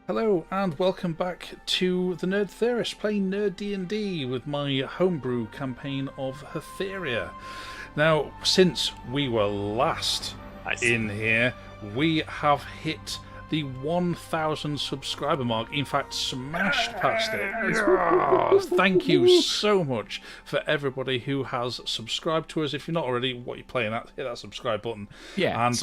Hello and welcome back to the Nerd Theorist, playing NerD&D with my homebrew campaign of Hatheria. Now, since we were last in here, we have hit the 1,000 subscriber mark. In fact, smashed past it. Oh, thank you so much for everybody who has subscribed to us. If you're not already, what are you playing at? Hit that subscribe button. Yeah, and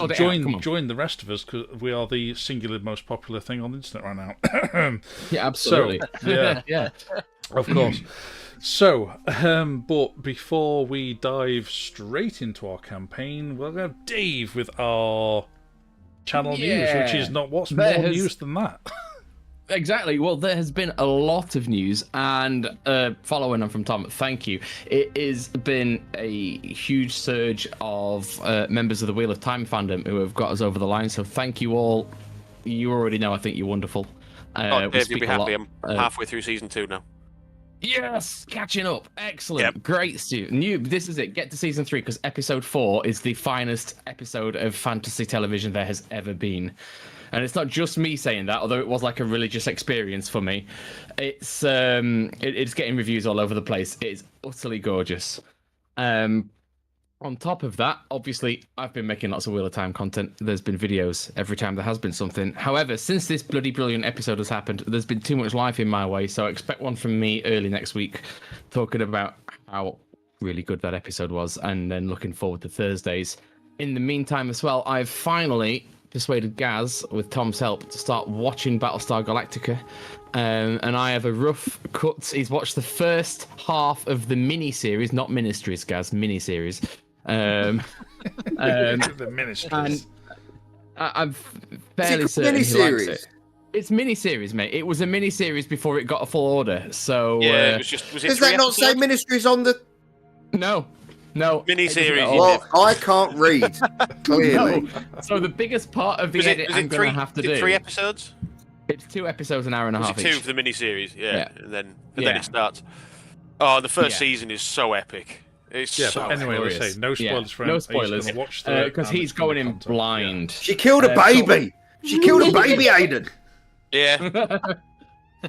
join the rest of us, because we are the singular most popular thing on the internet right now. Yeah, absolutely. So, yeah, of course. So, but before we dive straight into our campaign, we'll have Dave with our channel news, which is not what's more news than that. Exactly. Well, there has been a lot of news, and following on from Tom, thank you. It has been a huge surge of members of the Wheel of Time fandom who have got us over the line. So thank you all. You already know I think you're wonderful. Dave, you'll be happy. I'm halfway through season 2 now. Yes, catching up. Excellent. Yep. Great, Stu. This is it. Get to season 3, because episode 4 is the finest episode of fantasy television there has ever been. And it's not just me saying that, although it was like a religious experience for me. It's getting reviews all over the place. It's utterly gorgeous. On top of that, obviously, I've been making lots of Wheel of Time content. There's been videos every time there has been something. However, since this bloody brilliant episode has happened, there's been too much life in my way, so expect one from me early next week talking about how really good that episode was, and then looking forward to Thursdays. In the meantime as well, I've finally persuaded Gaz, with Tom's help, to start watching Battlestar Galactica. And I have a rough cut. He's watched the first half of the mini-series, not Ministries, Gaz, mini-series. The ministries. And I'm fairly certain he likes it. It's mini-series, mate. It was a mini-series before it got a full order. So yeah, it was just. Was it does that not say Ministries on the? No. Mini-series. Well, I can't read. Clearly. No. So the biggest part of the edit I'm going to have to do. 3 episodes? It's 2 episodes, an hour and a half. Was it 2 each. for the mini-series? Yeah. And then Yeah. it starts. Oh, the first season is so epic. It's so anyway, let's say no spoilers for him. No spoilers, because he's going in blind. She killed a baby. She killed a baby, Aiden. Yeah.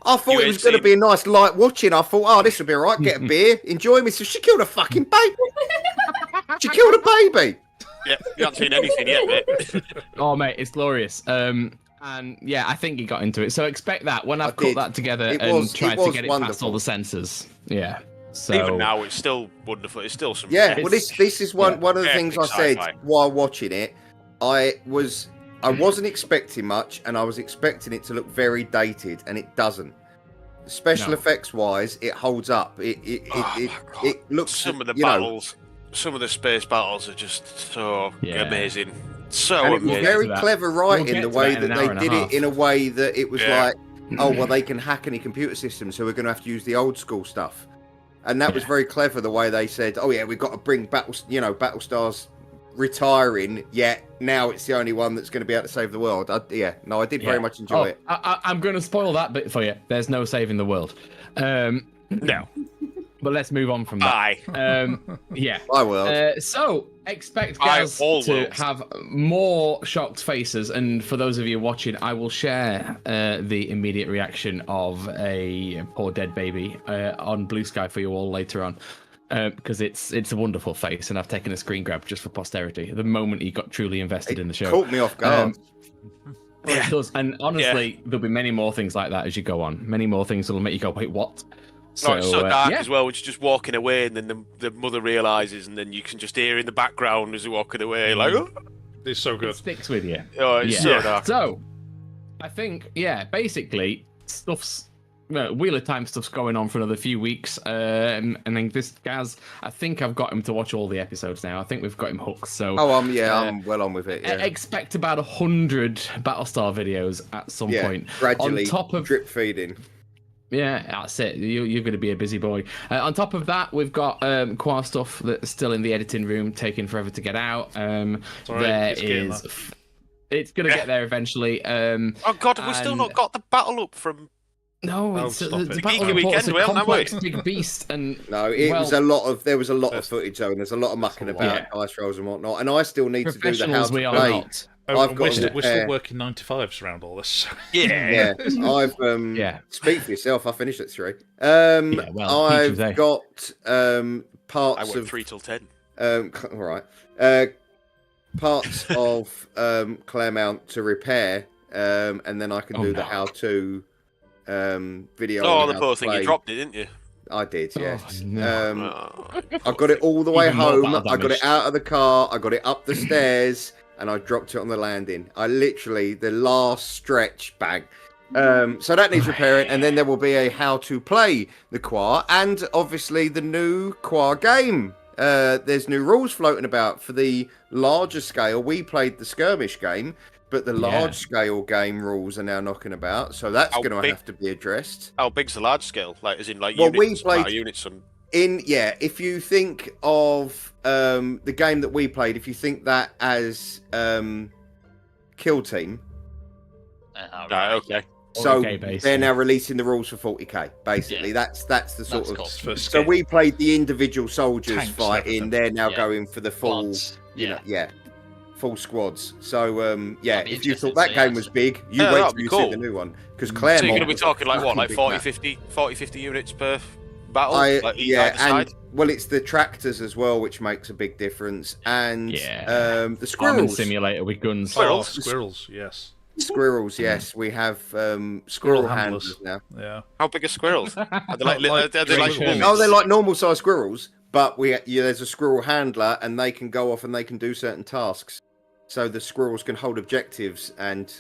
I thought it was going to be a nice light watching. I thought, oh, this will be all right. Get a beer, enjoy me. So she killed a fucking baby. She killed a baby. Yeah, you haven't seen anything yet, mate. Oh, mate, it's glorious. And yeah, I think he got into it. So expect that when I've put that together and tried to get it past all the censors. Yeah. So even now, it's still wonderful. It's still some. Yeah. Well, this is one of the things I said while watching it. I wasn't expecting much, and I was expecting it to look very dated, and it doesn't. Special effects wise, it holds up. It looks. Some of the battles, some of the space battles are just so amazing. So and amazing. It was very clever writing, the way that they did it in a way that it was like, oh well, they can hack any computer systems, so we're going to have to use the old school stuff. And that was very clever, the way they said, oh yeah, we've got to bring Battlestar's retiring, yet now it's the only one that's going to be able to save the world. I did very much enjoy it. I'm going to spoil that bit for you. There's no saving the world. No. But let's move on from that. Yeah. I will. So expect Gaz to have more shocked faces, and for those of you watching, I will share the immediate reaction of a poor dead baby on Blue Sky for you all later on, because it's a wonderful face, and I've taken a screen grab just for posterity. The moment he got truly invested in the show, caught me off guard. It does, and honestly, there'll be many more things like that as you go on. Many more things that'll make you go, wait, what? So, it's so dark as well, which is just walking away, and then the mother realises, and then you can just hear in the background as they're walking away, like, oh. It's so good. It sticks with you. Oh, it's so dark. So, I think, basically, Wheel of Time stuff's going on for another few weeks, and then this Gaz, I think I've got him to watch all the episodes now. I think we've got him hooked, so... I'm well on with it, Expect about 100 Battlestar videos at some point. Gradually, on top of drip feeding. Yeah, that's it. You're going to be a busy boy. On top of that, we've got Quar stuff that's still in the editing room, taking forever to get out. It's going to get there eventually. Oh God, have we still not got the battle up from? No, it's the battle report's a complex big beast, and was a lot of footage though, and there's a lot of mucking about, dice rolls and whatnot, and I still need to do the how to play. We're still working 9-to-5s around all this. Yeah. I've speak for yourself. I finished at 3. I've got parts. I work of 3 till 10. All right. Parts of Claremont to repair, and then I can do the how-to video. Oh, the poor thing, you dropped it, didn't you? I did, yes. Oh, no. I got it all the way home. I got it out of the car. I got it up the stairs, and I dropped it on the landing. I literally, the last stretch, bang. So that needs repairing, and then there will be a how to play the Quar, and obviously the new Quar game. There's new rules floating about for the larger scale. We played the skirmish game, but the large scale game rules are now knocking about, so that's going to have to be addressed. How big's the large scale? Like, as in, like, well, units, we played units and... if you think of the game that we played, if you think that as Kill Team. Right, okay. So they're now releasing the rules for 40k. Basically, that's the sort of. So we played the individual soldiers tanks fighting. They're now going for the full, full squads. So if you thought that game was big, you wait till you see the new one, because Claremont. So you're going to be talking like what, like 40, 50 units per battle? And well, it's the tractors as well, which makes a big difference, and the squirrels. Farming simulator with guns. Squirrels, yes. Squirrels, yes, we have squirrel handlers now. Yeah. How big are squirrels? Are they like they're like normal sized squirrels, but there's a squirrel handler, and they can go off and they can do certain tasks. So the squirrels can hold objectives and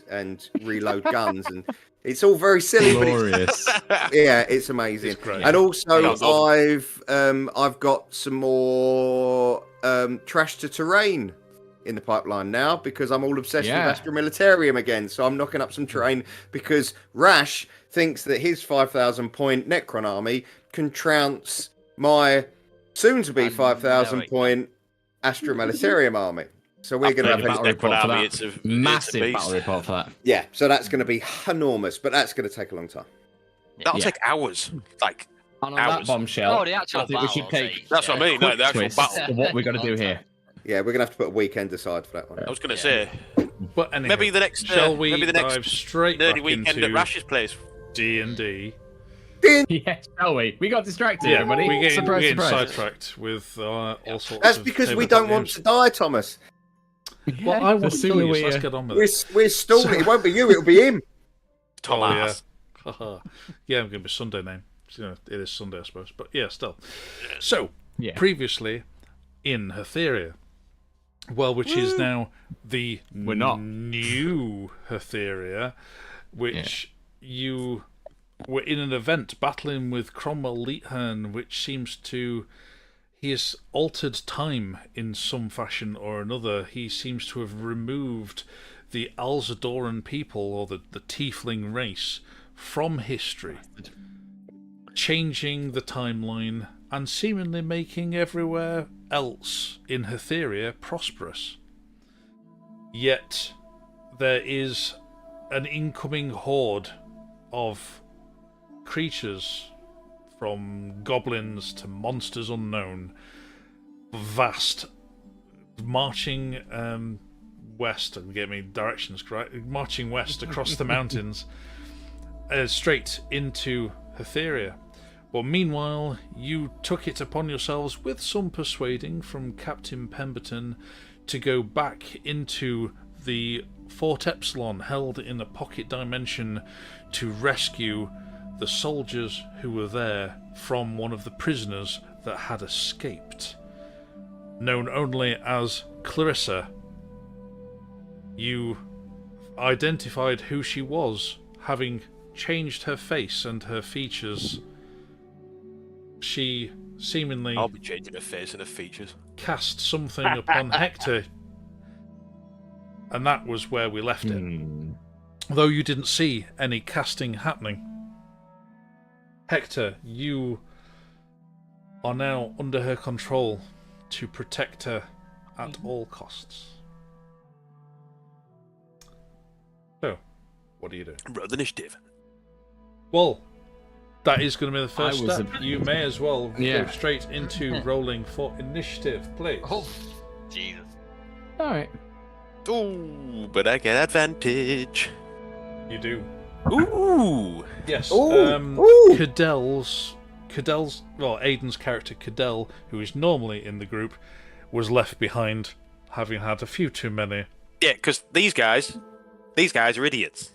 reload guns, and it's all very silly, glorious. But it's amazing. It's great. And also, I've got some more trash to terrain in the pipeline now, because I'm all obsessed with Astra Militarum again. So I'm knocking up some terrain because Rash thinks that his 5,000 point Necron army can trounce my soon-to-be 5,000 point Astra Militarum army. So we're going to have a battle report for that. It's a massive battle report for that. Yeah, so that's going to be enormous, but that's going to take a long time. That'll take hours. Like, on that bombshell, the actual I think we should take. That's what I mean. No, the actual battle. What we're going to do here. Yeah, we're gonna have to put a weekend aside for that one. I was gonna say, but anyway, maybe the next dive straight nerdy weekend at Rash's place. D&D. Yeah, shall we? We got distracted, everybody. We get sidetracked with all sorts. That's because we don't want to die, Thomas. Well, I want to kill you, so let's get on with it. We're stalling. It won't be you. It'll be him. Thomas. I'm going to be Sunday name. It is Sunday, I suppose. But yeah, still. So previously in Hatheria. Well, which is now the new Hatheria, which you were in an event battling with Cromwell Leethern, which seems to... He has altered time in some fashion or another. He seems to have removed the Alzadoran people, or the Tiefling race, from history, changing the timeline and seemingly making everywhere else in Hatheria prosperous. Yet there is an incoming horde of creatures, from goblins to monsters unknown, vast, marching west, and get me directions correct, marching west across the mountains, straight into Hatheria. Well, meanwhile, you took it upon yourselves, with some persuading from Captain Pemberton, to go back into the Fort Epsilon, held in a pocket dimension, to rescue the soldiers who were there from one of the prisoners that had escaped. Known only as Clarissa, you identified who she was, having changed her face and her features. She seemingly... I'll be changing her face and her features. ...cast something upon Hector, and that was where we left it. Though you didn't see any casting happening. Hector, you are now under her control to protect her at all costs. So, what do you do? Roll the initiative. Well, that is going to be the first step. You may as well go straight into rolling for initiative, please. Oh, Jesus. Alright. Ooh, but I get advantage. You do. Ooh. Yes. Ooh. Cadell's, well, Aiden's character Cadell, who is normally in the group, was left behind, having had a few too many. Yeah, because these guys are idiots.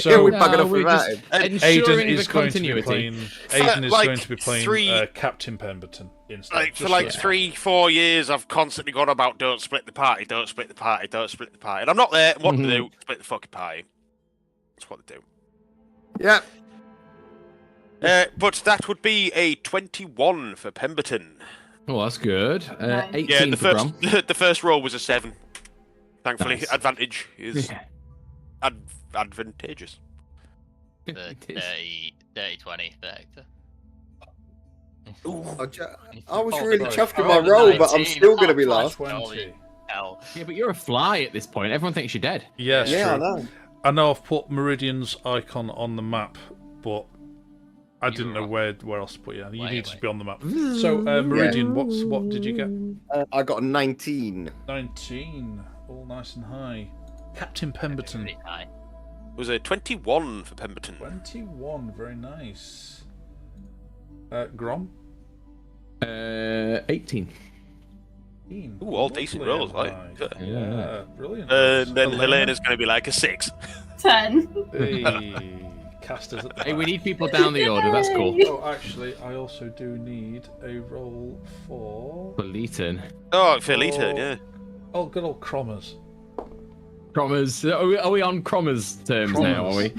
So we're bugging off with that. Aiden is going to be playing. Aiden is going to be playing Captain Pemberton instead. For 3-4 years, I've constantly gone about don't split the party, don't split the party, don't split the party, and I'm not there. What to do? Split the fucking party. That's what they do. Yeah. But that would be a 21 for Pemberton. Oh, that's good. 18 yeah, for Grom. the first roll was a 7. Thankfully, Nice. advantage is advantageous. 30-20 for Hector. I was really chuffed with my roll, but I'm still going to be last. 20. Hell. Yeah, but you're a fly at this point. Everyone thinks you're dead. Yes, Yeah, true. I know I've put Meridian's icon on the map, but I didn't know where else to put you. You need to be on the map. So, Meridian, what did you get? I got a 19. 19. All nice and high. Captain Pemberton. Pretty high. It was a 21 for Pemberton. 21, very nice. Grom? 18. Ooh, all decent rolls, like. Yeah, brilliant. And then Helena's going to be like a 6. 10. Hey, casters at the Hey, we back. need people down the order. That's cool. Oh, actually, I also do need a roll for... For Leeton. Oh, for Leeton, yeah. Oh, good old Crommers. Crommers. Are we on Crommers terms now, are we?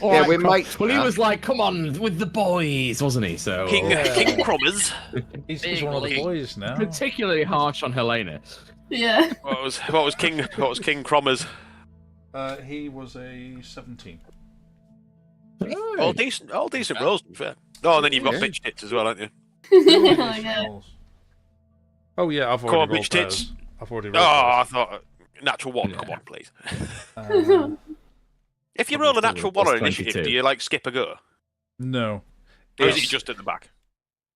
Yeah, we're mates. Well, he was like, come on, with the boys, wasn't he? So King Crommers. He's one of the boys now. particularly harsh on Helena. Yeah. What was King Crommers? He was a 17. All decent rolls, to be fair. Oh, and then you've got bitch tits as well, haven't you? Oh, yeah. Oh yeah, I've Come on, already rolled bitch tits. those. I've already Oh, rolled I thought natural 1. Come on, please. those. If you roll a Probably natural still 1 on plus initiative, 22. do you like skip a go? No, Or is Yes. it just at the back?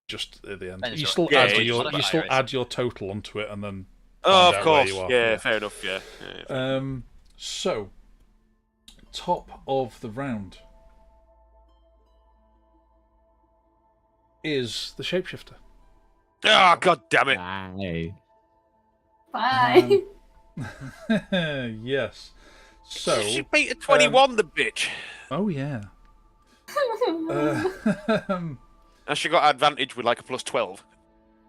just at the end. Depends You what- still Yeah, add yeah, your what you about still Iris? add your total onto it, and then Oh, find of out where course. you are. Yeah, fair enough. Yeah. So, top of the round is the shapeshifter. Oh, god damn it! Aye. Bye. Yes. So. She beat a 21, the bitch. Oh yeah. And she got advantage with like a plus 12.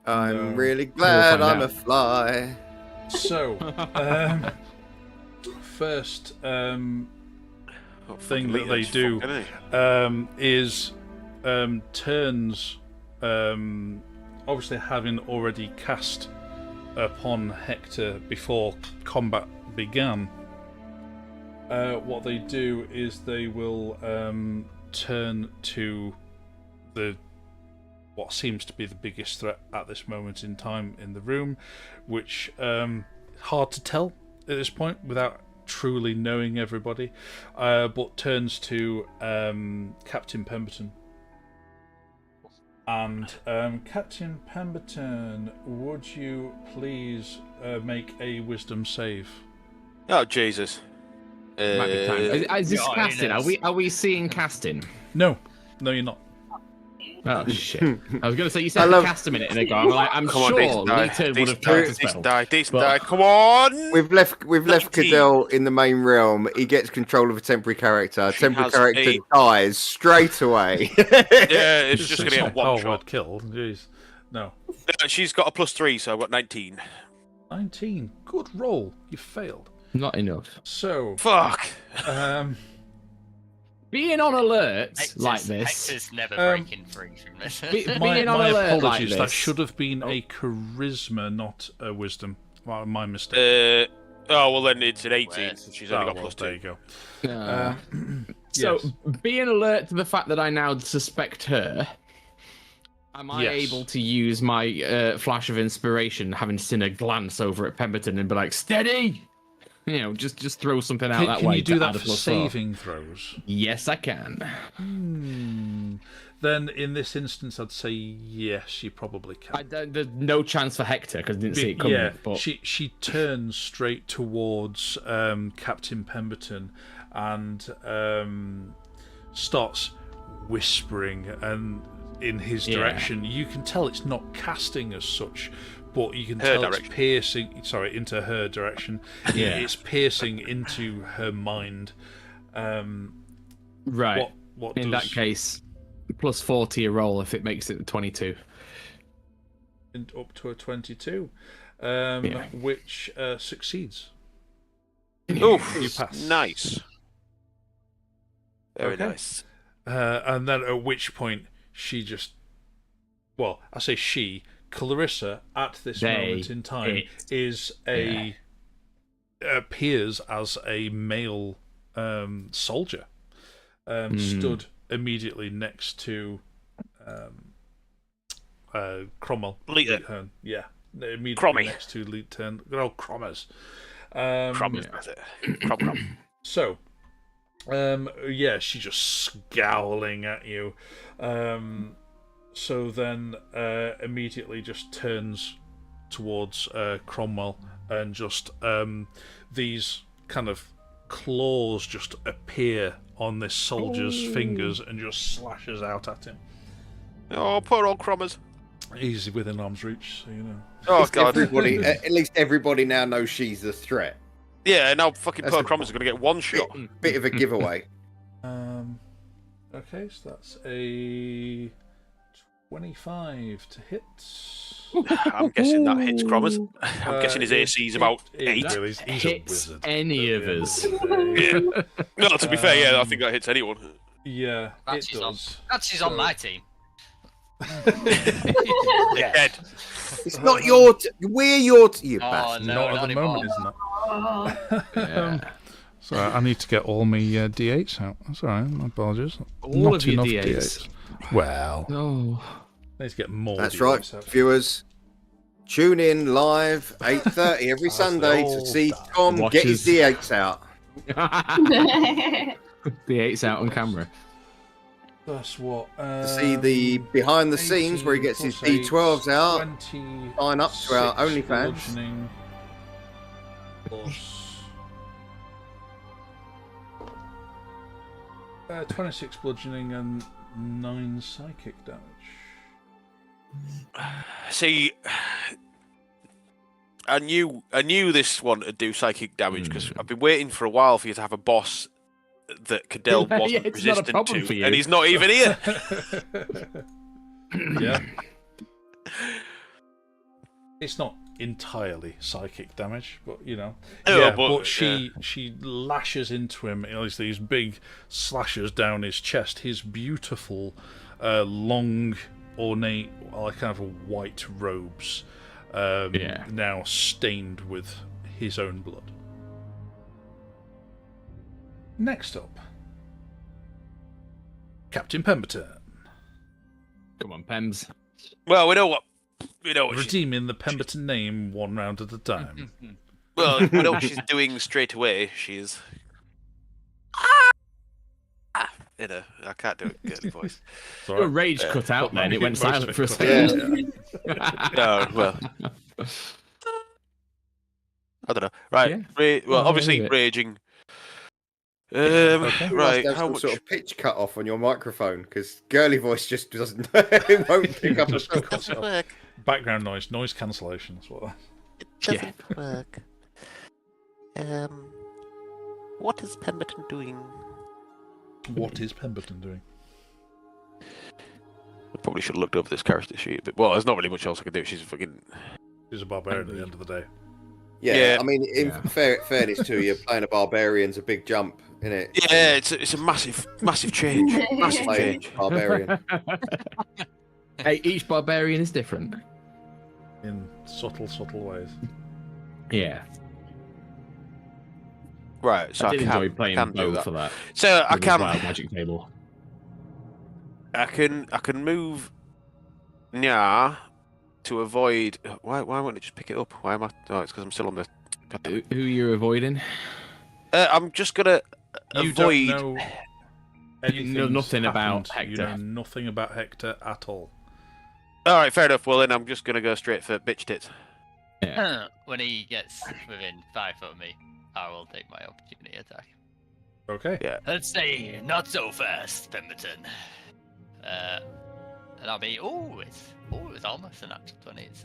I'm No. really glad find I'm out. a fly. So, first thing that they do is turns, obviously having already cast upon Hector before combat began, what they do is they will turn to what seems to be the biggest threat at this moment in time in the room, which hard to tell at this point without truly knowing everybody, but turns to Captain Pemberton. And Captain Pemberton, would you please make a wisdom save? Oh, Jesus. Might be time. Is this Yeah, casting? it is. Are we seeing casting? No, you're not. Oh shit! I was going to say you said to cast a minute and ago. I'm like, I'm Come on, sure decent die. Leeton would have Decent tried to decent spell. die. Decent But- die. Come on! We've left 19. Cadell in the main realm. He gets control of a temporary character. She Temporary has character a- dies straight away. Yeah, it's just going to get one power shot. word kill. Jeez. No. She's got a plus 3, so I've got 19. 19. Good roll. You failed. Not enough. So, Fuck! Being on alert Hector's, like this. Hector's never breaking free from this. my being on alert apologies. like That this. should have been a charisma, not a wisdom. Well, my mistake. Oh, well then it's an 18, Where's- so she's only Oh, got well, plus there 2. you go. So, Yes. being alert to the fact that I now suspect her, am I Yes. able to use my flash of inspiration, having seen a glance over at Pemberton and be like, steady? just throw something out that can way. You do to that add a for +4. saving throws? Yes, I can. Then in this instance, I'd say yes, you probably can. There's no chance for Hector because I didn't see it coming. Yeah, but... she turns straight towards Captain Pemberton and starts whispering and in his direction. You can tell it's not casting as such, but you can tell it's piercing. Sorry, into her direction. Yeah, it's piercing into her mind. Right. What in that case, +4 to your roll if it makes it 22. Up to a 22, which succeeds. Oof, You pass. nice. Very nice. And then at which point she just, well, I say she, Clarissa at this moment in time appears as a male soldier, stood immediately next to Cromwell. Leetern. Yeah, immediately Crommy. next to Leetern. Good old Crommers. Crommers, that's it. Crom. So, she's just scowling at you. So then immediately just turns towards Cromwell and just these kind of claws just appear on this soldier's fingers and just slashes out at him. Oh, poor old Crommers. He's within arm's reach, so you know. Oh, God. At least everybody now knows she's a threat. Yeah, now fucking poor Crommers is going to get one shot. Bit of a giveaway. Okay, so that's a 25 to hit. I'm guessing that hits Crommers. I'm guessing his AC is about 8. He's a hits wizard. any of us. Yeah. No, to be fair, yeah, I think that hits anyone. Yeah, That's it does. That's on my team. They're dead. It's not your. We're your. You Oh, bastard. no, Not at not the anymore. moment, isn't it? Oh. Yeah. So I need to get all my D8s out. That's all right. My apologies. All Not of your enough D8s. Well, Oh. I need to get more. That's D8s right, out. viewers. Tune in live 8:30 every Sunday to see Tom get his D8s out. D8's out on camera. That's what. To see the behind the scenes where he gets his D12s out. Sign up to our OnlyFans. Plus 26 bludgeoning and 9 psychic damage. See, I knew this one would do psychic damage because I've been waiting for a while for you to have a boss that Cadell Yeah, wasn't it's not a resistant problem to, for you. and he's not even here. Yeah. It's not entirely psychic damage, but you know. Oh, yeah, but she lashes into him. You know, these big slashes down his chest. His beautiful, long, ornate, kind of white robes, now stained with his own blood. Next up, Captain Pemberton. Come on, Pems. Well, we know what Redeeming the Pemberton name one round at a time. well, we know what she's doing straight away. She's in a I can't do a girly voice. Your rage cut out then. It went silent for a second. No, well, I don't know. Right. Yeah. Obviously raging. Right, Right. have How some much? sort of pitch cut off on your microphone because girly voice just doesn't. It won't pick up. Just cuts it off. Background noise cancellation. That's what that. It doesn't work. What is Pemberton doing? What is Pemberton doing? I probably should have looked over this character sheet, but well, there's not really much else I can do. She's fucking. He's a barbarian at the end of the day. Yeah, I mean, in fairness to you, playing a barbarian's a big jump, isn't it? Yeah, it's a massive change. Massive Playing change. barbarian. Hey, each barbarian is different. In subtle ways. Yeah. Right, so I did enjoy can playing do both that. for that. So I with the can Wild Magic table. I can move Nya to avoid. Why won't it just pick it up? Why am I? Oh, it's because I'm still on the Who you're avoiding? I'm just gonna You avoid. don't know anything. know nothing about Hector. You know nothing about Hector at all. All right, fair enough. Well, then I'm just gonna go straight for bitch tits. Yeah. When he gets within 5 foot of me, I will take my opportunity attack. Okay. Yeah. Let's say not so fast, Pemberton. And I'll be it's almost an actual 20. It's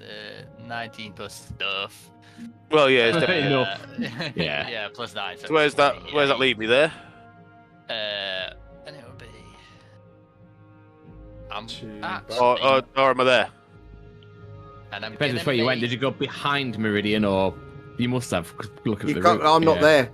19 plus stuff. Well, yeah, it's Uh, definitely. enough. Yeah. Yeah, plus 9. So where's that? Where's that leave me there? And it would be. I'm Or am I there? and I'm Depends gonna where you went. make- Did you go behind Meridian, or you must have? 'Cause look at You the can't, route. I'm not Yeah. there.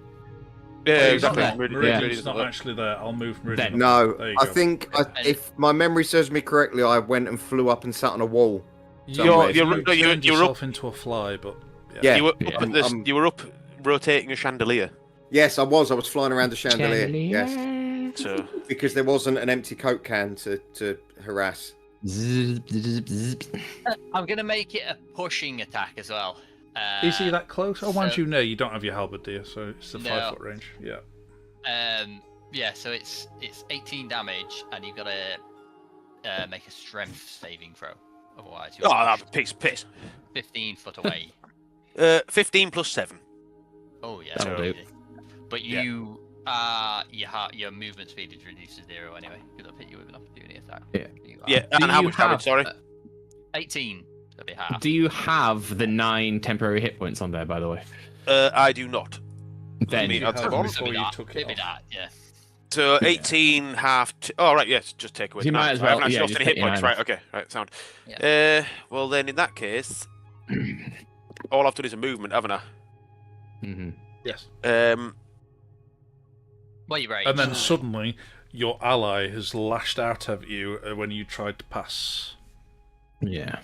Yeah, Oh, he's exactly. not there. Meridian's Meridian's not there. actually there. I'll move Meridian. Then- up. No, There you I go. think if my memory serves me correctly, I went and flew up and sat on a wall. You're- You you're turned up- yourself into a fly, but Yeah. You were Yeah. up at this. You were up rotating a chandelier. Yes, I was. I was flying around the chandelier. Yes, So because there wasn't an empty Coke can to harass. I'm gonna make it a pushing attack as well. is he that close? Oh, mind so- you, no, you don't have your halberd, do you? So it's the No. 5-foot range. Yeah. Yeah, so it's 18 damage, and you've got to make a strength saving throw. Otherwise, you're that's a piece of piss. 15 foot away. 15 plus 7. Oh yeah, That'll so do. easy. But your movement speed is reduced to 0 anyway, because I've hit you with an opportunity attack. Yeah. Yeah, Do and how you much damage? have- Sorry. 18. That'll be half. Do you have the 9 temporary hit points on there, by the way? I do not. Then Me, You I'll had take them one. before you took it It'd be off. that, yeah. So 18 half. Oh right, yes, just take away. You the might nine. as I haven't well, actually yeah, lost just any take hit your points. nine Right, okay, right, sound. Yeah. Well then, in that case, all I've done is a movement, haven't I? Mhm. Yes. Well, you're right. And then suddenly, your ally has lashed out at you when you tried to pass. Yeah.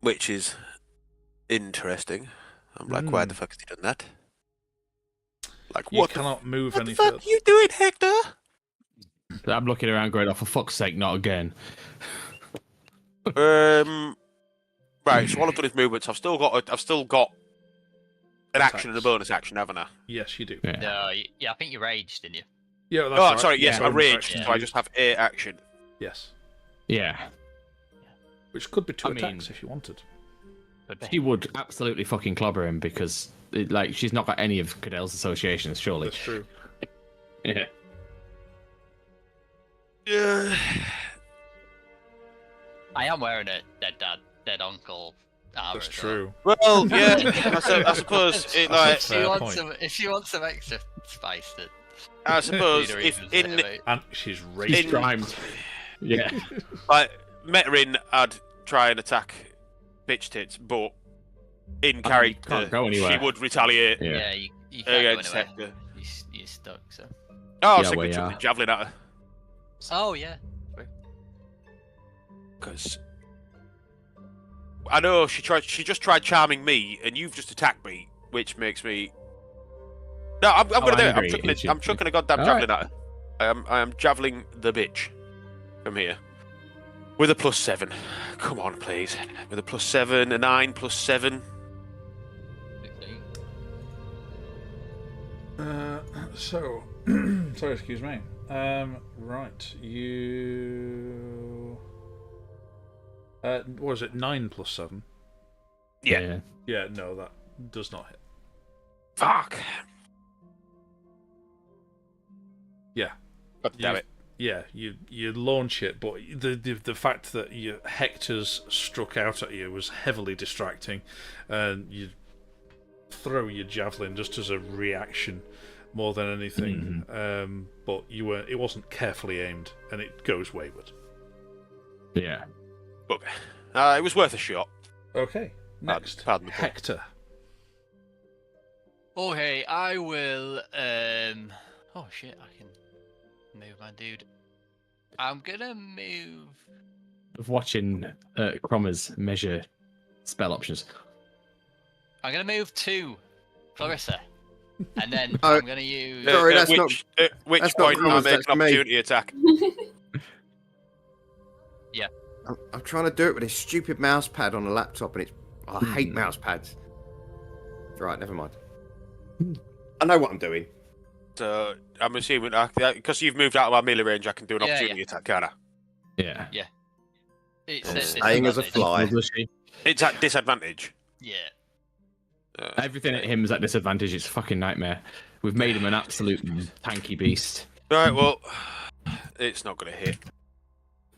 Which is interesting. I'm like, why the fuck has he done that? Like, You what? cannot move What any the fuck further. are you doing, Hector? I'm looking around going, oh, for fuck's sake, not again. Right. So all I've done is movements. I've still got an action and a Attacks. bonus action, haven't I? Yes, you do. Yeah. No, yeah, I think you raged, didn't you? Yeah, that's Oh, right. sorry. Yes, Yeah. I raged, Yeah. so I just have a action. Yes. Yeah. Which could be 2 I mean- attacks if you wanted. Could be. She would absolutely fucking clobber him because, she's not got any of Cadell's associations, surely. That's true. Yeah. Yeah. I am wearing a dead dad, dead uncle armor. That's as well. true. Well, yeah. I suppose it like. If she Fair wants point. some, if she wants some extra spice, then I suppose need a if reason to in anyway. And she's She's raging. grimed. Yeah. like Metarin, I'd try and attack bitch tits, but in character, can't go anywhere. she would retaliate Yeah. Yeah, you can't go against anywhere. Hector. You're stuck. So. Oh, Yeah, so well, we chuck yeah. the javelin at her Oh yeah. because I know she just tried charming me, and you've just attacked me, which makes me. No, I'm gonna do it. angry, I'm chucking a goddamn All javelin at her. I am javeling the bitch from here with a +7. Come on, please. With a +7, a 9 +7. 16. So, sorry, excuse me. Right, you. What was it 9 + 7? Yeah. Yeah, no, that does not hit. Fuck. Yeah. God damn it. Yeah, you launch it, but the fact that Hector's struck out at you was heavily distracting, and you throw your javelin just as a reaction more than anything. But it wasn't carefully aimed, and it goes wayward. Yeah. But it was worth a shot. Okay, next, Pardon the pun. Hector. Okay, I will. Oh shit, I can move my dude. I'm gonna move. Of watching Crommer's measure spell options. I'm gonna move to Clarissa, and then Oh, I'm gonna use. Sorry, at that's which that's not point I Cromwell's, make an that's me. opportunity attack. I'm trying to do it with this stupid mouse pad on a laptop, and I hate mouse pads. Right, never mind. I know what I'm doing. So I'm assuming because you've moved out of my melee range, I can do an opportunity attack, can I? Yeah. It's staying as a fly. It's at disadvantage. Yeah. Everything at him is at disadvantage. It's a fucking nightmare. We've made him an absolute tanky beast. Right, well, it's not going to hit.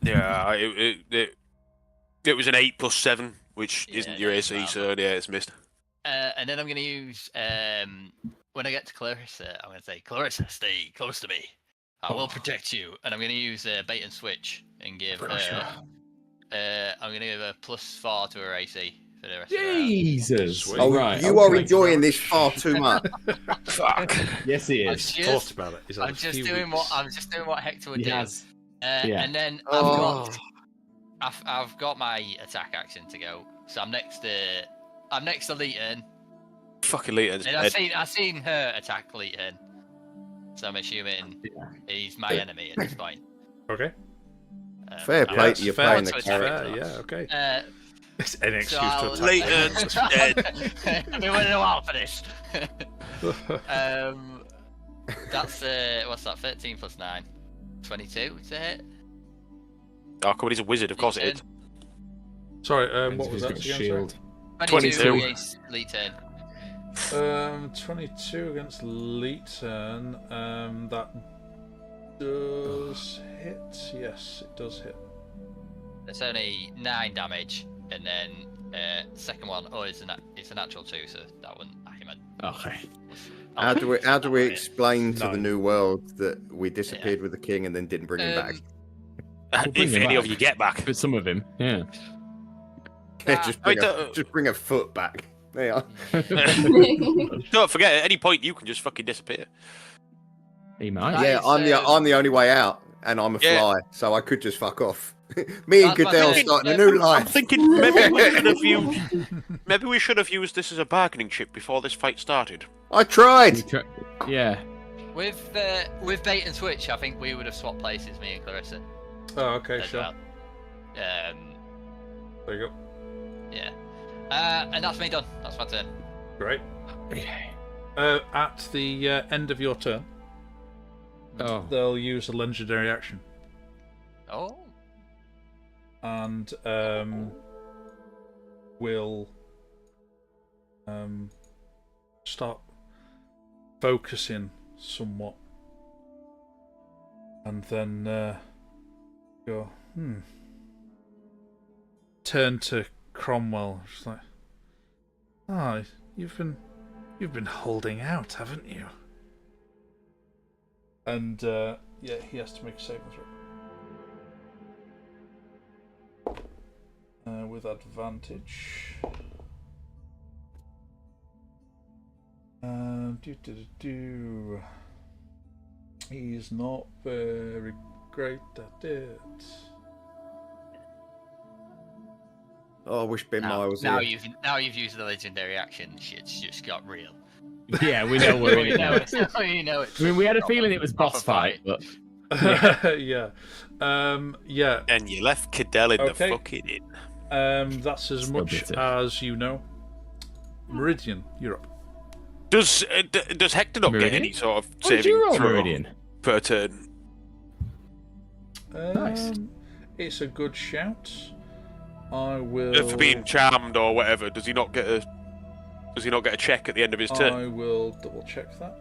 Yeah, it was an 8 plus 7, which isn't your AC, so yeah, it's missed. And then I'm going to use, when I get to Clarissa, I'm going to say, Clarissa, stay close to me. I will protect you. And I'm going to use bait and switch and give her, I'm going to give her +4 to her AC. For the rest Jesus! Of right. You are enjoying this far too much. Fuck. Yes, he is. Thought about it. I'm just doing what Hector would do. Yes. And then I've got my attack action to go. So I'm next to Leighton. Fucking Leighton's And I've seen her attack Leighton. So I'm assuming he's my enemy at this point. Okay. Fair play to you playing the character. character. Yeah, okay. It's an excuse to attack. Leighton's dead. I've been waiting a while for this. That's what's that? 13 plus 9, 22 to hit. Oh, come on, he's a wizard. Of course it is. Sorry, what was that? Got Again, shield. 22 against Leighton. 22 against Leighton. That does hit. Yes, it does hit. It's only 9 damage, and then second one, it's a natural 2, so that wouldn't hack him in. Okay. How do we explain to the new world that we disappeared with the king and then didn't bring him back? If any of you get back. But some of him, yeah. Just bring a foot back. There you are. Don't forget, at any point you can just fucking disappear. He might. Yeah, I'm the only way out, and I'm a fly, so I could just fuck off. Me and Goodell starting a new life. I'm thinking maybe we should have used this as a bargaining chip before this fight started. I tried. Yeah. With bait and switch, I think we would have swapped places, me and Clarissa. Oh, okay, sure. Well. There you go. Yeah. And that's me done. That's my turn. Great. Okay. At the end of your turn, they'll use a legendary action. Oh. And will start focusing somewhat, and then go turn to Cromwell, just like, you've been holding out, haven't you? And he has to make a saving throw. With advantage. He's not very great at it. Oh, I wish Ben Meyer was now here. Now you've used the legendary action. Shit's just got real. Yeah, we know where we know it. We know it. I mean, we had a feeling it was boss fight, but yeah. Yeah. And you left Cadell in the fucking in. That's as much as you know. Meridian, you're up. Does Hector not get any sort of saving throw Meridian per turn? Nice. It's a good shout. I will. For being charmed or whatever, does he not get a check at the end of his turn? I will double check that.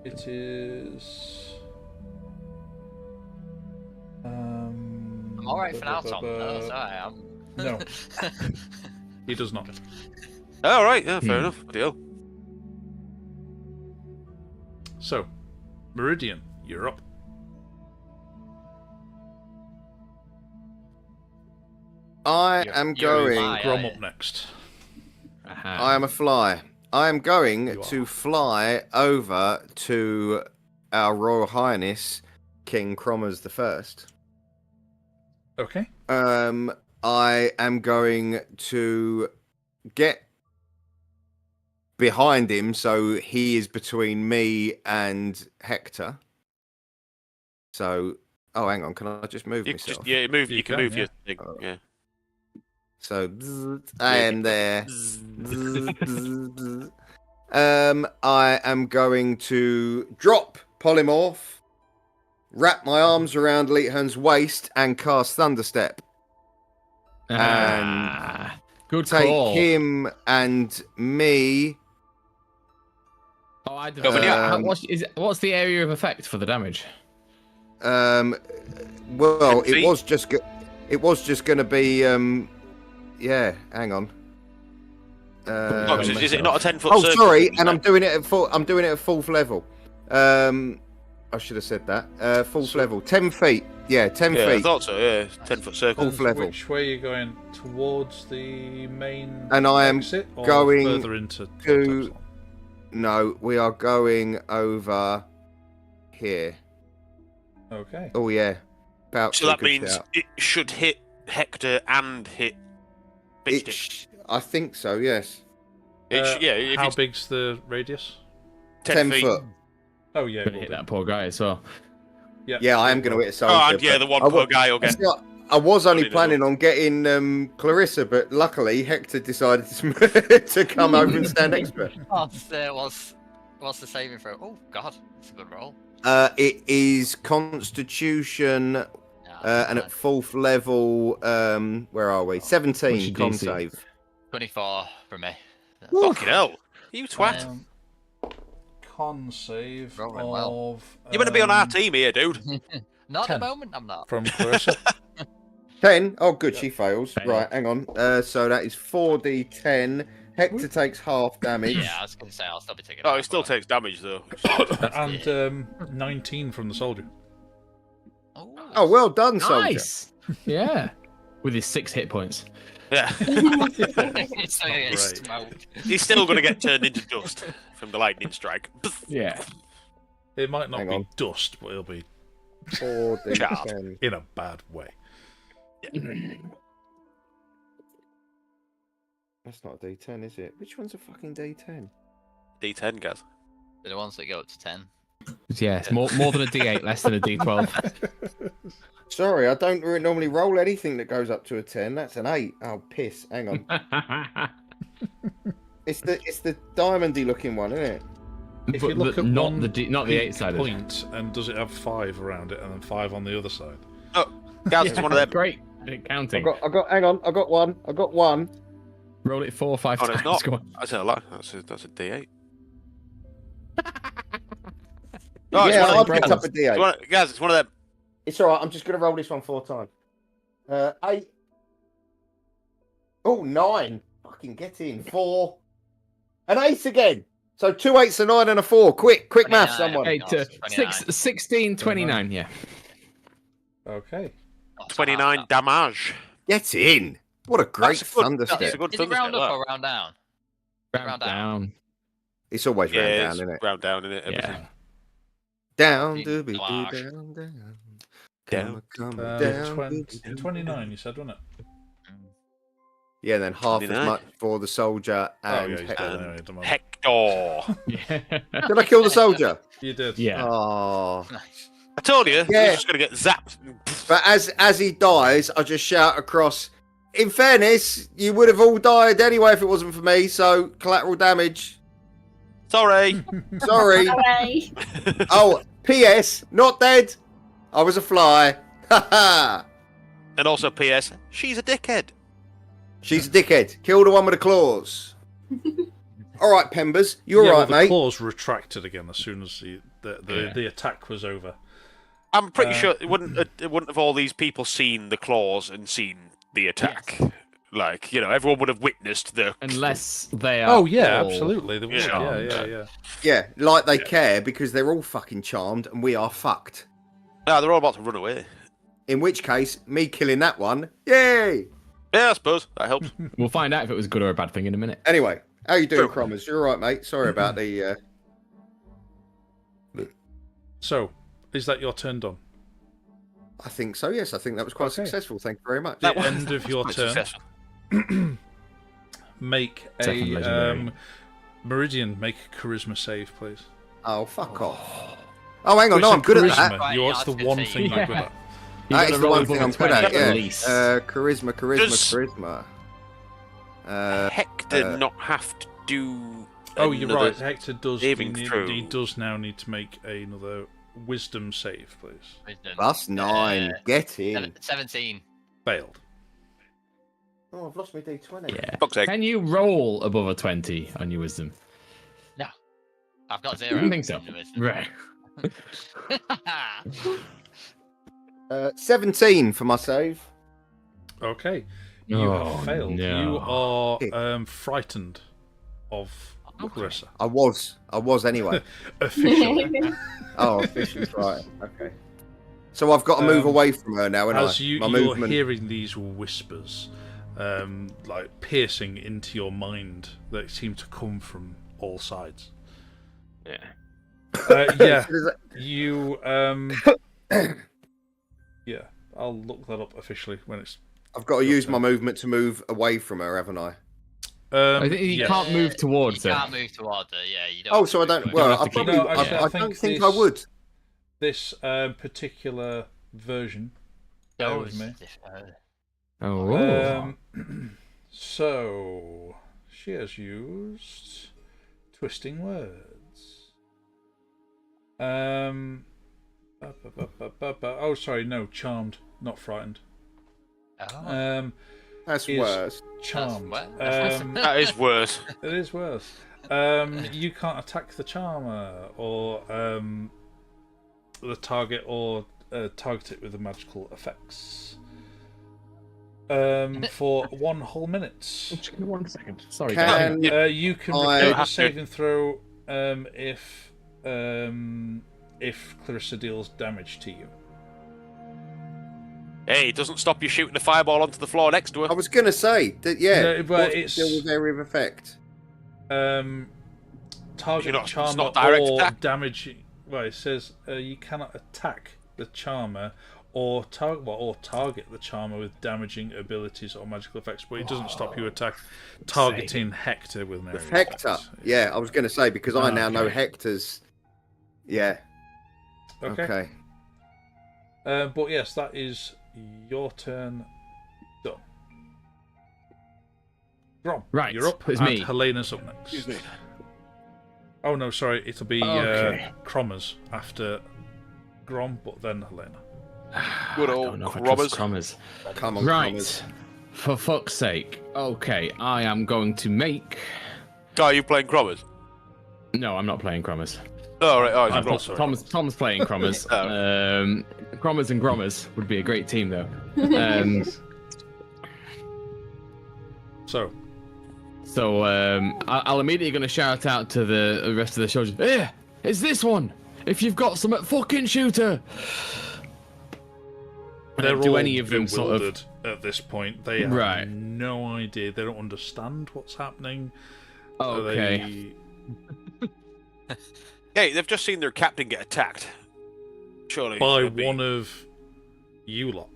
It is. I'm alright for now, Tom. No, sorry, No. He does not. All right, yeah, fair enough. Deal. So, Meridian, you're up. I am going. Grom up next. I am a fly. I am going to fly over to our Royal Highness King Crommers I. Okay. I am going to get behind him, so he is between me and Hector. So Oh, hang on. Can I just move You myself? move. You can move yeah. your thing. Yeah. So I am there. I am going to drop polymorph, wrap my arms around Leethern's waist, and cast Thunderstep. And good take call. him and me. Oh, I don't what's the area of effect for the damage? Well, it was just going to be. Yeah, hang on. Is it not a 10-foot Oh, circle? sorry, and I'm doing it at fourth level. I should have said that. Fourth level, 10 feet. Yeah, 10 feet. I thought so. Yeah, 10-foot circle. Fourth level. Which way are you going? Towards the main And I am exit, or going further into Fort to. Epsilon? No, we are going over here. Okay. Oh yeah. So that means it should hit Hector and hit Bistic. I think so. Yes. How big's the radius? 10 foot. Oh yeah. Gonna hit that poor guy as well. Yeah, I am going to hit a soldier. Oh, and the one poor guy will get. I was only planning on getting Clarissa, but luckily Hector decided to come over and stand next to her. What's the saving throw? Oh God, it's a good roll. It is Constitution, and at fourth level, where are we? 17 con save. 24 from me. Fucking hell, you twat! Con save of. Well. You better be on our team here, dude. Not 10. at the moment. I'm not. From Clarissa. 10. Oh, good. She fails. Fail. Right, hang on. So that is 4d10. Hector takes half damage. Yeah, I was going to say I'll still be taking. Oh, it still takes damage though. And 19 from the soldier. Oh, well done, soldier. Nice. Yeah. With his 6 hit points. Yeah. He's still going to get turned into dust from the lightning strike. Yeah. It might not Hang be on. dust, but it'll be 4d10. in a bad way. That's not a d10, is it? Which one's a fucking d10? D10, guys. They're the ones that go up to 10. Yeah, it's more than a D8, less than a D12. Sorry, I don't normally roll anything that goes up to a 10. That's an 8. Oh, piss. Hang on. It's the diamondy looking one, isn't it? If you look at not one the 8 sided point, and does it have 5 around it, and then 5 on the other side? Oh, guys, it's one of them. Great counting. Hang on. I got one. Roll it 4 or 5 Oh, times. no, it's Go not. on. That's a lie. That's a D8. Yeah, I it's picked up a d8. Guys, it's one of them. It's alright, I'm just going to roll this one 4 times. 8. Oh, 9. Fucking get in. 4. An 8 again. So 2 8s, a 9 and a 4. Quick math, someone. 8 to 16, 29, yeah. Okay. 29 damage. Get in. What a great thunder That's a step. good Is it thunder round step, up that. or round down? Round down. It's always round down, isn't it? Round down, isn't it? Yeah. Everything. Down, Big doobie, flash. down. Down. 29, you said, wasn't it? Yeah, and then half 29. as much for the soldier and he's Hector. dead anyway, it doesn't matter. Hector. Yeah. Did I kill the soldier? You did. Yeah. Oh. Nice. I told you, Yeah. he's just going to get zapped. But as he dies, I just shout across, in fairness, you would have all died anyway if it wasn't for me, so collateral damage. Sorry. Sorry. Hooray. Oh, P.S. Not dead. I was a fly. Ha ha. And also, P.S. She's a dickhead. She's a dickhead. Kill the one with the claws. All right, Pembers. You're Yeah, right, well, the mate. claws retracted again as soon as the attack was over. I'm pretty sure it wouldn't have all these people seen the claws and seen the attack. Yes. Like, everyone would have witnessed the... Unless they are. Oh yeah, all absolutely. They would. charmed. Yeah. Yeah, like they care because they're all fucking charmed and we are fucked. No, they're all about to run away. In which case, me killing that one, yay! Yeah, I suppose. That helps. We'll find out if it was a good or a bad thing in a minute. Anyway, how you doing, True. Crommers? You're all right, mate. Sorry about the... So, is that your turn done? I think so, yes. I think that was quite Okay. successful. Thank you very much. The end of your Quite turn. successful. Make Second a legendary. Meridian. Make a charisma save, please. Oh, fuck off. Oh, hang on. It's No, a I'm good at charisma. that. Right, You yeah, what's I the was gonna one say, thing you're good yeah. at? That is the one thing I'm good at. Yeah. least. Charisma. Hector not have to do. Oh, you're another right. Hector does. saving throw. He does now need to make another wisdom save, please. Wisdom. +9. Get in. 17. Failed. Oh, I've lost my D20. Yeah. Fuck's sake. Can you roll above a 20 on your wisdom? No. I've got I 0. don't think so. in the wisdom. Right. 17 for my save. Okay. You Oh, have failed. no. You are frightened of Clarissa. I was anyway. Officially. Oh, officially, right. Okay. So I've got to move away from her now, and As my you're movement. hearing these whispers, like piercing into your mind, that seem to come from all sides. Yeah. Yeah, you. Yeah, I'll look that up officially when it's. I've got to use my movement to move away from her, haven't I? I think you yes. can't move towards You her. can't move towards her, yeah. You don't Oh, have so I to move don't. away. Well, have I to keep- probably. No, actually, I I don't think think I this- would. This particular version. Bear Oh, with me. Oh. So she has used twisting words. Oh, sorry, no, charmed, not frightened. Oh. That's is worse. Charmed. That's That is worse. It is worse. You can't attack the charmer or the target or target it with the magical effects. For 1 whole minute. Just give me 1 second. Sorry. Can You can I- repeat the saving throw if Clarissa deals damage to you. Hey, it doesn't stop you shooting the fireball onto the floor next to her. I was going to say that. Yeah, No, but what's it's- the deal with area of effect? Target It's charmer not direct or attack. damage. Well, it says you cannot attack the charmer or target the charmer with damaging abilities or magical effects, but it doesn't stop you targeting Hector with an area of Hector. effect. Yeah, I was going to say because I now know Okay. Hector's. Yeah. Okay. Okay. But yes, that is your turn. Done. Grom, Right, you're up. it's and me. Helena's up next. Excuse me. Oh no, sorry, it'll be Okay. Crommers after Grom, but then Helena. Good I old don't know if I trust Crommers. Crommers. Come on, Right. Thomas. For fuck's sake. Okay, I am going to make. Are you playing Crommers? No, I'm not playing Crommers. Oh, right. Oh, I'm it's not Crommers. sorry. Tom's playing Crommers. Oh. Crommers and Grommers would be a great team, though. So I'll immediately going to shout out to the rest of the soldiers. Here, it's this one. If you've got some fucking shooter. They're Do all any of them sort of- bewildered at this point. They have Right. no idea. They don't understand what's happening. Okay. Hey, they've just seen their captain get attacked. Surely. By it'd be- one of you lot.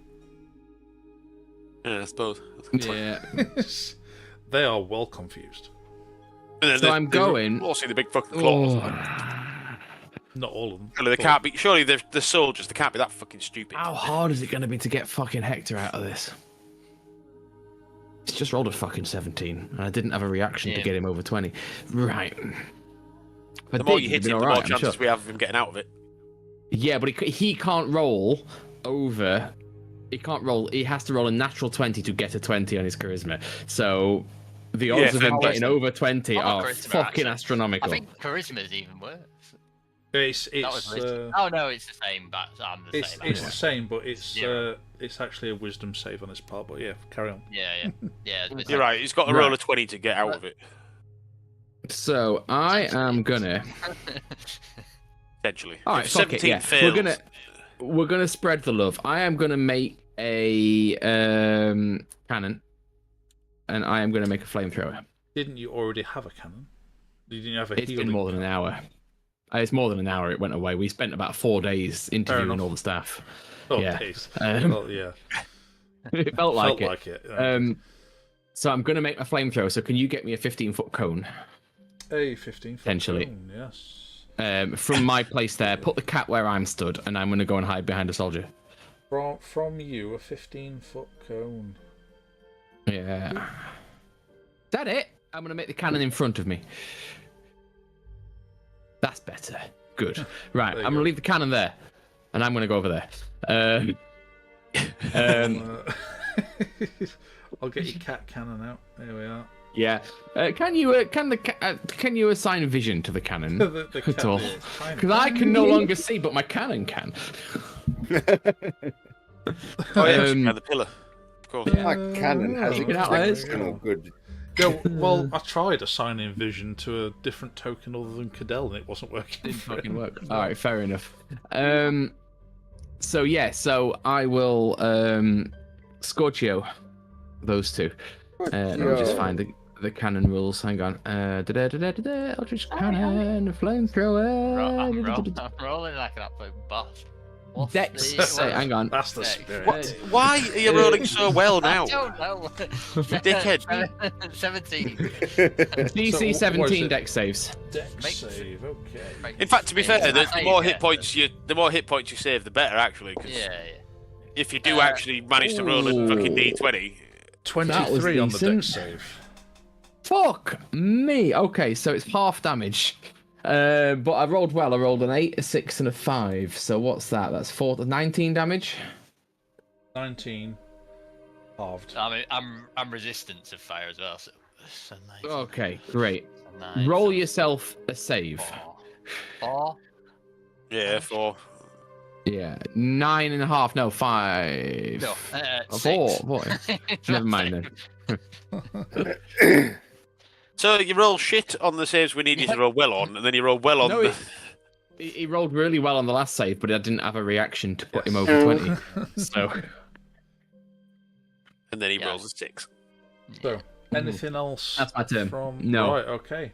Yeah, I suppose. Yeah. They are well confused. And then So I'm going. We'll all see the big fucking claws. Not all of them. Surely they can't be. Surely the soldiers. They can't be that fucking stupid. How hard is it going to be to get fucking Hector out of this? It's just rolled a fucking 17, and I didn't have a reaction to Yeah. get him over 20. Right. But The more you hit him, the more chances sure. we have of him getting out of it. Yeah, but he can't roll over. He can't roll. He has to roll a natural 20 to get a 20 on his charisma. So the odds Yeah, of him for getting over 20 I've got are charisma, fucking actually. astronomical. I think charisma's even worse. It's That was it's listed. Oh no, it's the same. But I'm the it's same. the anyway. same, but it's Zero. actually a wisdom save on his part. But yeah, carry on. Yeah. It's You're right. He's got to roll a 20 to get out of it. So I am gonna. Essentially. All right, If fuck it, 17 yeah. fails, We're gonna spread the love. I am gonna make a cannon, and I am gonna make a flamethrower. Didn't you already have a cannon? Didn't you have a It's healing? been more than an hour. It's more than an hour. It went away. We spent about 4 days interviewing enough. all the staff. Oh, yeah. days. Um, Well, yeah. It felt like it. like it. Yeah. So I'm gonna make a flamethrower. So can you get me a 15-foot cone A 15 potentially. Yes. From my place there? Put the cat where I'm stood, and I'm gonna go and hide behind a soldier. From you, a 15-foot cone. Yeah. Is that it? I'm going to make the cannon in front of me. That's better. Good. Right, I'm going to leave the cannon there. And I'm going to go over there. I'll get your cat cannon out. There we are. Yeah. Can you assign vision to the cannon at all? Because I can no longer see, but my cannon can. Oh yeah, the pillar. Of course. Yeah. My cannon has good. Yeah, well, I tried assigning vision to a different token other than Cadell, and it wasn't working. Didn't fucking work. All right, fair enough. So I will Scorchio those two. Let me just find the cannon rules. Hang on. Eldritch cannon, flamethrower. I'm rolling like an absolute boss. Dex. Hang on. That's the spirit. Why are you rolling so well now? I don't know. Dickhead. 17. DC 17 Dex saves. Dex save. Okay. In fact, to be fair, the more hit points you save, the better. Actually, cause if you do actually manage to roll a fucking D20, 23 on the Dex save. Fuck me. Okay, so it's half damage. But I rolled well. I rolled an 8, a 6, and a 5. So what's that? That's 19 damage. 19 halved. I'm resistant to fire as well. So nice. Okay, great. Nice. Roll yourself a save. 4. Yeah, 4. Yeah, 9.5. No, 5. No, 4. 4. Never mind then. So you roll shit on the saves we need you to roll well on, and then you roll well on the... He rolled really well on the last save, but I didn't have a reaction to put him over 20. So... And then he rolls a 6. So, anything else? That's my turn. No. Right, okay.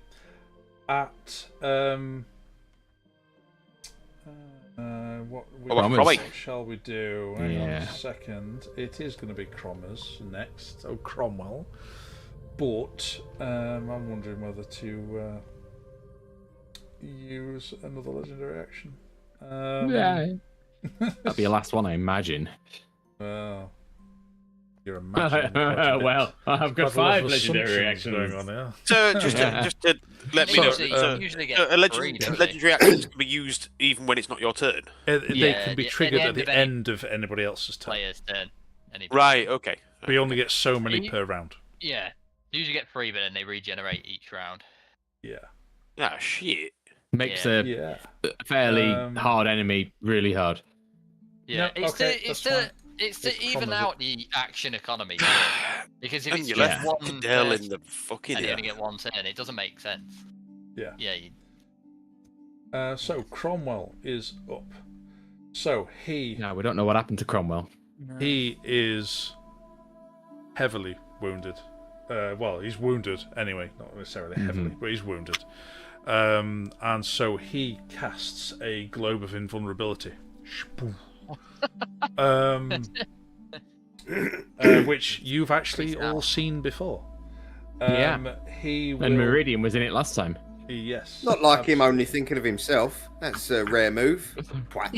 What shall we do? Hang on a second. It is going to be Cromers next. Oh, Cromwell. But I'm wondering whether to use another legendary action. That'll be your last one, I imagine. Well, you're imagining. Well, I've got 5 legendary reactions going on here. So just to let me know, a legendary action can be used even when it's not your turn. They can be triggered at the end of anybody else's turn. Player's turn. Right. Okay. We only get so many per round. Yeah. You usually get 3, but then they regenerate each round. Yeah. Ah, shit. Makes a fairly hard enemy really hard. Yeah, no, it's to even out the action economy. Really. Because if it's left one Cadell in the fucking and you only get 1 turn, it doesn't make sense. Yeah. Yeah. So Cromwell is up. So he. No, we don't know what happened to Cromwell. He is heavily wounded. Well, he's wounded anyway, not necessarily heavily, but he's wounded. And so he casts a globe of invulnerability. Which you've actually all seen before. He will... And Meridian was in it last time. Yes. Not like him only thinking of himself. That's a rare move. Twat.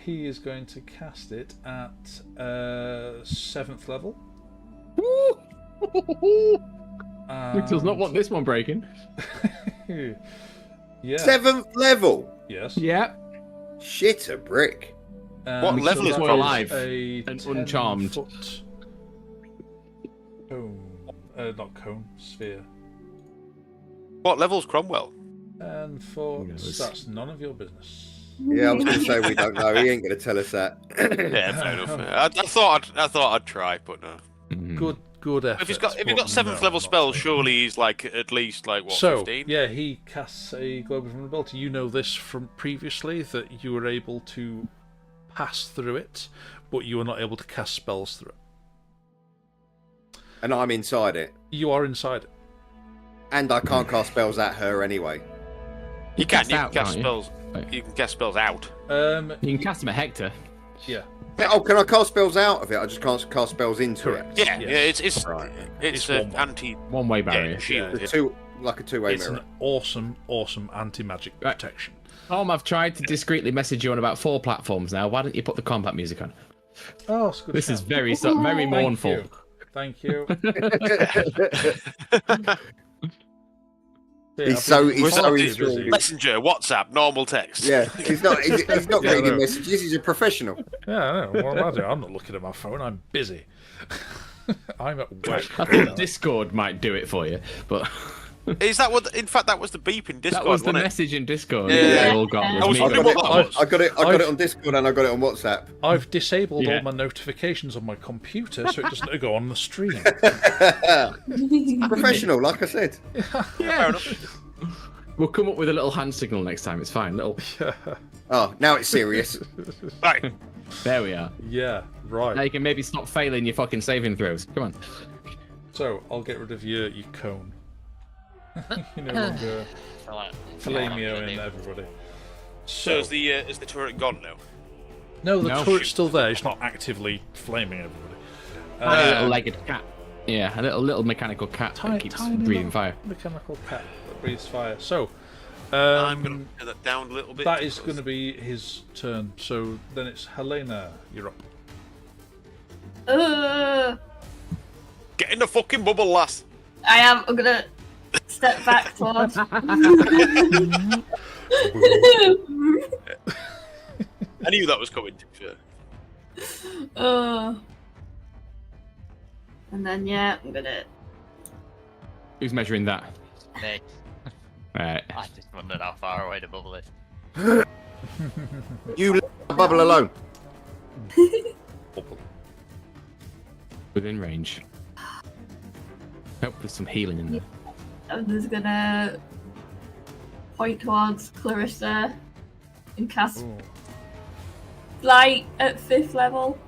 He is going to cast it at 7th level. Which does not want this one breaking. Yeah. 7th level? Yes. Yeah. Shit, a brick. What level is alive and uncharmed? Not cone, sphere. What level's Cromwell? And that's none of your business. Yeah, I was going to say we don't know. He ain't going to tell us that. Yeah, fair enough. I thought I'd try, but no. Good effort. If he's got 7th level spells, surely he's at least 15? Yeah, he casts a globe of invulnerability. You know this from previously, that you were able to pass through it, but you were not able to cast spells through it. And I'm inside it. You are inside it. And I can't cast spells at her anyway. You can cast spells. You can cast spells out. You can cast them at Hector. Yeah. Oh, can I cast spells out of it? I just can't cast spells into it. Yeah, yes. It's an one-way barrier. shield. Like a two-way It's mirror. an awesome anti-magic protection. Tom, I've tried to discreetly message you on about 4 platforms now. Why don't you put the combat music on? Oh, it's good. This is very mournful. Thank you. He's so busy. Messenger, WhatsApp, normal text. Yeah, he's not reading messages. He's a professional. Yeah, I know. What am I doing? I'm not looking at my phone. I'm busy. I'm at work. I thought Discord might do it for you, but is that what? In fact, that was the beep in Discord. that was the wasn't message in Discord. Yeah. They all got. I was wondering what that was. I got it on Discord and I got it on WhatsApp. I've disabled all my notifications on my computer so it doesn't go on the stream. Professional, like I said. Yeah, fair enough. We'll come up with a little hand signal next time. It's fine. Little. Oh, now it's serious. Right. There we are. Yeah, right. Now you can maybe stop failing your fucking saving throws. Come on. So I'll get rid of your cone. You no longer flameo in everybody. So is the turret gone now? No, the turret's still there. It's not actively flaming everybody. A little legged cat. Yeah, a little mechanical cat that keeps breathing fire. Mechanical cat that breathes fire. So, I'm going to put that down a little bit. That is going to be his turn. So then it's Helena. You're up. Get in the fucking bubble, lass. I am. I'm gonna step back towards. I knew that was coming. And then I'm gonna. Who's measuring that? Me. Right. I just wondered how far away the bubble is. You leave the bubble alone. Within range. Hope there's some healing in there. I'm just gonna point towards Clarissa and cast Flight at 5th level.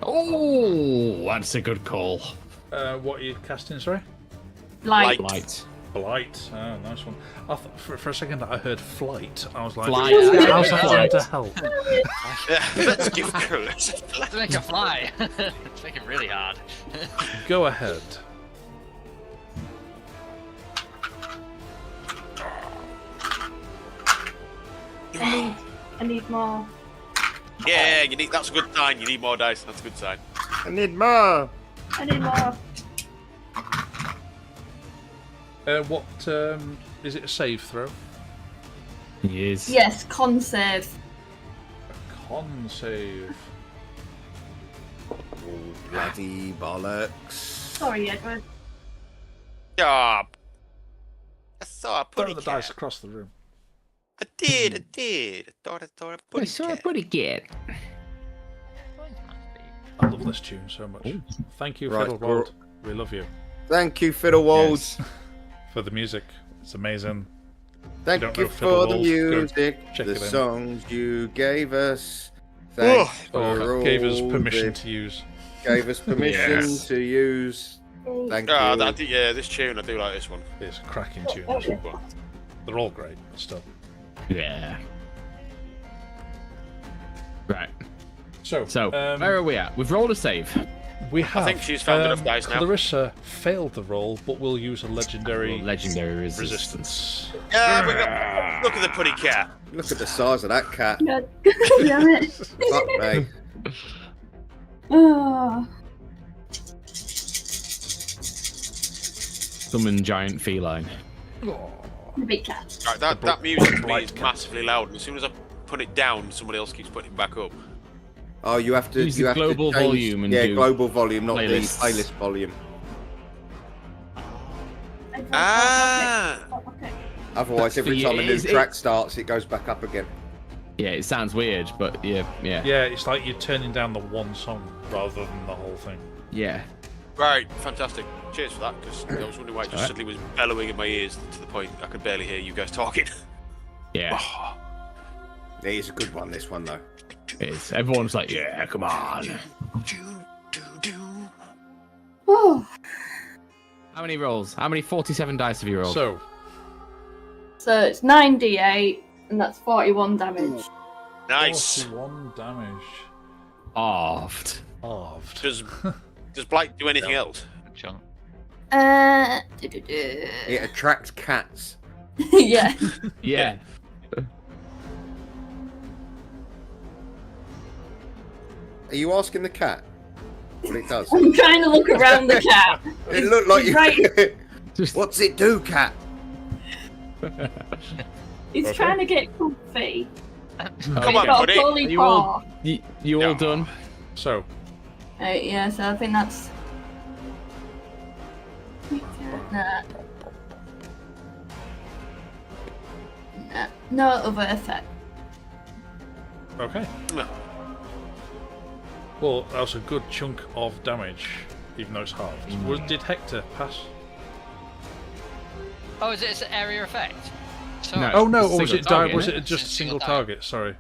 Oh, that's a good call. What are you casting, sorry? Light. Blight. Blight. Oh, nice one. I thought for a second I heard flight. I was like, Flight. how's that going to help? Let's give Curtis. Let's make it fly. Let's make it really hard. Go ahead. I need more. Yeah, that's a good sign. You need more dice. That's a good sign. I need more. I need more. What is it? A save throw? Yes. Yes, con save. A con save. Oh, bloody bollocks. Sorry, Edward. Yeah. I saw a Throw putty the cat. dice across the room. I did. I saw a putty cat. pretty good. I love this tune so much. Ooh. Thank you, Right, Fiddlewald. We love you. Thank you, Fiddlewald. Yes. For the music. It's amazing. Thank don't you know for the Fiddlewald, go music, check the it in. songs you gave us. Thanks for all Gave us permission the- to use. Gave us permission Yes. to use. Thank you. This tune, I do like this one. It's a cracking tune. This one, but they're all great still. Yeah. Right. So, where are we at? We've rolled a save. we have. I think she's found enough dice now. Clarissa failed the roll, but will use a legendary Legendary resistance. Yeah, look at the putty cat. Look at the size of that cat. God damn it. Fuck me. Oh. Summon giant feline. The big cat. Right, that music to me is massively loud, and as soon as I put it down, somebody else keeps putting it back up. Oh, you have to Use you the have global to change, volume and yeah, do global volume, not playlists. the playlist volume. Okay. Otherwise, every For time you, a new it's- track starts, it goes back up again. Yeah, it sounds weird, but yeah. Yeah, it's like you're turning down the one song rather than the whole thing. Yeah. Right, fantastic. Cheers for that, because I was wondering why it just suddenly was bellowing in my ears to the point I could barely hear you guys talking. Yeah. It is a good one, this one, though. It is. Everyone's like, yeah, come on. Oh. How many rolls? How many 47 dice have you rolled? So, So it's 9d8, and that's 41 damage. Nice. 41 damage. Halved. Halved. Does Blight do anything else? Chunk. Doo-doo-doo. It attracts cats. Yeah. Yeah. Are you asking the cat what it does? I'm trying to look around the cat. It looked like you. Right. What's it do, cat? He's trying to get comfy. Come on, got a buddy. curly You paw. You all done? So, Yeah, so I think that's. Nah. No other effect. okay. No. Well, that was a good chunk of damage, even though it's halved. Did Hector pass? Oh, is it an area effect? Sorry. No. Oh no, It's a or was single it target, was isn't it just a single Single target. target? Sorry.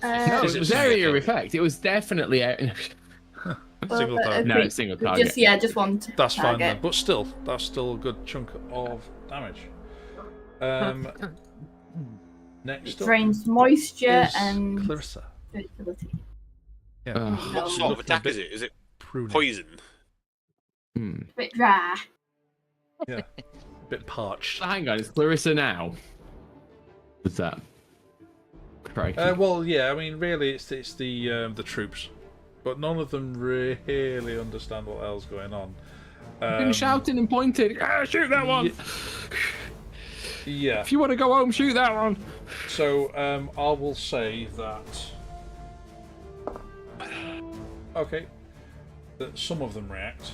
No, Is it it was single area target? effect. It was definitely Single target. No, it's single target. Just one That's fine target. then, but still, that's still a good chunk of damage. Next It up drains moisture is and Clarissa. fertility. Yeah. What sort of attack is it? Is it Pruning. poison? A bit dry. Yeah. Bit parched. Hang on, it's Clarissa now. What's that? Crikey. Well, yeah. I mean, really, it's the troops, but none of them really understand what the hell's going on. Been shouting and pointing. Ah, shoot that one! Yeah. If you want to go home, shoot that one. So, I will say that. Okay. That some of them react.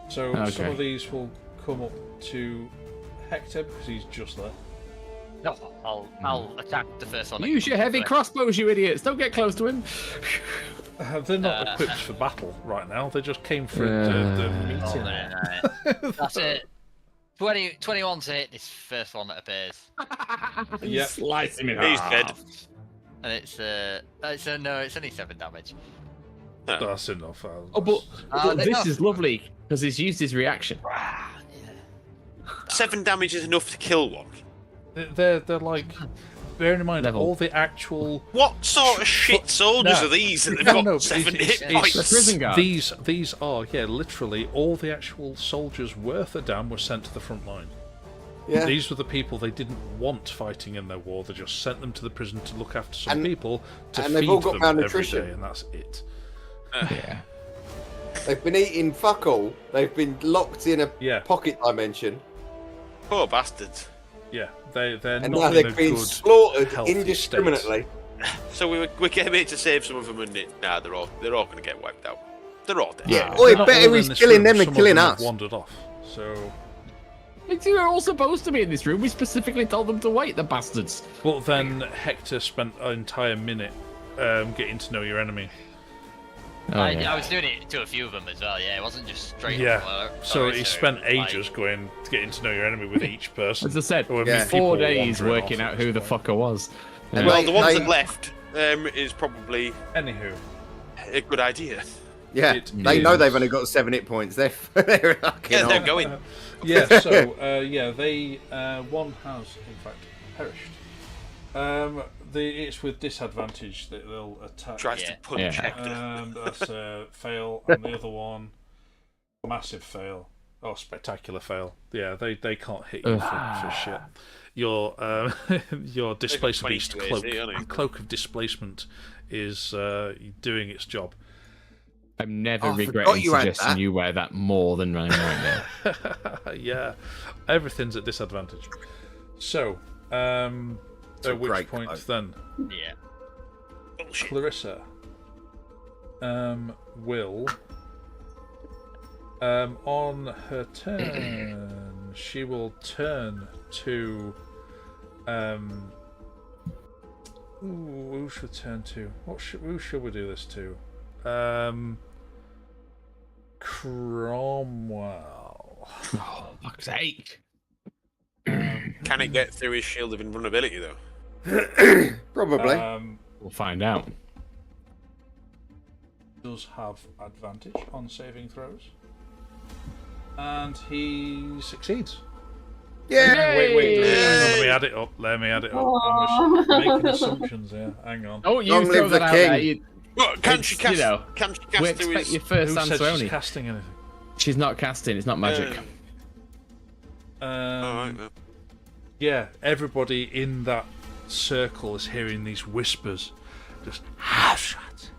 So some Okay. of these will come up to Hector because he's just there. No, I'll attack the first one. that Use your comes heavy first. crossbows, you idiots! Don't get close to him. They're not equipped for battle right now. They just came for the meeting. Oh, no. That's it. 21 to hit this first one that appears. Yep. Slice him in He's half. dead. And it's only 7 damage. That's enough. Oh, but they this know. is lovely because he's used his reaction. 7 damage is enough to kill one. They're like, bearing in mind Level. all the actual. What sort of shit soldiers No. are these that they've No, got no, 7 it's- hit it's- points? The prison guard. These are literally all the actual soldiers worth a damn were sent to the front line. Yeah. These were the people they didn't want fighting in their war. They just sent them to the prison to look after some And- people to and feed they've all got them every malnutrition. day, and that's it. Yeah. They've been eating fuck all. They've been locked in a Yeah. pocket dimension, Poor bastards. Yeah, they're and not now in they're a being good, slaughtered healthy indiscriminately. So we came here to save some of them, and they're all going to get wiped out. They're all dead. Yeah. state. Oi, They're not better all he's in this killing room. them than Some of killing them have us. wandered off. So, You were all supposed to be in this room. We specifically told them to wait, the bastards. but then Hector spent an entire minute getting to know your enemy. I was doing it to a few of them as well. Yeah, it wasn't just straight. Yeah. Up, So he spent ages getting to know your enemy with each person. As I said, There were Yeah. people 4 days wandering working off out at who the this point. fucker was. And Well, they- the ones they- that left is probably Anywho, a good idea. Yeah, It they know is. they've only got 7 hit points. They're fucking Yeah, they're on. going. yeah. So they one has in fact perished. It's with disadvantage that they'll attack. Tries to punch Yeah. Hector. That's a fail, and the other one, massive fail. Oh, spectacular fail. Yeah, they can't hit you for shit. Your displacer beast 22 cloak, AC, aren't it? cloak of displacement is doing its job. I'm never Oh, I forgot regretting you had suggesting that. you wear that more than right now. Yeah, everything's at disadvantage. So, a at which great point cloak. then Yeah. Bullshit. Clarissa will on her turn she will turn to who should turn to? Who should we do this to? Cromwell. Oh, fuck's sake. Can it get through his shield of invulnerability, though? Probably. We'll find out. Does have advantage on saving throws, and he succeeds. Yeah. Wait. Hang on, let me add it up. I'm making assumptions here. Hang on. Oh, you Long throw live that the out king. there. You, What, can It's, she cast? you know, Can she we cast through expect his? your first Who said answer she's only. casting anything? She's not casting. It's not magic. Alright, then. Yeah, everybody in that circle is hearing these whispers. Just, "House shut.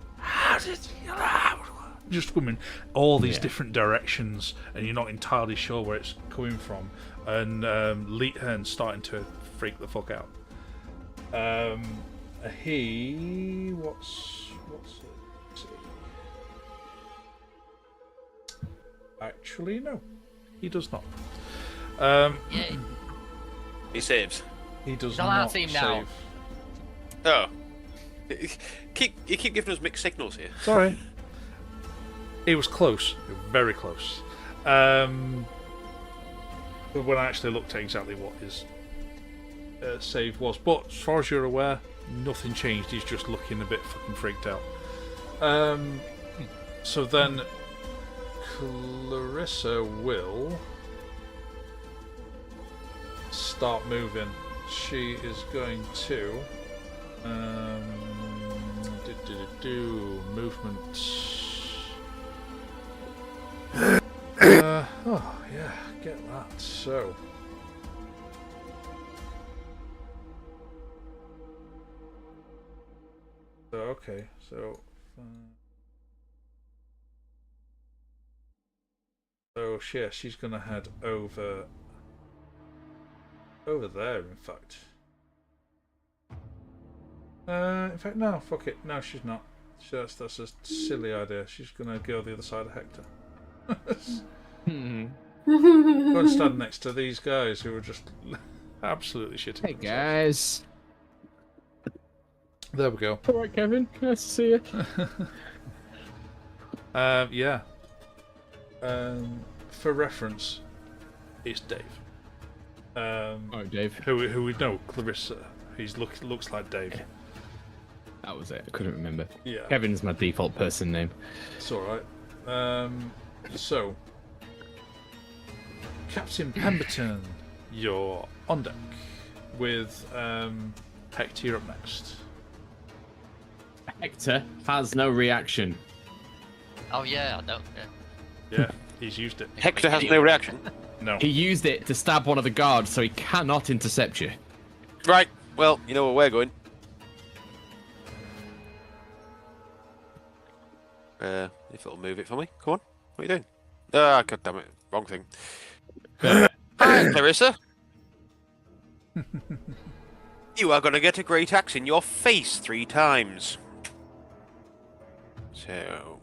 just coming all these different directions, and you're not entirely sure where it's coming from, and Leeturn's starting to freak the fuck out. He what's it? Let's see. Actually, no, he does not. Yay. He saves. He does Not not our team save. now. Oh. You keep giving us mixed signals here. Sorry. It was close, very close. But when I actually looked at exactly what his save was, but as far as you're aware, nothing changed. He's just looking a bit fucking freaked out. So then, Clarissa will start moving. She is going to movement. Oh yeah, get that. So okay, so yeah, she's gonna head over there. In fact, no, fuck it. No, she's not. That's a silly idea. She's gonna go the other side of Hector. Go and stand next to these guys who are just absolutely shitting. Hey guys. There we go. All right, Kevin. Nice to see you. Yeah. For reference, it's Dave. Oh, Dave. Who we know, Clarissa. He's looks like Dave. Yeah. That was it. I couldn't remember. Yeah. Kevin's my default person name. It's all right. So, Captain Pemberton, you're on deck with Hector up next. Hector has no reaction. Oh yeah, I don't. Yeah, he's used it. Hector has no reaction. No. He used it to stab one of the guards, so he cannot intercept you. Right. Well, you know where we're going. If it'll move it for me. Come on. What are you doing? Ah, god damn it. Wrong thing. Hi, Clarissa. You are going to get a great axe in your face 3 times. So,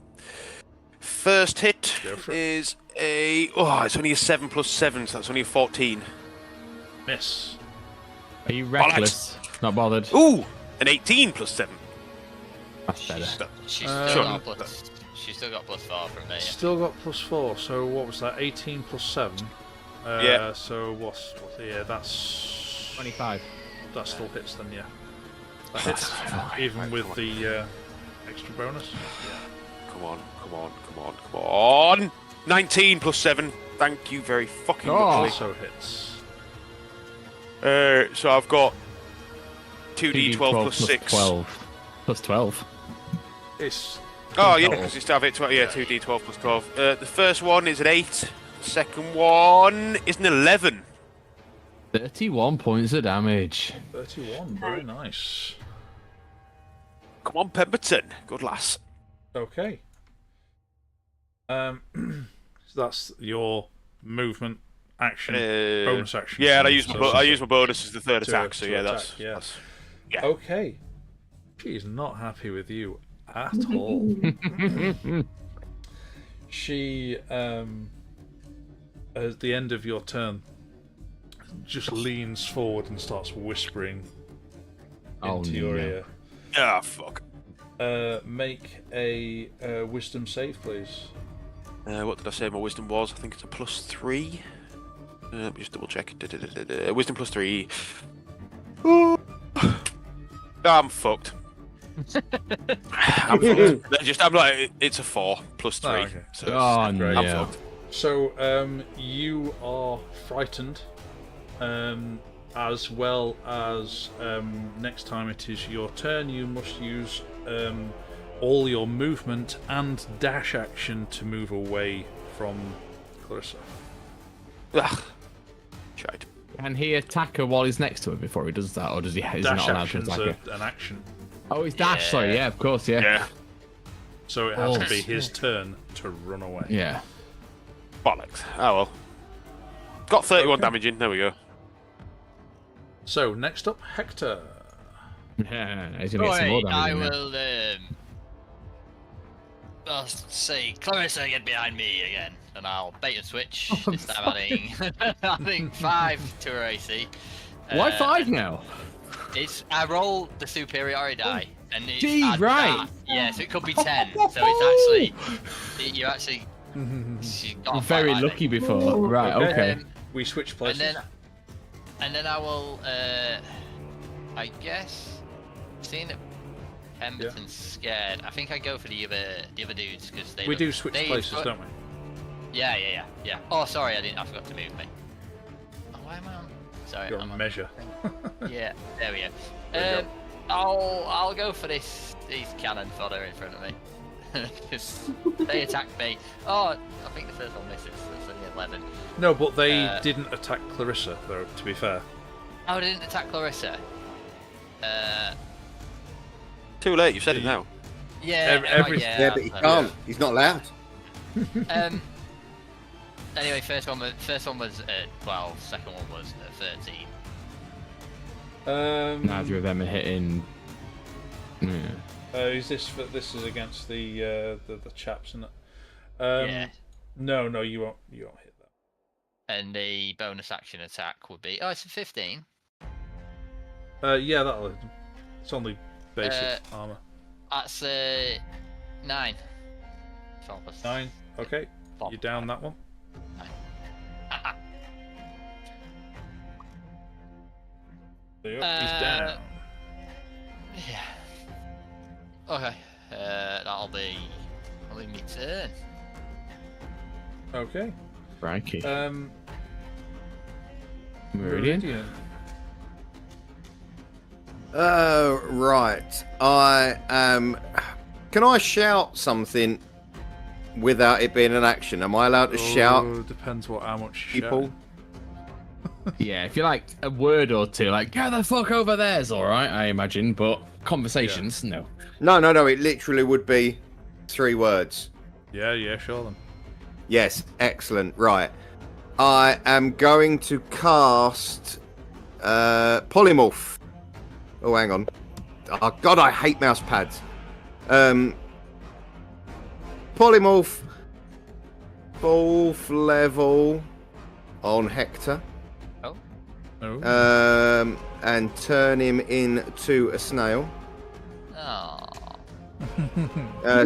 first hit is a... Oh, it's only a 7 plus 7, so that's only a 14. Miss. Are you reckless? Not bothered. Ooh! An 18 plus 7. That's better. She's still got plus 4 from me. Still got plus 4. So what was that? 18 plus 7. Yeah. So what's yeah? That's 25. That still hits then, yeah. That hits, even with the extra bonus. Yeah. Come on, come on, come on, come on! 19 plus 7. Thank you very fucking much. Also hits. So I've got 2d12 plus 6. 12. Plus 12. It's... Oh yeah, because it's have it. 2d12 plus 12. The first one is an 8. The second one is an 11. 31 points of damage. 31, very nice. Come on, Pemberton. Good lass. Okay. So that's your movement action, bonus action. Yeah, and I use my bonus as the third attack. So yeah, that's yeah. Okay. She's not happy with you at all. She, at the end of your turn, just leans forward and starts whispering into your ear. Ah, fuck. Make a wisdom save, please. What did I say my wisdom was? I think it's a plus 3. Let me just double check. Wisdom plus 3. I'm fucked. I'm fucked. I'm like, it's a 4 plus 3. Oh, okay. So oh no. I'm fucked. So, you are frightened, as well as next time it is your turn, you must use all your movement and dash action to move away from Clarissa. Ugh. Shite. Can he attack her while he's next to her before he does that, or does he? Is he Dash not allowed to action's attack her? an action. Oh, he's dash. Sorry, yeah, of course, yeah. So it has to be his turn to run away. Yeah. Bollocks. Oh well. Got 31 damage in. There we go. So next up, Hector. Yeah, he's gonna get some more damage. I in there. will. I'll say, Clarissa, get behind me again, and I'll bait and switch. This time adding 5 to her AC. Why 5 now? I roll the superiority die, and it's Gee, right. That. Yeah, so it could be 10. So it's actually you actually. You're very lucky before. Right. Okay. We switch places. And then I will. I guess, seeing that Pemberton's scared, I think I go for the other dudes because they. We do switch places, don't we? Yeah. Oh, sorry, I forgot to move me. Oh, why am I on? Sorry, You're on measure. Yeah, there we go. I'll go for these cannon fodder in front of me. Because they attacked me. Oh, I think the first one misses. That's only 11. No, but they didn't attack Clarissa, though. To be fair. Oh, they didn't attack Clarissa. Too late. You said it now. Yeah. Yeah, but he can't. He's not allowed. Anyway, first one was 12. Second one was 13. Neither of them are hitting. Yeah. Is this is against the chaps, isn't it? Yeah. No, you won't hit that. And the bonus action attack would be it's a 15. Yeah, that'll. It's only basic armor. That's 9. 9. Okay, you down that one. 9. There you go. He's down. Yeah. Okay. That'll be my turn. Okay. Frankie. Meridian. Right. I Can I shout something without it being an action? Am I allowed to shout? Depends how much people. Yeah, if you like a word or two, like "get the fuck over there" is all right, I imagine. But conversations, no. No. It literally would be 3 words. Yeah, sure then. Yes, excellent. Right. I am going to cast Polymorph. Oh, hang on. Oh, God, I hate mouse pads. Polymorph, 4th level on Hector. Oh. And turn him into a snail. Oh.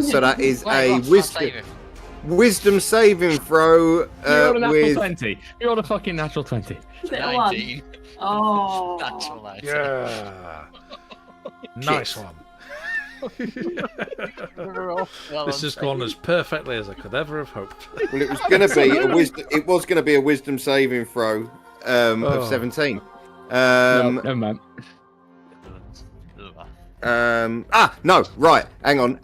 So that is a wisdom saving throw. You're on a natural with 20. You're on a fucking natural 20. 19. Oh. Natural 19. Yeah. Nice one. This has gone as perfectly as I could ever have hoped. Well, it was going to be a wisdom. It was going to be a wisdom saving throw of 17. No, man. No. Right. Hang on.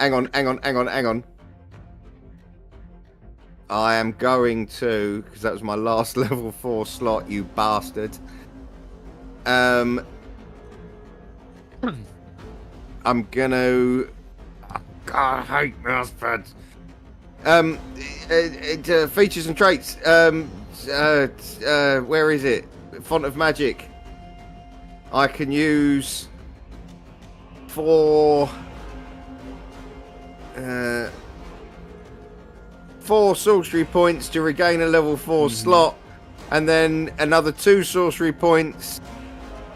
I am going to, because that was my last level 4 slot, you bastard. I'm gonna. God, I hate mouse pads. Features and traits. Where is it? Font of Magic. I can use 4 sorcery points to regain a level 4 slot, and then another 2 sorcery points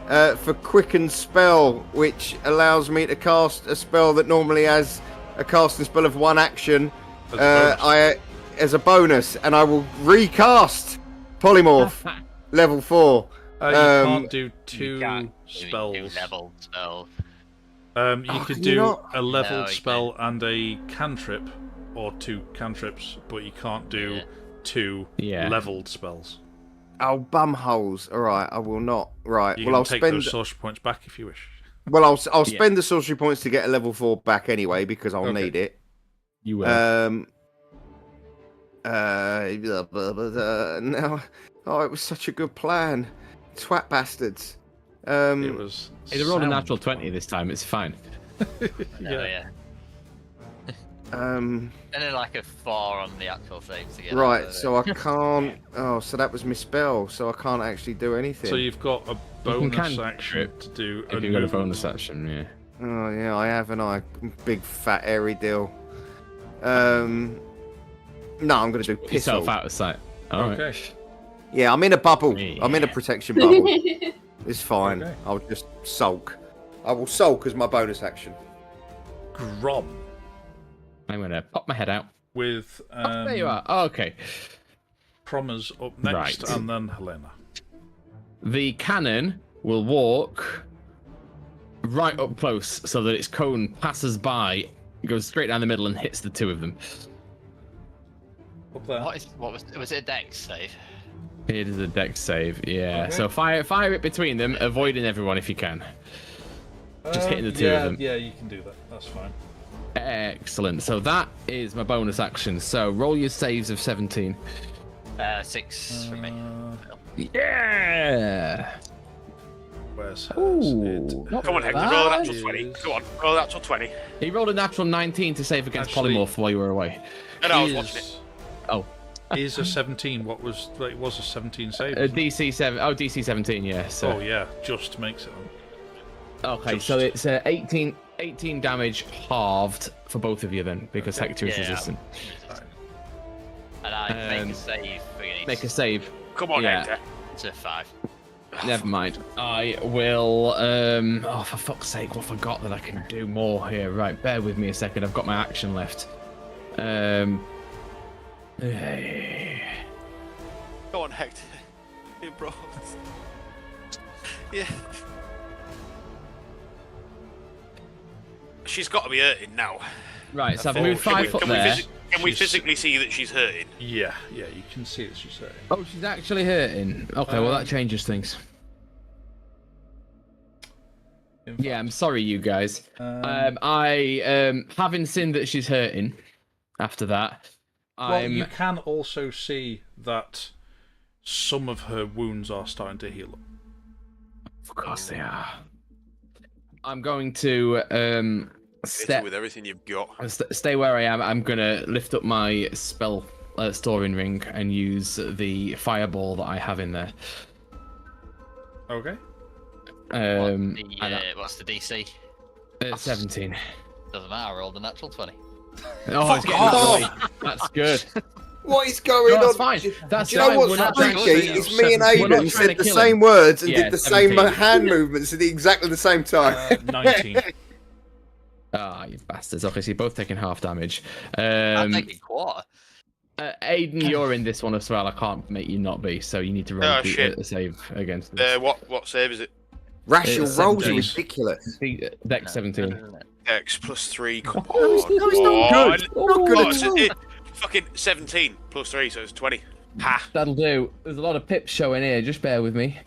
for Quicken Spell, which allows me to cast a spell that normally has a casting spell of 1 action as a bonus, and I will recast Polymorph level 4. You can't do 2 spells. Do leveled spells. You could do a leveled spell and a cantrip, or 2 cantrips, but you can't do 2 leveled spells. Oh, bumholes. All right, I will not. Right. You can take those sorcery points back if you wish. Well, I'll spend the sorcery points to get a level 4 back anyway, because I'll need it. You will. No. Oh, it was such a good plan. Twat bastards. It was. They rolled a natural 20 this time. It's fine. Yeah. And then like a 4 on the actual save to get Right, so I can't. Oh, so that was my spell, so I can't actually do anything. So you've got a bonus action to do. If you've got a bonus action, yeah. Oh yeah, I have, and big fat airy deal. No, I'm gonna do piss Yourself all. out of sight. Okay. Yeah, I'm in a bubble. Yeah. I'm in a protection bubble. It's fine. Okay. I'll just sulk. I will sulk as my bonus action. Grom. I'm gonna pop my head out. With There you are. Oh, okay. Proma's up next, Right. and then Helena. The cannon will walk right up close so that its cone passes by, goes straight down the middle, and hits the two of them. Up there. Was it a dex save? It is a dex save, yeah. Okay. So fire it between them, avoiding everyone if you can. Just hitting the two of them. Yeah, you can do that. That's fine. Excellent. So that is my bonus action. So roll your saves of 17. 6 for me. Yeah. Where's hers? Ooh, not Come on, Hector, bad. roll an actual 20. Come on, roll an actual 20. He rolled a natural 19 to save against Actually- polymorph while you were away. And I was watching it. Oh. Is a 17 what was it was a 17 save? A wasn't it? DC 7. Oh, DC 17. Yeah. So. Oh yeah, just makes it. Okay, Just- so it's 18 damage halved for both of you then, because Hector is Yeah. resistant. And I make a save against Make a save. Come on, Yeah. Hector. to 5. Never mind. I will. Oh, for fuck's sake! I forgot that I can do more here. Right, bear with me a second. I've got my action left. Go on, Hector. You bro. Yeah. She's got to be hurting now. Right, so I've Oh, moved 5 foot there. Can we She's- physically see that she's hurting? Yeah, you can see it. She's saying. Oh, she's actually hurting. Okay, well that changes things. Yeah, I'm sorry, you guys. Having seen that she's hurting, after that, Well, you can also see that some of her wounds are starting to heal up. Of course they are. I'm going to Step with everything you've got. stay where I am. I'm gonna lift up my spell storing ring and use the fireball that I have in there. Okay. What's the DC? 17. Doesn't matter, I rolled a natural 20. Oh, it's getting early. That's good. What is going No, on? that's fine. That's Do you know fine. what's We're not trying to freaky? kill It's him. me and We're not Aiden trying said to the kill same him. words and Yeah, did the same 17. hand movements at exactly the same time. 19. Ah, you bastards. Okay, so you're both taking half damage. I'm taking quarter. Aiden, you're in this one as well. I can't make you not be, so you need to roll Oh, a shit. save against this. What save is it? Rational It's rolls are 17. ridiculous. Dex 17. X plus 3. Come No, it's on. not good. Oh, Not good it's- at all. fucking 17 plus 3, so it's 20. Ha! That'll do. There's a lot of pips showing here. Just bear with me.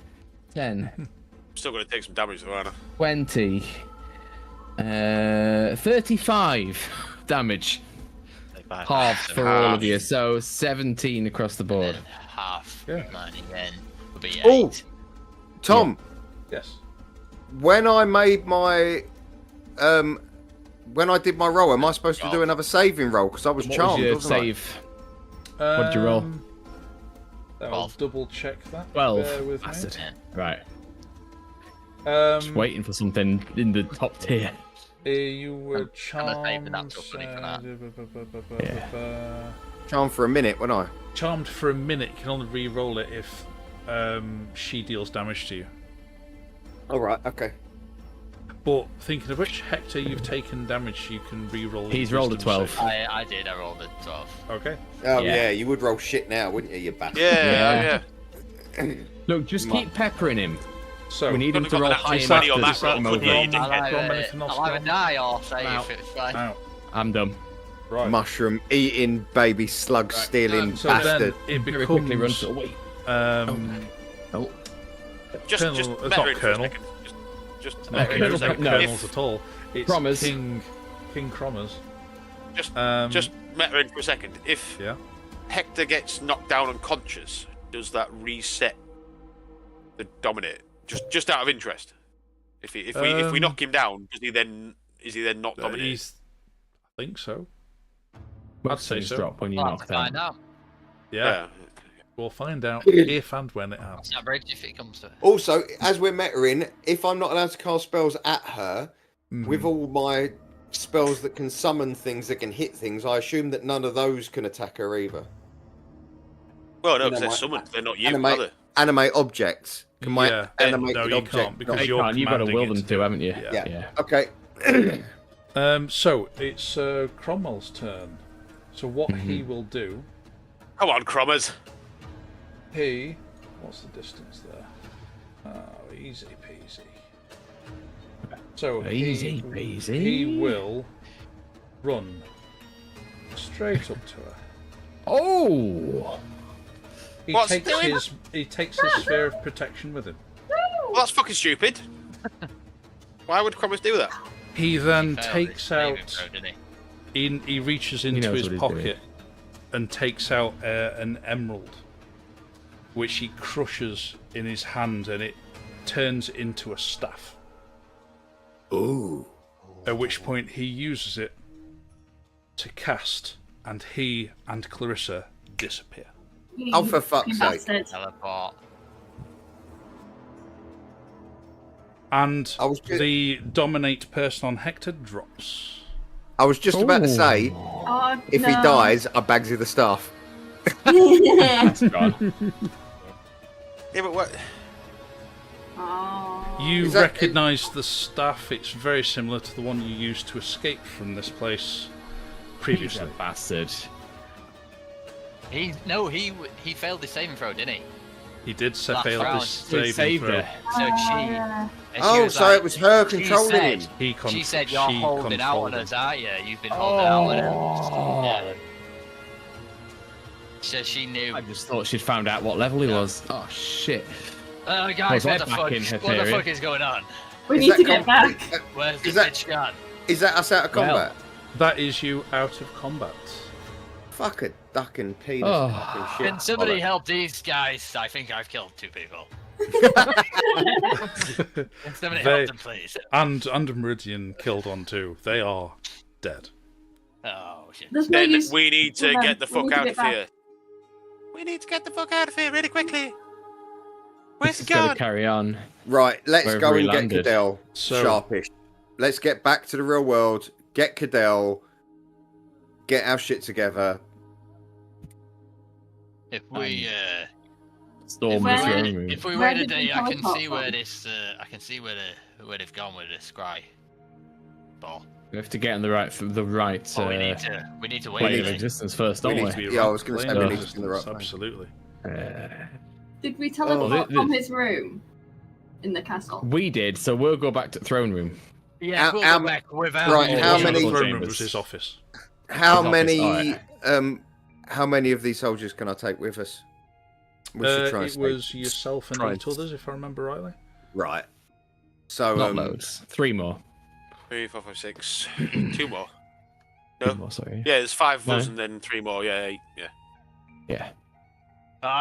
10, Still going to take some damage, though, aren't I? 20, 35 damage. Half for all of you. So 17 across the board. Half Yeah. mine again would be 8. Oh, Tom, Yes. when I made my when I did my roll, am I supposed to do another saving roll? Because I was What charmed, was your wasn't I? save? What did you roll? I'll 12. double check that. 12. Bear with me. Bastard. Right. Um, Just waiting for something in the top tier. You were I'm gonna save the charmed. natural 20 for that. Charmed for a minute, wasn't I? Charmed for a minute. You can only re-roll it if she deals damage to you. All right, okay. But thinking of which, Hector, you've taken damage. You can re-roll. He's your rolled a wisdom 12. save. I did, I rolled a 12. Okay. Oh Yeah. yeah, you would roll shit now, wouldn't you, you bastard? Yeah. Look, just keep peppering him. So We need him Could've to got roll the high natural enough 20 on to that start roll, him couldn't over. you? You didn't- I'll anything else I'll either down? die or save Out. if it's fine. Out. I'm done. Right. Mushroom eating, baby slug stealing So bastard. then it Very quickly run becomes. to wait. Oh, Just Colonel- met it's her not in for a Colonel. second. Just no, met her in for a no, second. colonels at all. It's Promise. King Crommers. Just met her in for a second. If Yeah. Hector gets knocked down unconscious, does that reset the dominate? Just out of interest. If we knock him down, is he then not dominated? I think so. I'd say so. Drop when you Well, knock find down. out. Yeah. We'll find out if and when it happens. It's not bridge if it comes to it. Also, as we're metaing, if I'm not allowed to cast spells at her, with all my spells that can summon things that can hit things, I assume that none of those can attack her either. Well, no, because they're summoned. They're not you, are they? Animate objects. Can my animated no, you object can't because You can't. You've got to will them it. to, haven't you? Yeah. Okay. So it's Cromwell's turn. So what he will do? Come on, Crommers. What's the distance there? Oh, easy peasy. So Easy peasy. He will run straight up to her. Oh! He What's takes doing? his sphere of protection with him. Well, that's fucking stupid. Why would Crommers do that? He then Failed takes his saving out. throw, didn't he? He reaches knows into what his he's pocket and takes out an emerald, which he crushes in his hand, and it turns into a staff. Ooh. At which point he uses it to cast, and he and Clarissa disappear. Oh, for fuck's sake. Teleport. And just- the dominate person on Hector drops. I was just about to say, Oh, if he dies, I bags you the staff. That's gone. Yeah, but what? Oh. You Is that- recognise the staff. It's very similar to the one you used to escape from this place previously. Bastard. He failed his saving throw, didn't he? He did Last fail round. this saving throw. So yeah. and she Oh, was so like- it was her she controlling said- him. She said, "You're she holding out on controlled us, aren't you? You've been holding out on us." Yeah. So she knew. I just thought she'd found out what level he was. Oh, shit. Oh, guys, Was what the I fuck? back in What the Hatheria? fuck is going on? We Is need that to get back. Where's the Is that- bitch gone? Is that us out of combat? That is you out of combat. Fuck a duck and penis. Oh. fucking shit. Can somebody Bollocks. help these guys? I think I've killed 2 people. Can somebody help them, please? And Meridian killed on too. They are dead. Oh, shit. There's no Then use. we need to Hold on, get the we fuck need to out get of back. here. We need to get the fuck out of here really quickly. Where's This he is going gone? to carry on. Right, let's Wherever go he and get landed. Cadell So- sharpish. Let's get back to the real world, get Cadell, get our shit together. If we Storm Where- the throne room. if we Where wait a did day, we I can teleport see where from? this I can see where they've gone with this scry ball. We have to get on the right Oh, we need to wait. plane of a day. existence first, We don't need we? to be- Yeah, I was gonna say Plane we of need to be in the right existence, place. absolutely. Did we teleport thi- from his room in the castle? We did, so we'll go back to throne room. Yeah, How- we'll how go ma- back without. Right, all how the- many- The throne room chambers? was his office. How His office, many alright. how many of these soldiers can I take with us? We should try and It stay- was yourself and try 8 others, if I remember rightly. right. So Not loads. 3 more. 3, 4, 5, 6. 2 more. 2 No. more, sorry. Yeah, there's 5 of us No. and then 3 more. Yeah, 8. Yeah. Yeah.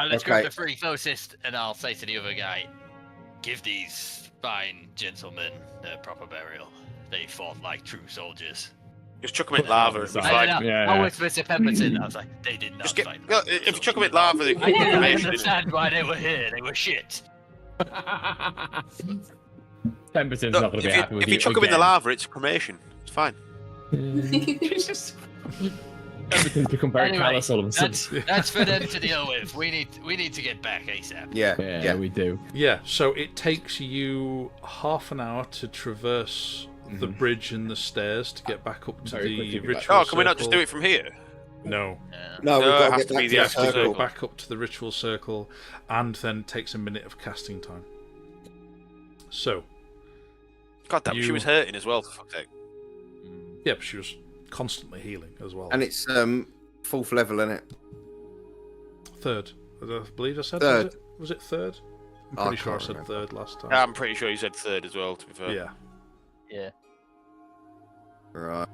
Let's Okay. grab the 3 closest, and I'll say to the other guy, "Give these fine gentlemen their proper burial. They fought like true soldiers." Just chuck them in lava. It'll be I fine. I Yeah. whispered to Pemberton. I was like, "They did not Just get. fight. Well, like if you chuck them in soldiers." lava, they I can didn't information. understand why they were here. They were shit. Pemberton's No, not going to be happy with if you chuck them in the lava, it's cremation. It's fine. Pemberton's become very Anyway, callous all of a sudden. That's for them to deal with. We need to get back ASAP. yeah, Yeah, we do. Yeah, so it takes you half an hour to traverse the bridge and the stairs to get back up to Very the quickly get back. ritual Oh, can we not just do circle. it from here? No. No, we've No, it got has to to get be back the to actual the Go circle. back up to the ritual circle, and then it takes a minute of casting time. So, God damn, she You- was hurting as well, for fuck's sake. yeah, but she was constantly healing as well. And it's 4th level, isn't it? Third. I believe I said Third. Was it third? I'm I pretty sure I can't said remember. third last time. I'm pretty sure you said 3rd as well, to be fair. Yeah. Yeah. Right.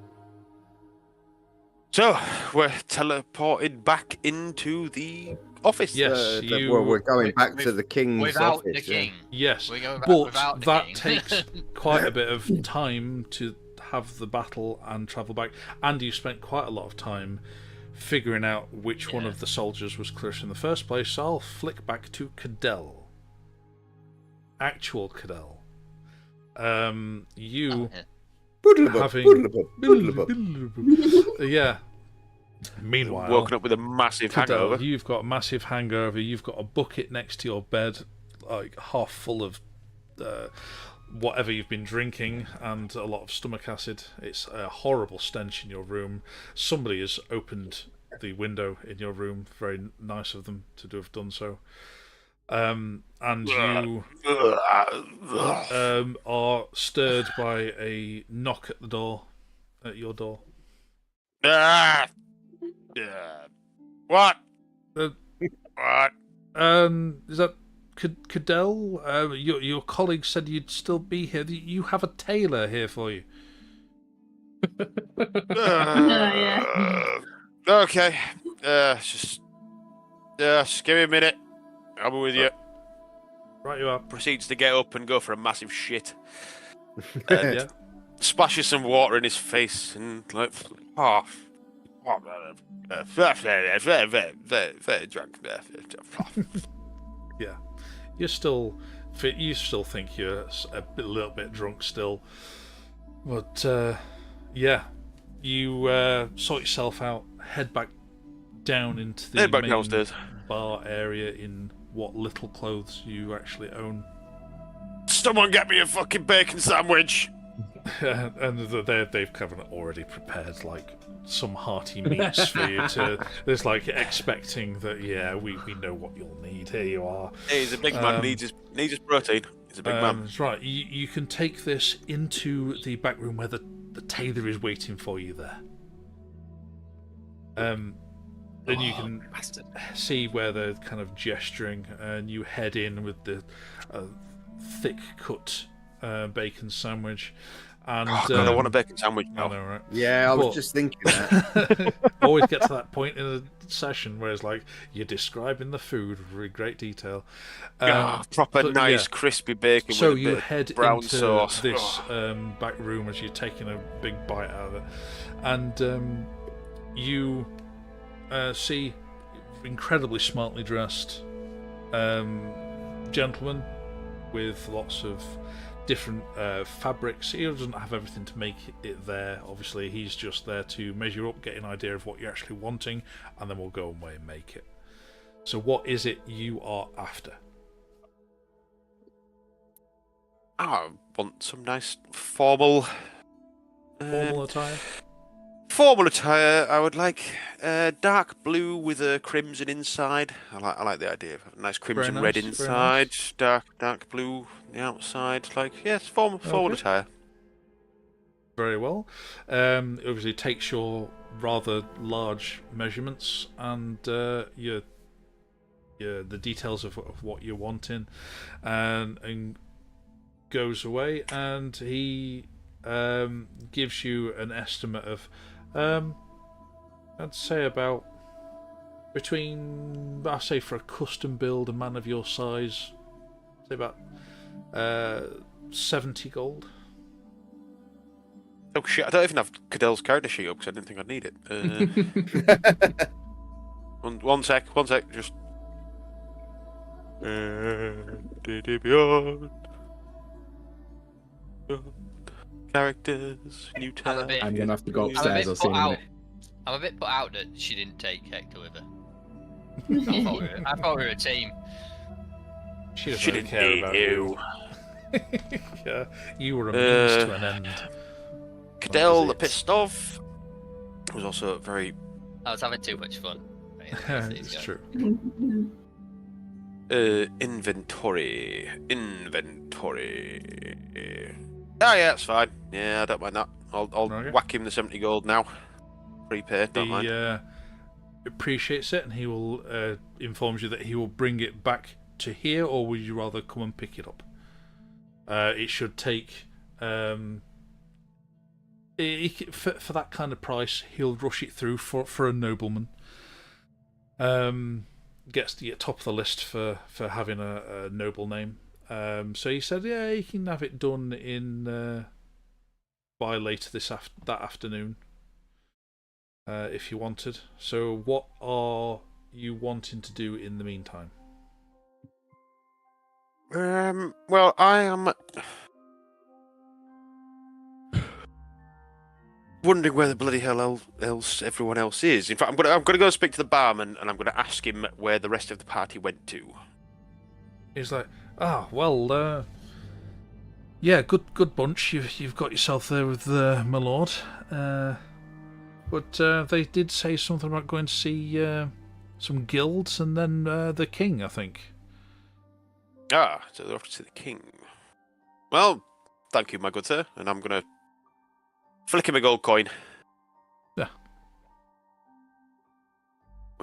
So, we're teleported back into the office. Yes, Well, we're going back with- to the king's Without office. the king. Yes, We're going back but without the that king. takes quite a bit of time to have the battle and travel back, and you spent quite a lot of time figuring out which one of the soldiers was Clarissa in the first place. So I'll flick back to Cadell. Actual Cadell. You yeah. Meanwhile, woken up with a massive Cadell, hangover. you've got a massive hangover. You've got a bucket next to your bed, like half full of whatever you've been drinking, and a lot of stomach acid. It's a horrible stench in your room. Somebody has opened the window in your room. Very nice of them to have done so. And you are stirred by a knock at the door, at your door. What? What? Is that Cadell? Your colleague said you'd still be here. You have a tailor here for you. Okay. Just give me a minute. I'll be with you. Right, you are. Proceeds to get up and go for a massive shit. Yeah. Splashes some water in his face and like, very drunk. Yeah, you still think you're a little bit drunk still, but yeah, you sort yourself out, head back down into the main downstairs bar area in what little clothes you actually own. Someone get me a fucking bacon sandwich. And they've kind of already prepared like some hearty meats for you to. There's like expecting that. Yeah, we know what you'll need. Here you are. Hey, he's a big man. Needs his protein. He's a big man. That's right. You can take this into the back room where the tailor is waiting for you there. Then you can see where they're kind of gesturing, and you head in with the thick cut bacon sandwich. And God, I want a bacon sandwich now. I know, right? Yeah, I was just thinking that. Always get to that point in a session where it's like you're describing the food with great detail. Proper nice crispy bacon so with a you bit head of brown into sauce. this back room as you're taking a big bite out of it, and you see incredibly smartly dressed gentlemen with lots of different fabrics. He doesn't have everything to make it there. Obviously, he's just there to measure up, get an idea of what you're actually wanting, and then we'll go away and make it. So what is it you are after? I want some nice formal attire? Formal attire. I would like dark blue with a crimson inside. I like the idea of a nice crimson red inside, dark blue on the outside. Like, yes, formal attire. Very well. Obviously takes your rather large measurements and the details of what you're wanting, and goes away, and he gives you an estimate of I'd say about between, I'll say for a custom build, a man of your size, say about 70 gold. Oh shit, I don't even have Cadell's character sheet up because I didn't think I'd need it. One sec, just... Characters, new tab. I'm gonna have to go upstairs. I'll see you in a minute. I'm a bit put out that she didn't take Hector with her. I thought we were a team. She didn't care about you. Yeah, you were a means to an end. Cadell, the pissed off, was also very... I was having too much fun. It's true. Inventory. Oh yeah, that's fine. Yeah, I don't mind that. I'll whack him the 70 gold now. Prepaid, don't mind. He appreciates it, and he will informs you that he will bring it back to here, or would you rather come and pick it up? It should take... for that kind of price, he'll rush it through for a nobleman. Gets to get top of the list for having a noble name. So he said, yeah, he can have it done in by later that afternoon. if you wanted. So what are you wanting to do in the meantime? Well, I am wondering where the bloody hell else everyone else is. In fact, I'm gonna go speak to the barman, and I'm gonna ask him where the rest of the party went to. He's like, well, yeah, good bunch. You've got yourself there with my lord. But they did say something about going to see some guilds and then the king, I think. Ah, so they're off to see the king. Well, thank you, my good sir, and I'm gonna flick him a gold coin. Yeah.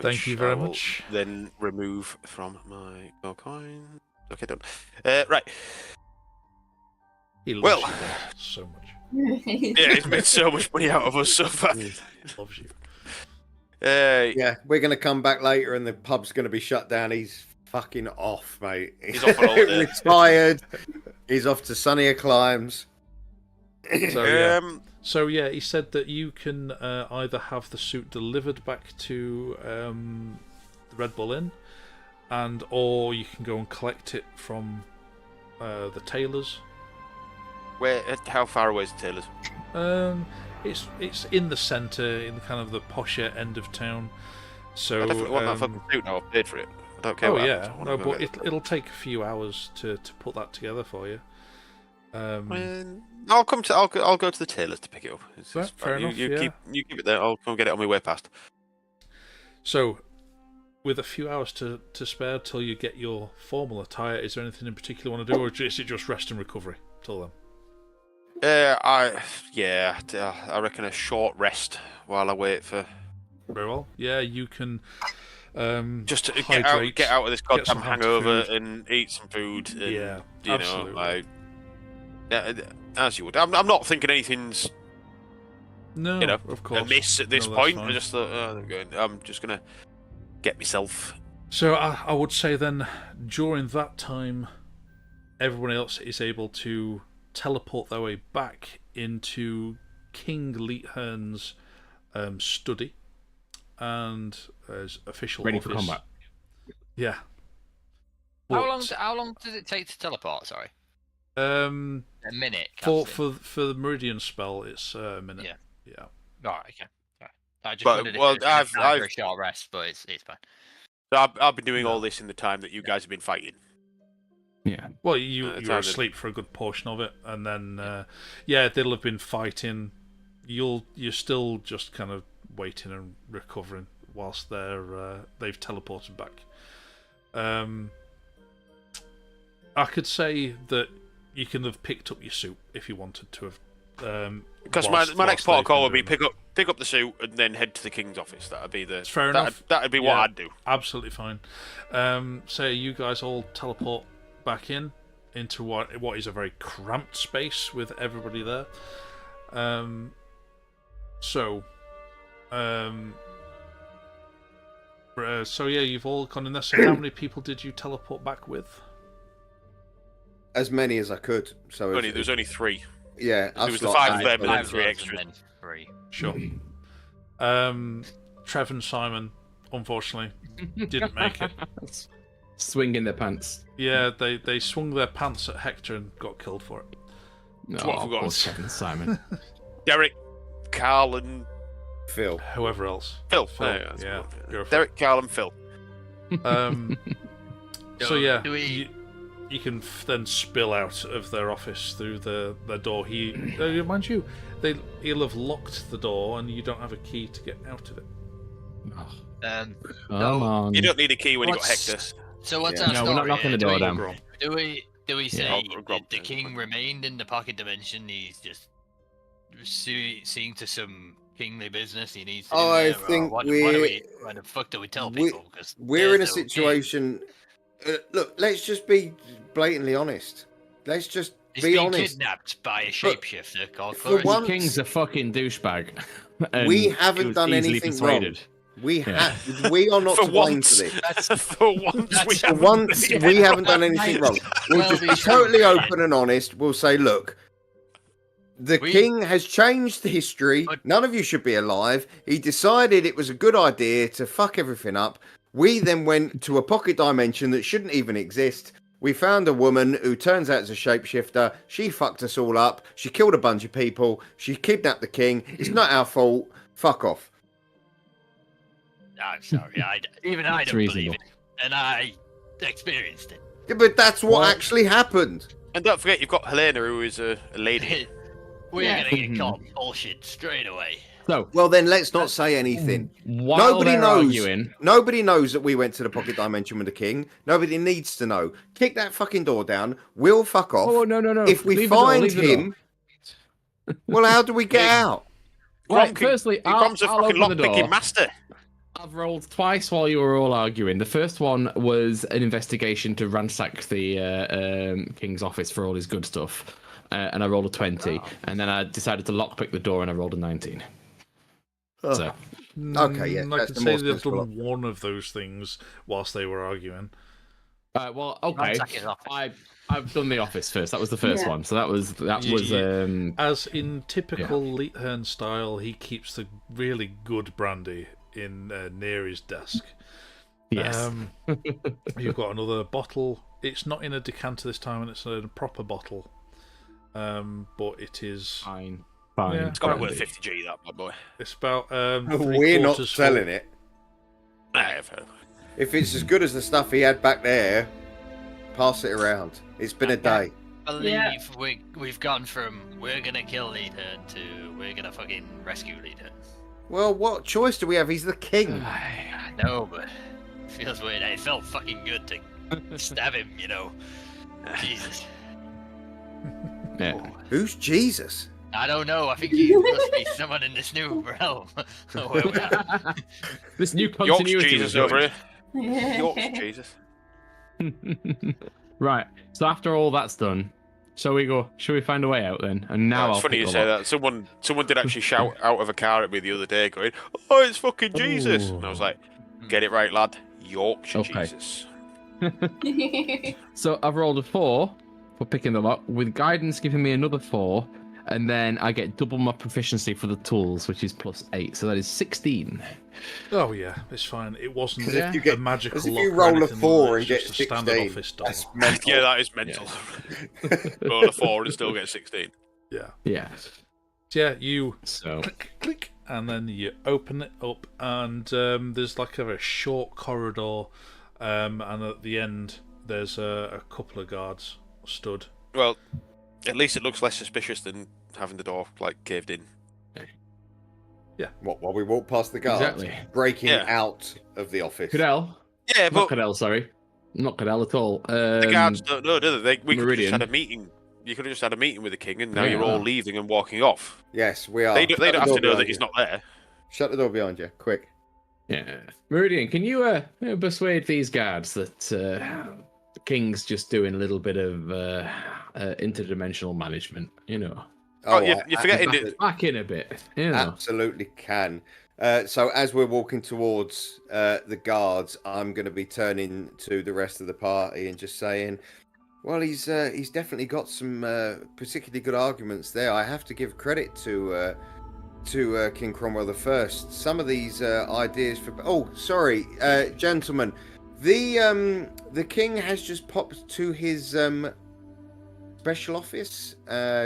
Thank you very much. Then remove from my gold coin. Okay, done. Right. He loves you so much. Yeah, he's made so much money out of us so far. He loves you. Yeah, we're going to come back later and the pub's going to be shut down. He's fucking off, mate. He's off on holiday. Retired. He's off to sunnier climes. So yeah, he said that you can either have the suit delivered back to the Red Bull Inn, or you can go and collect it from the tailors. Where? How far away is the tailors? It's in the centre, in kind of the posher end of town. So I definitely want that fucking suit now. I've paid for it. I don't care. Oh what yeah, happens. no, but it'll take a few hours to put that together for you. I'll go to the tailors to pick it up. It's fair enough. You keep it there. I'll come get it on my way past. So, with a few hours to spare till you get your formal attire, is there anything in particular you want to do, or is it just rest and recovery till then? I reckon a short rest while I wait for. Very well. Yeah, you can. Just to hydrate, get out of this goddamn hangover food. and eat some food. And, yeah, you absolutely. know, as you would. I'm not thinking anything's. No, of course. Amiss at this No, point. fine. I just thought, I'm just gonna get myself. So I would say then, during that time, everyone else is able to teleport their way back into King Leethern's study and his official Ready office. for combat. Yeah. How long does it take to teleport? Sorry. A minute. For the Meridian spell, it's a minute. Yeah. Yeah. Right. Okay. Right. I just But, wondered if well, it was I've- for a short rest, but it's fine. I've been doing all this in the time that you guys have been fighting. Yeah. Well, you were time asleep for a good portion of it, and then they'll have been fighting. You're still just kind of waiting and recovering whilst they've teleported back. I could say that you can have picked up your suit if you wanted to have. Because my next protocol would be pick up the suit and then head to the king's office. That'd be the. Fair enough. That'd be what I'd do. Absolutely fine. So you guys all teleport back into what is a very cramped space with everybody there. So yeah, you've all gone in there. So how many people did you teleport back with? As many as I could. So There's only 3. Yeah, There was the 5 of them and then 3 of them extras. and then 3. Sure. Trev and Simon, unfortunately, didn't make it. Swinging their pants. Yeah, they swung their pants at Hector and got killed for it. No, what I forgot. poor Kevin Simon. Derek, Carl, and Phil. Whoever else. Phil. Yeah, Yeah. go for it. Derek, Carl, and Phil. So yeah, Do we- you can then spill out of their office through the door. Mind you, he'll have locked the door, and you don't have a key to get out of it. Come No. on. You don't need a key when you got Hector. So what's Yeah. our No, story? we're not knocking the Do door we- down. Do we say I'll grab that the them. king remained in the pocket dimension? He's just seeing to some kingly business. He needs to. Do I there, or think what, we- What the fuck do we tell we- people? 'Cause We're in a there's no king. situation. Look, let's just be blatantly honest. Let's just He's be been honest. kidnapped by a shapeshifter called for Clarissa. one- The king's a fucking douchebag. And We he haven't was done easily anything persuaded. We Yeah. we are not For to blame once. for this. For once, we For haven't. once, we haven't done anything wrong. We'll Well, just be we should- totally open and honest. We'll say, look, The king has changed the history. None of you should be alive. He decided it was a good idea to fuck everything up. We then went to a pocket dimension that shouldn't even exist. We found a woman who turns out as a shapeshifter. She fucked us all up. She killed a bunch of people. She kidnapped the king. It's not our fault. Fuck off. I'm sorry. I don't believe it. And I experienced it. Yeah, but that's what actually happened. And don't forget, you've got Helena, who is a lady. We're going to get caught bullshit straight away. So, well, then let's not say anything. Nobody knows that we went to the pocket dimension with the king. Nobody needs to know. Kick that fucking door down. We'll fuck off. Oh, no. If we find him, well, how do we get out? Well, firstly, Grom's a fucking lockpicking master. I've rolled twice while you were all arguing. The first one was an investigation to ransack the king's office for all his good stuff. And I rolled a 20. And then I decided to lockpick the door and I rolled a 19. Oh. So, okay, yeah. I can say they've done one of those things whilst they were arguing. Well, okay. I've done the office first. That was the first one. So that was as in typical Leithern style, he keeps the really good brandy in near his desk. Yes. You've got another bottle. It's not in a decanter this time, and it's in a proper bottle. But it is fine. Yeah, it's got to be worth 50G, that bad boy. It's about we're not selling it. If it's as good as the stuff he had back there, pass it around. It's been a day. I believe we've gone from we're gonna kill Leithern to we're gonna fucking rescue Leithern. Well, what choice do we have? He's the king. I know, but it feels weird. It felt fucking good to stab him, you know. Jesus. Yeah. Who's Jesus? I don't know. I think he must be someone in this new realm. This new continuity. York's Jesus over here. York's Jesus. Right. So after all that's done, shall we find a way out then? And now it's funny you say that. Someone did actually shout out of a car at me the other day, going, "Oh, it's fucking Jesus!" And I was like, "Get it right, lad. Yorkshire Jesus." So I've rolled a 4 for picking the lock, with guidance giving me another 4, and then I get double my proficiency for the tools, which is +8, so that is 16. Oh yeah, it's fine. It wasn't if you get, a magical if lock. you roll or a 4 like and get 16, that's mental. Yeah, that is mental. Roll a 4 and still get 16. Yeah. Yeah. Yeah, you click, and then you open it up, and there's like a short corridor, and at the end there's a couple of guards stood. Well, at least it looks less suspicious than having the door like caved in. Yeah. What? While we walk past the guards, breaking out of the office. Cadell. Yeah, but not Cadell. Sorry, not Cadell at all. The guards don't know, do they? We could have just Meridian. had a meeting. You could have just had a meeting with the king, and now you're all leaving and walking off. Yes, we are. They don't have to know that he's not there. Shut the door behind you, quick. Yeah, Meridian, can you persuade these guards that the king's just doing a little bit of interdimensional management? You know. Oh, you're forgetting it. Back in a bit. You know. Absolutely can. So as we're walking towards the guards, I'm going to be turning to the rest of the party and just saying, well, he's definitely got some particularly good arguments there. I have to give credit to King Cromwell I. Some of these ideas for... Oh, sorry, gentlemen. The king has just popped to his special office,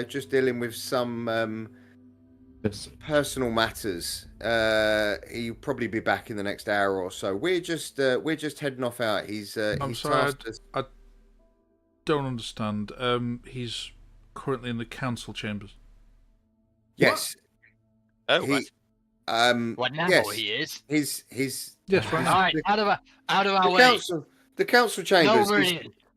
just dealing with some personal matters. He'll probably be back in the next hour or so. We're just heading off out. I'm sorry, I don't understand. He's currently in the council chambers. Yes. What? Oh, what now? Yes. He is. He's yes, right now. All right, out of our way. The council chambers.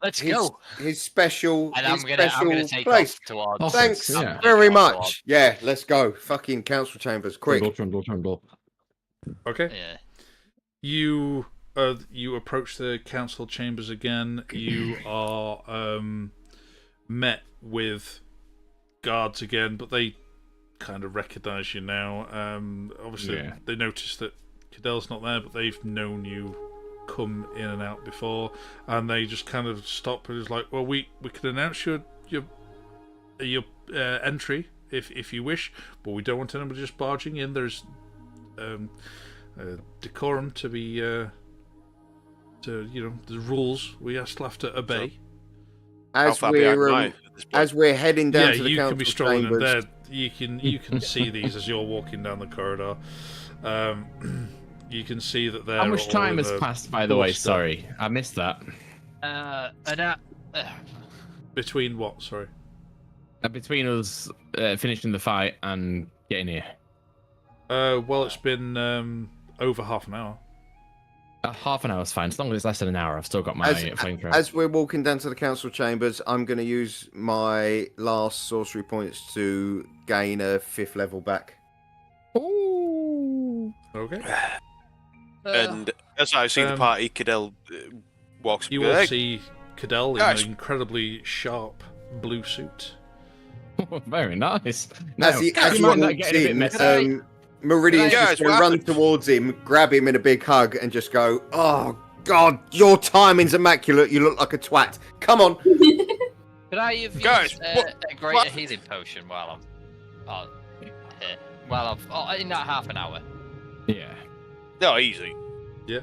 Let's go. His special. And I'm gonna take place. off towards. Thanks Yeah. very much. Yeah, let's go. Fucking council chambers, quick. Trundle. Okay. Yeah. You approach the council chambers again. You are met with guards again, but they kind of recognise you now. Obviously, they notice that Cadell's not there, but they've known you come in and out before, and they just kind of stop and is like, well, we can announce your entry if you wish, but we don't want anybody just barging in. There's decorum to be, the rules we still have to obey. As we're heading down to the you council can be strolling in chambers, there. You can see these as you're walking down the corridor. You can see that they're. How much time has passed, by the way? Sorry, I missed that. Between what? Sorry. Between us finishing the fight and getting here. Well, it's been over half an hour. Half an hour is fine. As long as it's less than an hour, I've still got my flamethrower. As we're walking down to the council chambers, I'm going to use my last sorcery points to gain a 5th level back. Ooh. Okay. And as I see the party, Cadell walks. You will see Cadell in an incredibly sharp blue suit. Very nice. As he walks in, Meridian's just going to run towards him, grab him in a big hug, and just go, "Oh God, your timing's immaculate. You look like a twat. Come on." Could I have used a greater healing potion while I'm in that half an hour? Yeah. No, easy. Yeah.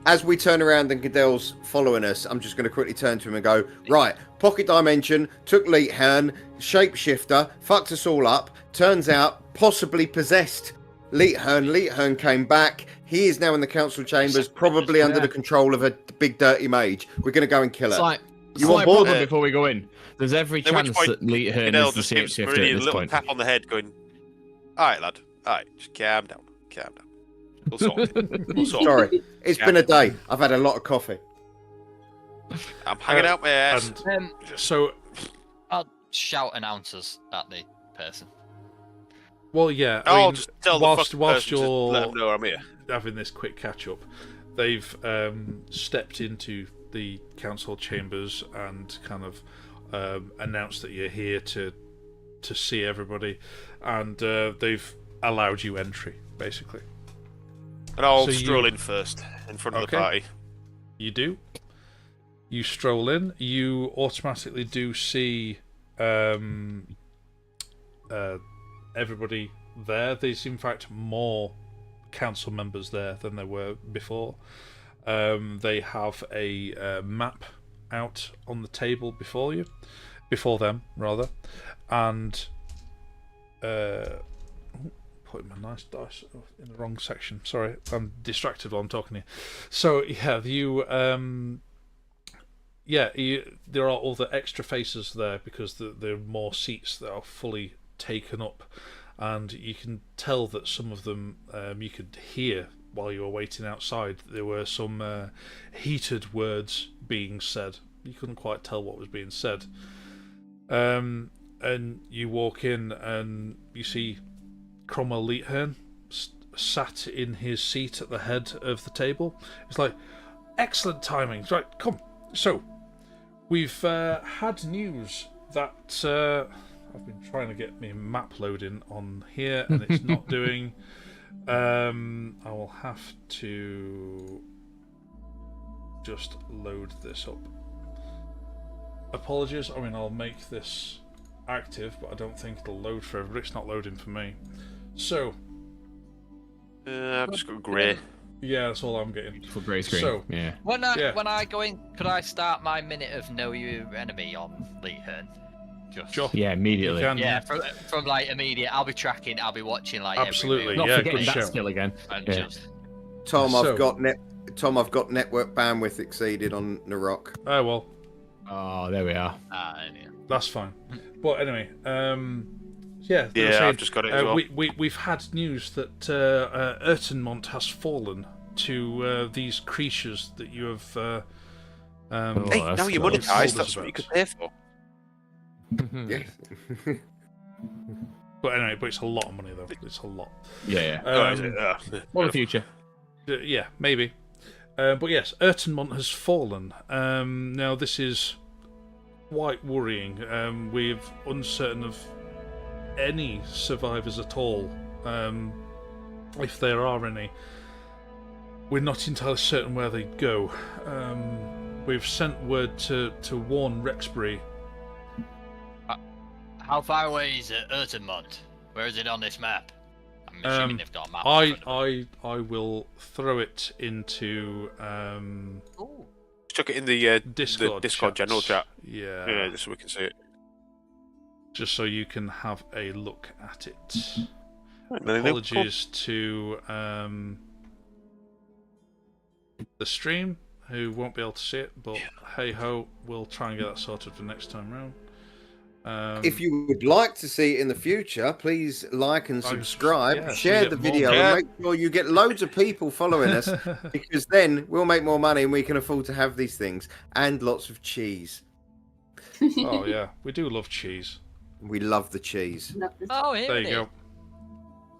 As we turn around and Cadell's following us, I'm just going to quickly turn to him and go, "Right, pocket dimension, took Leethern, shapeshifter, fucked us all up. Turns out, possibly possessed. Leethern came back. He is now in the council chambers, probably under the control of a big dirty mage. We're going to go and kill her. You on board? Before we go in, there's every chance that Leethern is the shapeshifter at this little point. Tap on the head, going, "All right, lad. All right, just calm down. We'll sort it. Sorry, it's been a day. I've had a lot of coffee. I'm hanging out my ass." So I'll shout announcers at the person. Well, yeah. Just tell whilst the person, you're let them know I'm here. having this quick catch up, they've stepped into the council chambers and kind of announced that you're here to see everybody, and they've allowed you entry, basically. And I'll stroll in first, in front of the party. You do. You stroll in. You automatically do see everybody there. There's in fact more council members there than there were before. They have a map out on the table before them, and putting my nice dice in the wrong section. Sorry, I'm distracted while I'm talking to you. So yeah, there are all the extra faces there because there are more seats that are fully taken up, and you can tell that some of them you could hear while you were waiting outside. There were some heated words being said. You couldn't quite tell what was being said. And you walk in and you see Cromwell Leethern sat in his seat at the head of the table. It's like, excellent timing. Right, come. So, we've had news that I've been trying to get my map loading on here, and it's not doing. I will have to just load this up. Apologies. I mean, I'll make this active, but I don't think it'll load for everybody. It's not loading for me. So, I've just got grey. Yeah, that's all I'm getting. For grey screen. So, yeah. When I go in, could I start my minute of know your enemy on Leethern? Sure. Yeah, immediately. Yeah, from like immediate. I'll be tracking. I'll be watching like absolutely. Not yeah, forgetting that skill again. Tom, I've got network bandwidth exceeded on Narok. Oh well. Oh, there we are. Yeah. That's fine. But anyway, yeah, I've just got it as well. We've had news that Ertenmont has fallen to these creatures that you have. Hey, now you're monetized. That's what you could pay for. Yes. But anyway, it's a lot of money though. It's a lot. Yeah. Well, in the future. Yeah, maybe. But yes, Ertenmont has fallen. Now this is quite worrying. We're uncertain of any survivors at all, if there are any. We're not entirely certain where they go. We've sent word to warn Rexbury. How far away is Urtemont? Where is it on this map? I'm assuming they've got a map. I will throw it into Chuck it in the Discord general chat. Yeah, just so we can see it. Just so you can have a look at it. Right, Apologies to the stream who won't be able to see it, but hey ho, we'll try and get that sorted for next time round. If you would like to see it in the future, please like and subscribe, share the video, and make sure you get loads of people following us, because then we'll make more money and we can afford to have these things and lots of cheese. Oh yeah, we do love cheese. We love the cheese. Oh, here there you go.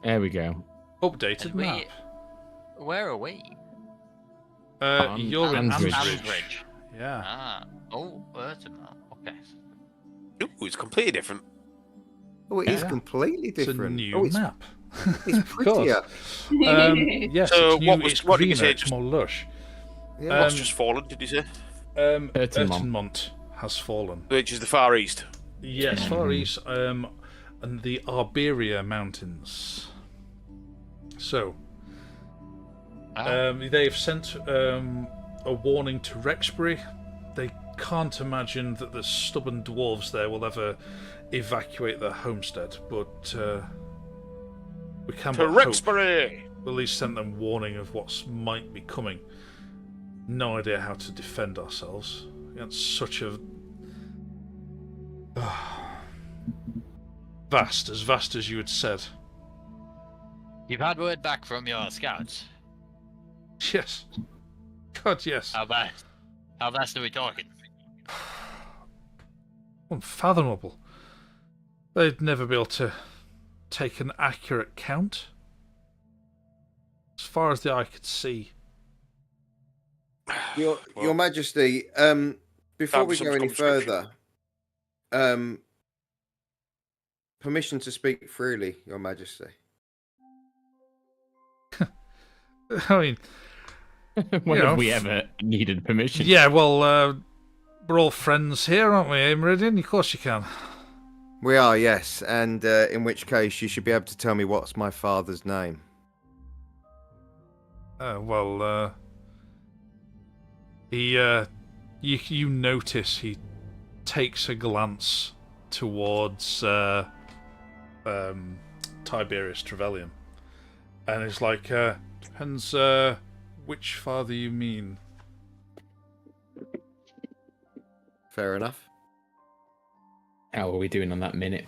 There we go. Updated map. Where are we? You're in Ansbridge. Ansbridge. Yeah. Ah. Oh, Urtemont. Okay. Ooh, it's completely different. Oh, it is completely different. It's a new map. It's prettier. Yes, so it's what did greener, you say? it's more lush. Yeah. What's just fallen, did you say? Urtemont has fallen. Which is the Far East. Yes, Far East, and the Hatheria Mountains. So, they've sent a warning to Rexbury. They can't imagine that the stubborn dwarves there will ever evacuate their homestead, but we can to Rexbury! We'll at least send them warning of what might be coming. No idea how to defend ourselves against such a vast as you had said. You've had word back from your scouts? Yes. God, yes. How vast are we talking? Unfathomable. They'd never be able to take an accurate count. As far as the eye could see. Your Majesty, before we go any further, permission to speak freely, Your Majesty. I mean, when have we ever needed permission? Yeah, well, we're all friends here, aren't we, Meridian? Of course you can. We are, yes. And in which case, you should be able to tell me what's my father's name. You notice he takes a glance towards Tiberius Trevelyan, and it's like, depends which father you mean. Fair enough. How are we doing on that minute?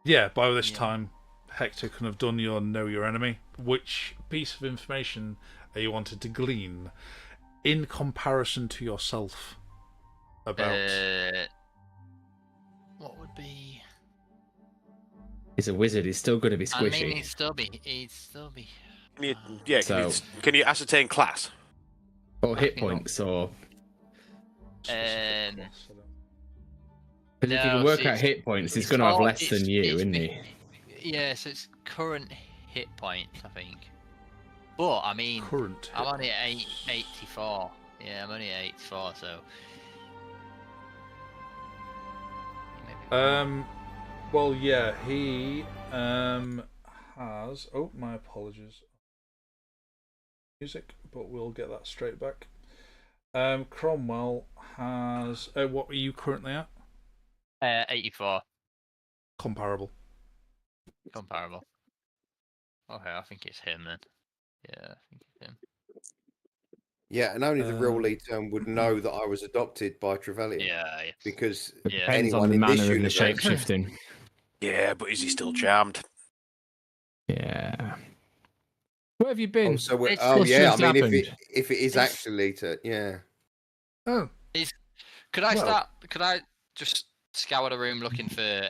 Yeah, by this time, Hector can have done your know your enemy. Which piece of information are you wanted to glean in comparison to yourself about? What would be? He's a wizard. He's still going to be squishy. I mean, he'd still be. Can you ascertain class? Or hit points, or. No, if you can work out hit points, he's going to have less than you, isn't he? Yeah, so it's current hit points, I think. But I mean, I'm only at 84. Yeah, I'm only at 84, so. Well, yeah, he has. Oh, my apologies. Music, but we'll get that straight back. Cromwell has. What are you currently at? 84. Comparable. Okay, I think it's him then. Yeah, I think it's him. Yeah, and only the real Leeton would know that I was adopted by Trevelyan. Yeah. Because depends on the manner of the shape-shifting. Yeah, but is he still charmed? Yeah. Where have you been? I mean, if it is actually Leeton, yeah. Oh. Could I just scour the room looking for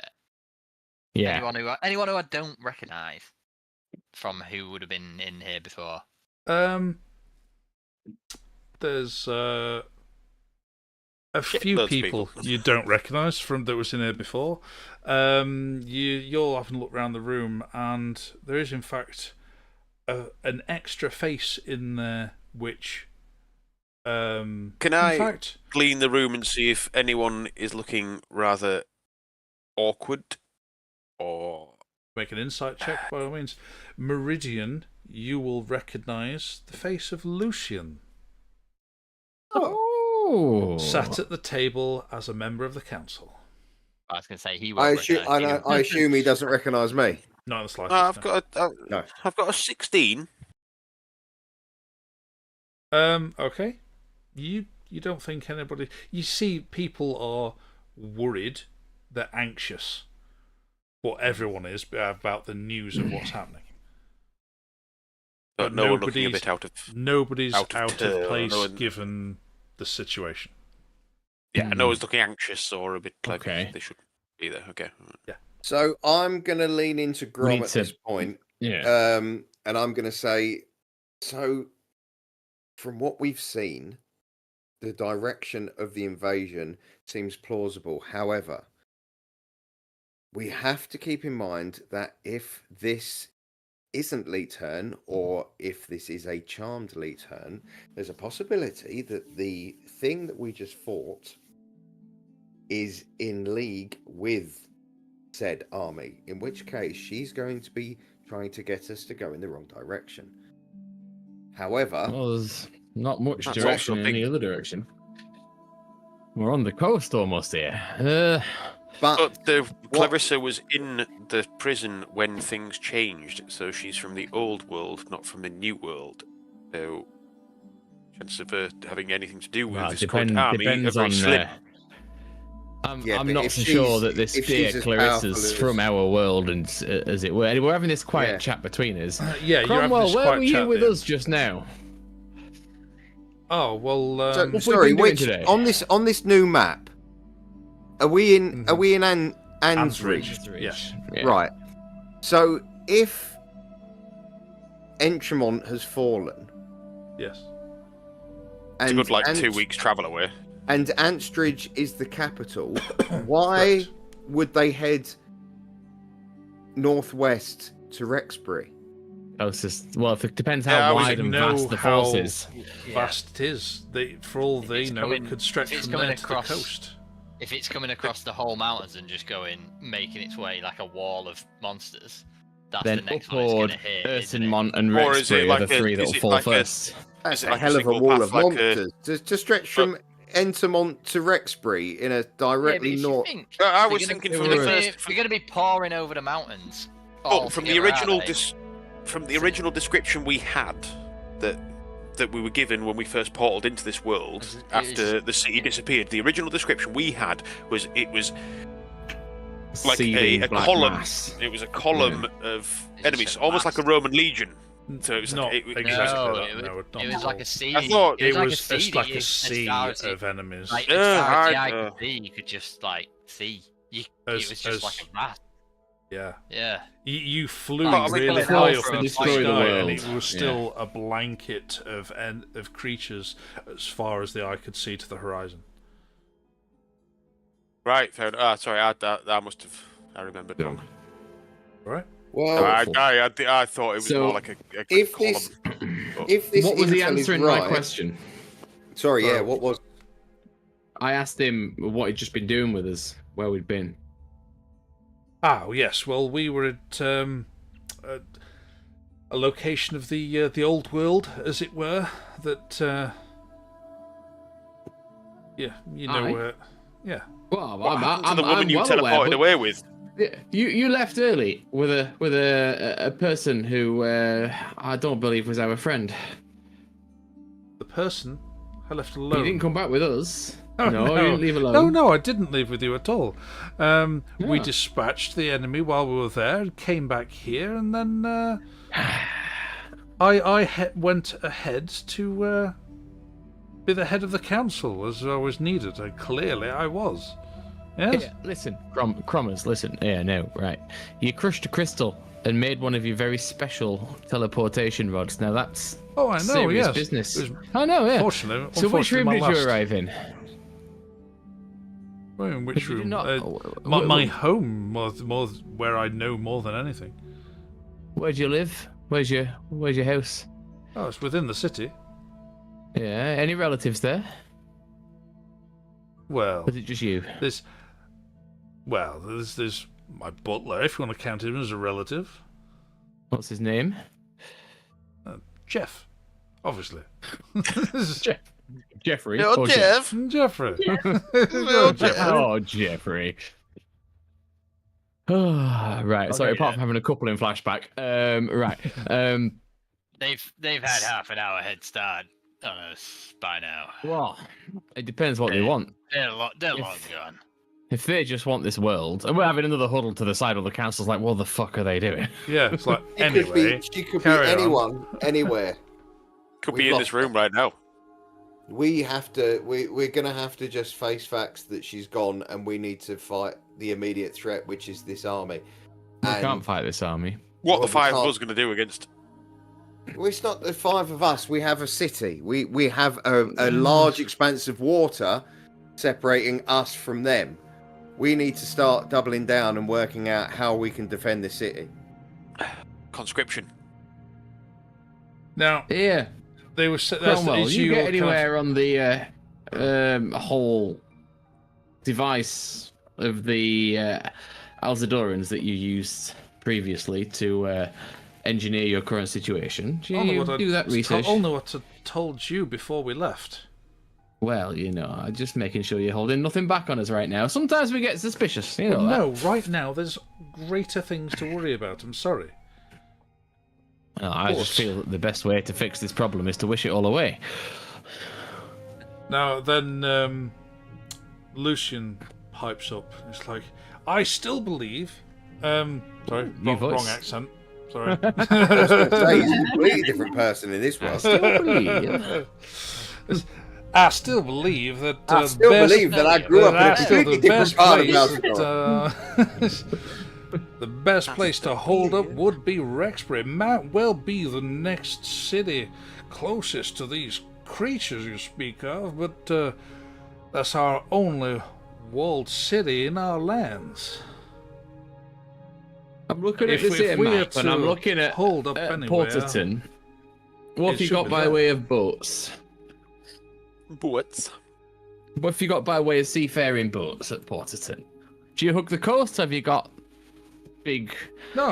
anyone who I don't recognise from who would have been in here before? There's a few people you don't recognise from that was in here before. You'll have a look around the room, and there is in fact an extra face in there, which can I glean the room and see if anyone is looking rather awkward, or make an insight check by all means. Meridian, you will recognise the face of Lucian. Oh. Sat at the table as a member of the council. I was going to say he I won't assume he doesn't recognise me. Not in the slightest. I've got a 16. Okay. You don't think anybody... You see people are worried, they're anxious. Well, everyone is about the news of what's happening. But no one looking a bit nobody's out of place no one... given the situation. Yeah, no one's looking anxious or a bit like they should be there. Okay. Yeah. So I'm going to lean into Grom at this point. Yeah. And I'm going to say, so from what we've seen, the direction of the invasion seems plausible. However, we have to keep in mind that if this isn't Leetern, or if this is a charmed Leetern, there's a possibility that the thing that we just fought is in league with said army, in which case she's going to be trying to get us to go in the wrong direction. However, there's not much direction in any other direction. We're on the coast almost here. But Clarissa was in the prison when things changed, so she's from the old world, not from the new world. So, chance of her having anything to do with this current army are very slim. I'm not so sure that this dear Clarissa's from our world, and as it were. And we're having this quiet chat between us. Cromwell, where were you with us just now? Oh well. Sorry, on this new map, are we in Ansridge? Yes. Yeah. Right. So if Entremont has fallen, yes, it's a good 2 weeks travel away. And Ansridge is the capital. Why would they head northwest to Rexbury? Well, it depends how wide and vast the force is. Vast it is. For all they know, it could stretch from there to the coast. If it's coming across the whole mountains and just making its way like a wall of monsters, that's then the next one it's going to hit. Ursinmont and Rexbury are the three that will fall first. That's a hell of a wall of monsters. To stretch from Entermont to Rexbury in a directly north. I was thinking from the first. We're going to be pouring over the mountains. Oh, from the original description we had that we were given when we first portaled into this world after the city disappeared. The original description we had was it was like a column. Mass. It was a column of enemies, almost like a Roman legion. So it was not like, it was like a sea. I thought it was like a sea of enemies. Like, as far as the eye could see, you could just see. It was just like a mass. Yeah. Yeah. You flew really high up in the sky, and it was still a blanket of creatures as far as the eye could see to the horizon. Right. Fair enough. Sorry, I must have. I remembered wrong. Right. Well, I thought it was more like a column. If this what was the answer in my question? Sorry, what was? I asked him what he'd just been doing with us, where we'd been. Oh yes, well we were at a location of the old world, as it were. That where. Yeah. Well, I'm the woman you teleported away with. You left early with a person who I don't believe was our friend. The person I left alone. You didn't come back with us. Oh, no, you didn't leave alone. No, I didn't leave with you at all. We dispatched the enemy while we were there, came back here, and then I went ahead to be the head of the council as I was needed, and clearly I was. Yes? Yeah, listen, Crommers, listen. Yeah, no, right. You crushed a crystal and made one of your very special teleportation rods. Now that's serious business. I know, yeah. So which room did you arrive in? Well, in which room? My home was more where I know more than anything. Where do you live? Where's your house? Oh, it's within the city. Yeah. Any relatives there? Well, was it just you? Well, there's my butler, if you want to count him as a relative. What's his name? Jeff, obviously. Jeffrey. No, Jeff. Jeffrey. No, Jeff. Oh, Jeffrey. Right. Sorry. Apart from having a couple in flashback. Right. They've had half an hour head start on us by now. Well, it depends what they want. They're long gone. If they just want this world, and we're having another huddle to the side, of the council's like, what the fuck are they doing? Yeah, it's like, She anyway. could be anyone, anywhere. Could be in this room right now. We're gonna have to just face facts that she's gone, and we need to fight the immediate threat, which is this army. We can't fight this army. What the five of us going to do against? Well, it's not the five of us. We have a city. We have a large expanse of water separating us from them. We need to start doubling down and working out how we can defend the city. Conscription. Now, Yeah. they were. Cromwell, you get anywhere on the whole device of the Alzadorans that you used previously to engineer your current situation? Do you do that research? Only what I told you before we left. Well, I'm just making sure you're holding nothing back on us right now. Sometimes we get suspicious, you know. No, right now there's greater things to worry about. I'm sorry. Well, I just feel that the best way to fix this problem is to wish it all away. Now then, Lucian pipes up. It's like, I still believe. Sorry, wrong accent. Sorry. I was going to say, he's a completely different person in this world. I still believe that. I still believe that I grew up in a completely different part of Belfast. The best place to hold up would be Rexbury. Might well be the next city closest to these creatures you speak of, but that's our only walled city in our lands. I'm looking at this here map, and I'm looking at Porterton. What have you got by way of boats? Boats. What have you got by way of seafaring boats at Porterton? Do you hug the coast? Have you got big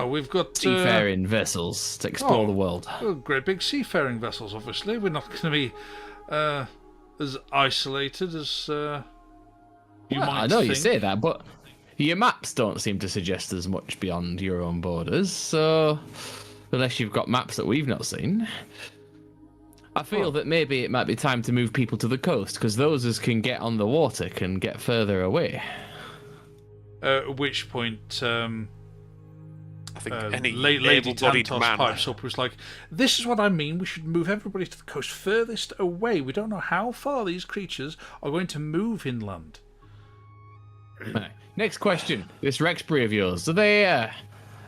we've got seafaring vessels to explore the world? Great big seafaring vessels, obviously. We're not going to be as isolated as you might I know think. you say that, but your maps don't seem to suggest as much beyond your own borders, so unless you've got maps that we've not seen. I feel that maybe it might be time to move people to the coast, because those as can get on the water can get further away. At which point, I think any Lady able-bodied Tantos man pipes up, was like, this is what I mean, we should move everybody to the coast furthest away. We don't know how far these creatures are going to move inland. Right. Next question. This Rexbury of yours, do they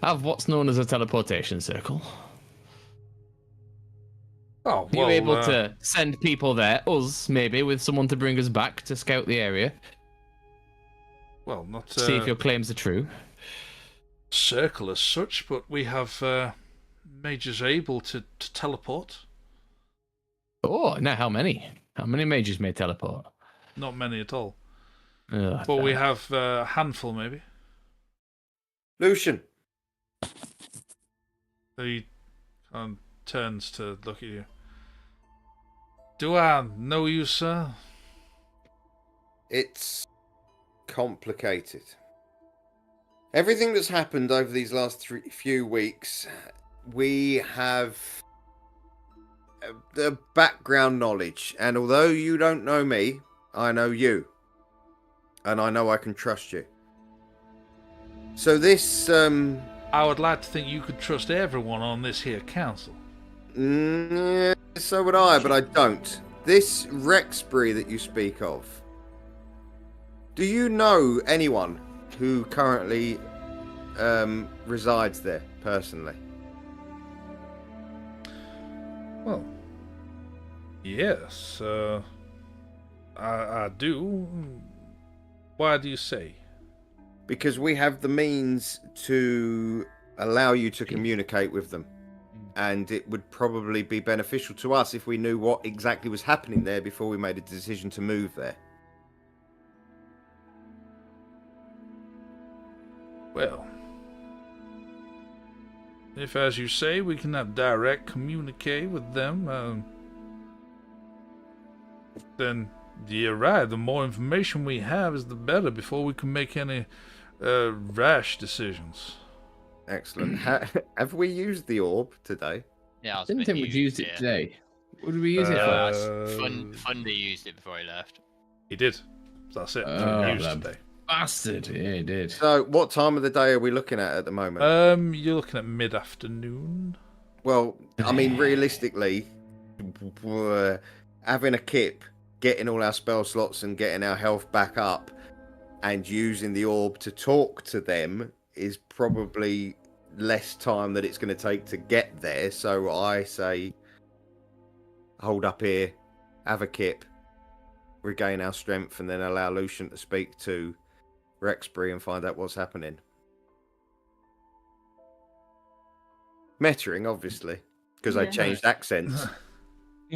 have what's known as a teleportation circle? Oh, well, are you able to send people there, us maybe, with someone to bring us back to scout the area? Well, not see if your claims are true. Circle as such, but we have mages able to teleport. Oh, now how many? How many mages may teleport? Not many at all. But we have a handful, maybe. Lucian. He turns to look at you. Do I know you, sir? It's complicated. Everything that's happened over these last few weeks, we have the background knowledge. And although you don't know me, I know you. And I know I can trust you. So this... I would like to think you could trust everyone on this here council. Yeah, so would I, but I don't. This Rexbury that you speak of, do you know anyone who currently resides there, personally? Well, yes, I do. Why do you say? Because we have the means to allow you to communicate with them. And it would probably be beneficial to us if we knew what exactly was happening there before we made a decision to move there. Well, if, as you say, we can have direct communique with them, then you're right. The more information we have is the better before we can make any rash decisions. Excellent. Have we used the orb today? Yeah, I didn't think we'd used it today. What did we use it for? Fundy used it before he left. He did. That's it. Used today. Bastard. Yeah, he did. So, what time of the day are we looking at the moment? You're looking at mid-afternoon. Well, I mean, realistically, having a kip, getting all our spell slots and getting our health back up, and using the orb to talk to them is probably less time that it's going to take to get there. So I say, hold up here, have a kip, regain our strength, and then allow Lucian to speak to Rexbury and find out what's happening. Mettering, obviously, because I changed accents.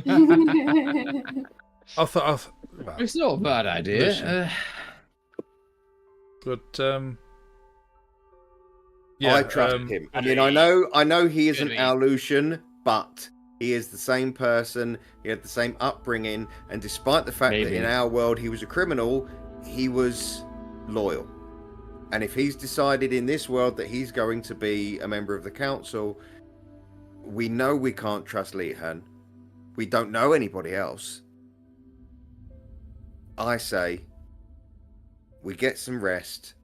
I thought well, it's not a bad idea. But yeah, I trust him. I mean, I know he isn't our Lucian, but he is the same person. He had the same upbringing, and despite the fact that in our world he was a criminal, he was loyal. And if he's decided in this world that he's going to be a member of the council, we know we can't trust Lehan. We don't know anybody else. I say we get some rest,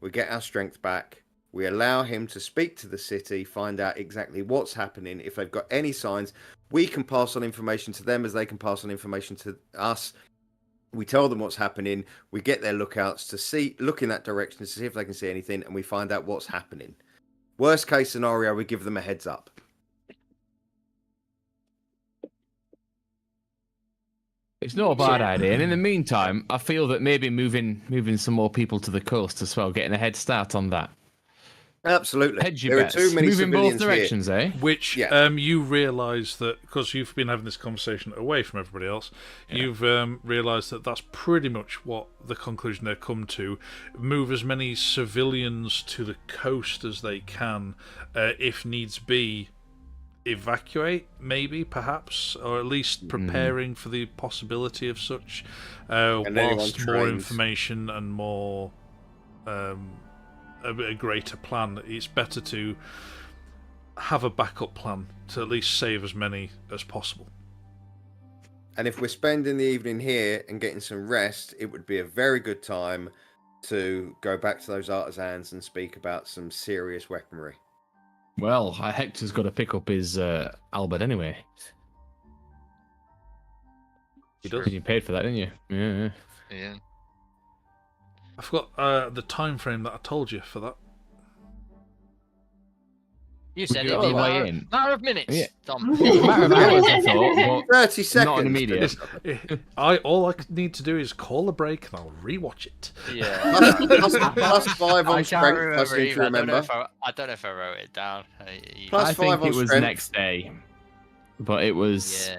we get our strength back, we allow him to speak to the city, find out exactly what's happening. If they've got any signs, we can pass on information to them as they can pass on information to us. We tell them what's happening, we get their lookouts to look in that direction to see if they can see anything, and we find out what's happening. Worst case scenario, we give them a heads up. It's not a bad idea, and in the meantime, I feel that maybe moving some more people to the coast as well, getting a head start on that. Absolutely. Hedge your bets. Are too many moving both directions, here. Which you realise that, because you've been having this conversation away from everybody else, you've realised that that's pretty much what the conclusion they've come to. Move as many civilians to the coast as they can, if needs be. Evacuate, maybe, perhaps, or at least preparing for the possibility of such, whilst more information and more a greater plan. It's better to have a backup plan to at least save as many as possible. And if we're spending the evening here and getting some rest, it would be a very good time to go back to those artisans and speak about some serious weaponry. Well, Hector's got to pick up his Albert anyway. He does. You paid for that, didn't you? Yeah. I forgot the time frame that I told you for that. You said it it'd be a matter of minutes, Tom. A matter of hours, I thought, but 30 seconds. not an immediate. All I need to do is call a break and I'll rewatch it. Yeah. plus 5 on strength. I seem to remember. I don't know if I wrote it down. Plus I 5 think on it was strength. next day, but it was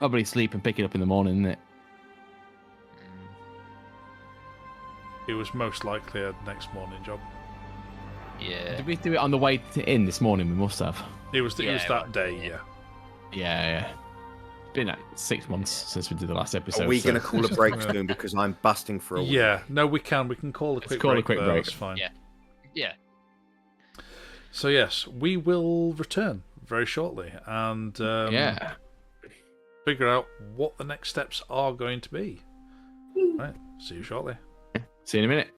probably sleep and pick it up in the morning, isn't it? It was most likely a next morning job. Yeah. Did we do it on the way in this morning? We must have. It was that day, yeah. Yeah. It's been like 6 months since we did the last episode. Are we going to call a break soon because I'm busting for a week? Yeah, no, we can. We can call a quick break. That's fine. Yeah. So yes, we will return very shortly and figure out what the next steps are going to be. Right. See you shortly. See you in a minute.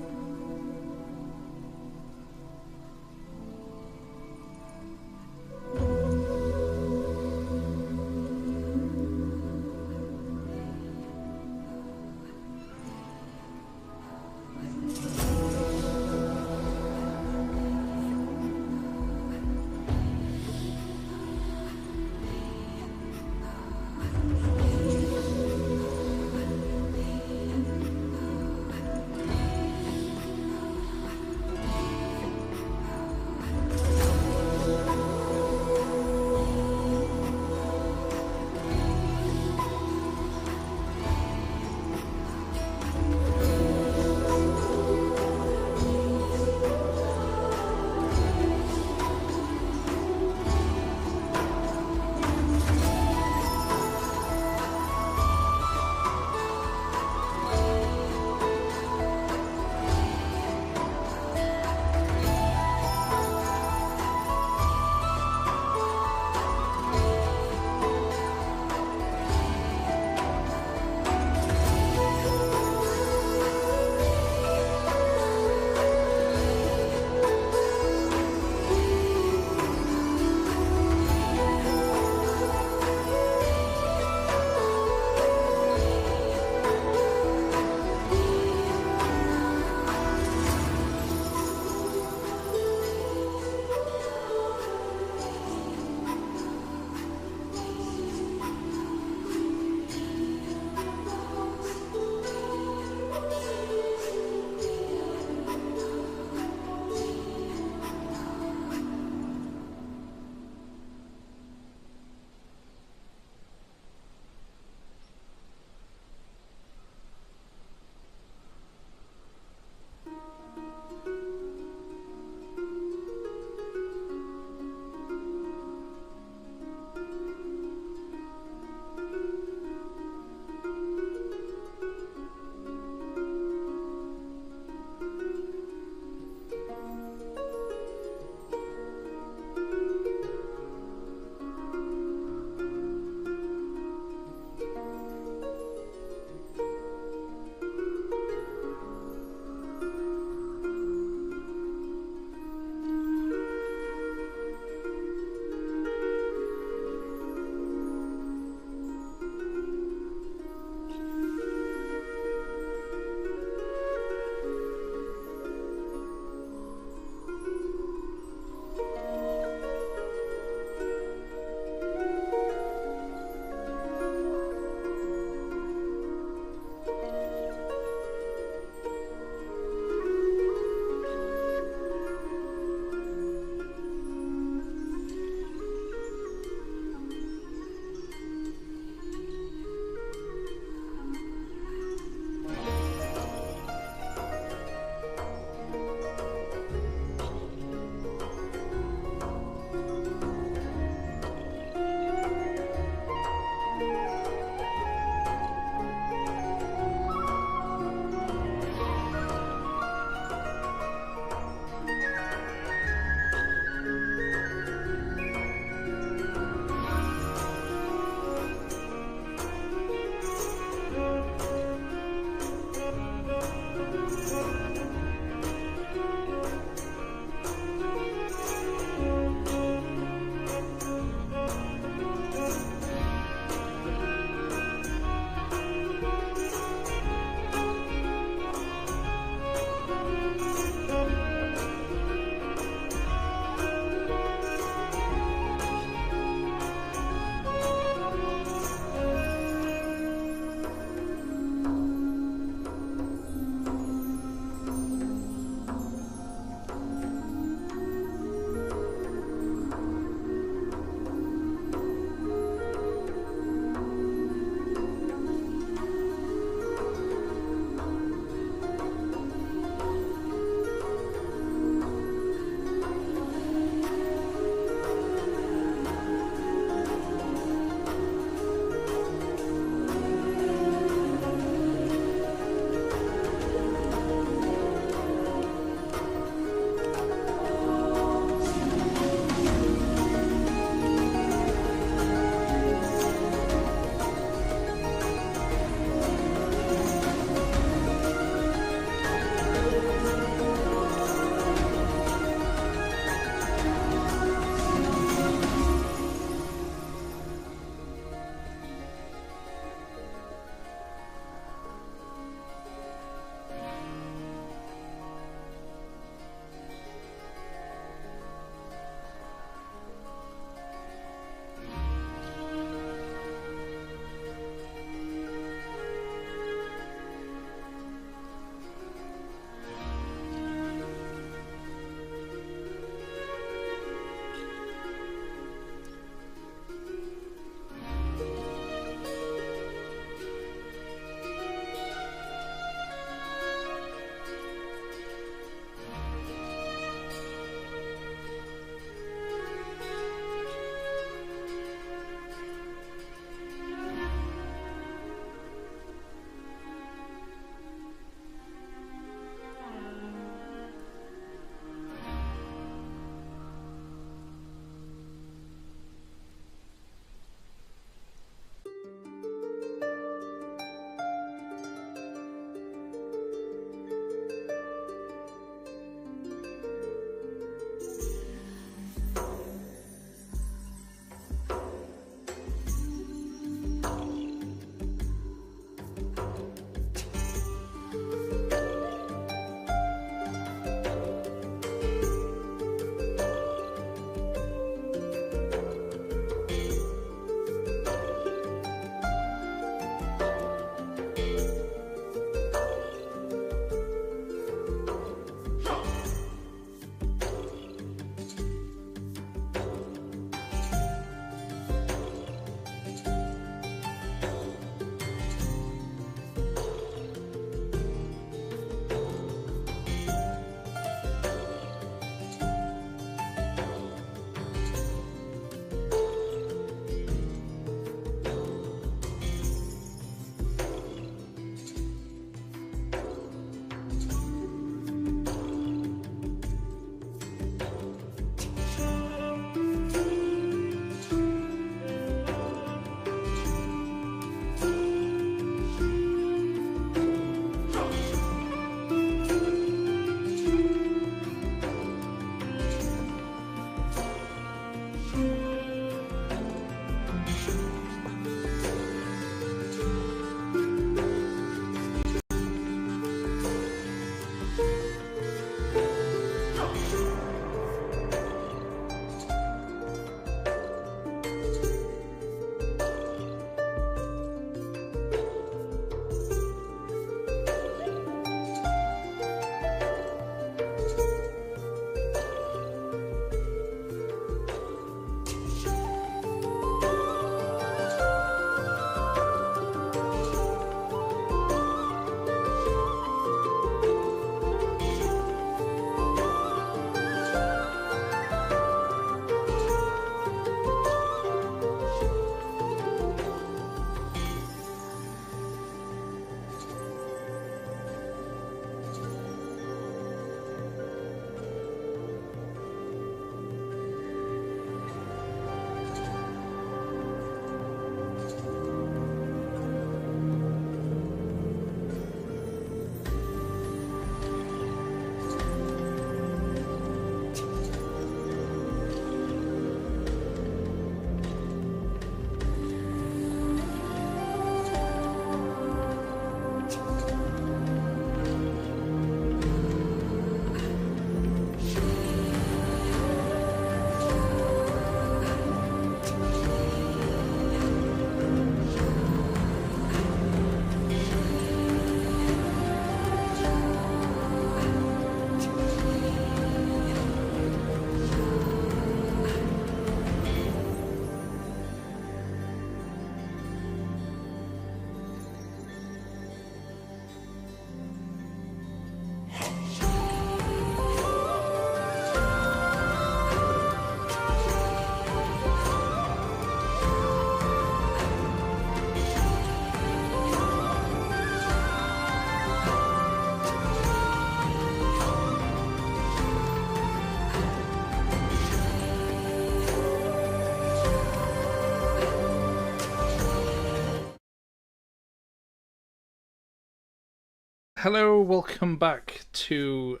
Hello, welcome back to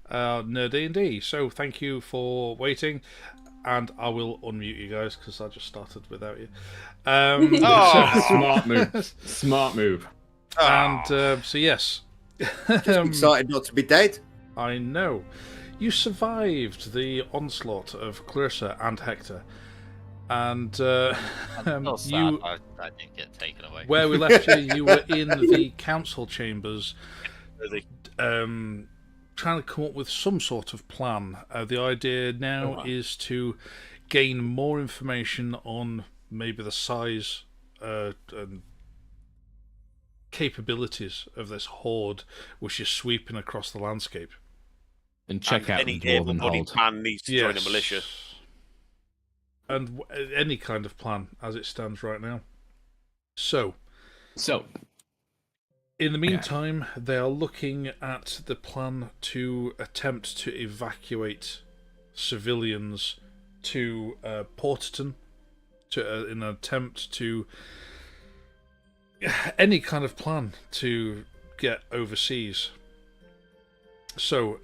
NerD&D. So thank you for waiting, and I will unmute you guys because I just started without you. Smart move. Smart move. And so yes, Just excited not to be dead. I know. You survived the onslaught of Clarissa and Hector, and I you. I didn't get taken away. Where we left you, you were in the council chambers, trying to come up with some sort of plan. The idea now is to gain more information on maybe the size and capabilities of this horde, which is sweeping across the landscape. And check out any the dwarven able-bodied hold. man needs to join a militia. And any kind of plan as it stands right now. So, in the meantime, they are looking at the plan to attempt to evacuate civilians to Porterton, in an attempt to any kind of plan to get overseas. So,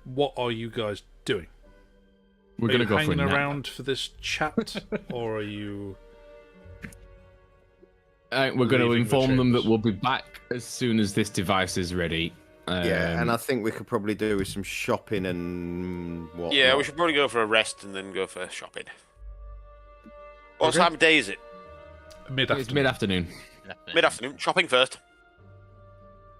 what are you guys doing? We're going to go for a hanging nap. around for this chat, or are you? We're going to leaving the inform them that chambers? we'll be back as soon as this device is ready. Yeah, and I think we could probably do with some shopping and what. Yeah, we should probably go for a rest and then go for shopping. What time of day is it? It's mid-afternoon. Mid-afternoon. Shopping first.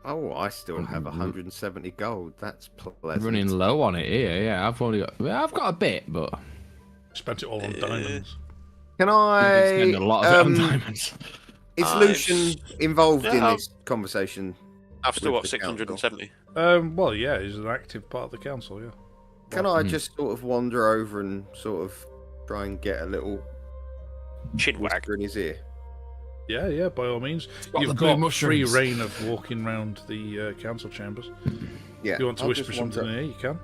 Oh, I still have 170 gold. That's pleasant. Running low on it here. Yeah, I've got a bit, but Spent it all on diamonds. Can I I spend a lot of it on diamonds. Is Lucian involved in Yeah, this conversation? I've still with got the council? 670. Well, yeah, he's an active part of the council. Yeah. Can I just sort of wander over and sort of try and get a little Chinwag. whisper in his ear? Yeah, by all means. got You've the blue got free mushrooms. reign of walking round the council chambers. Yeah. If you want to I'll whisper just something in wander here, you can.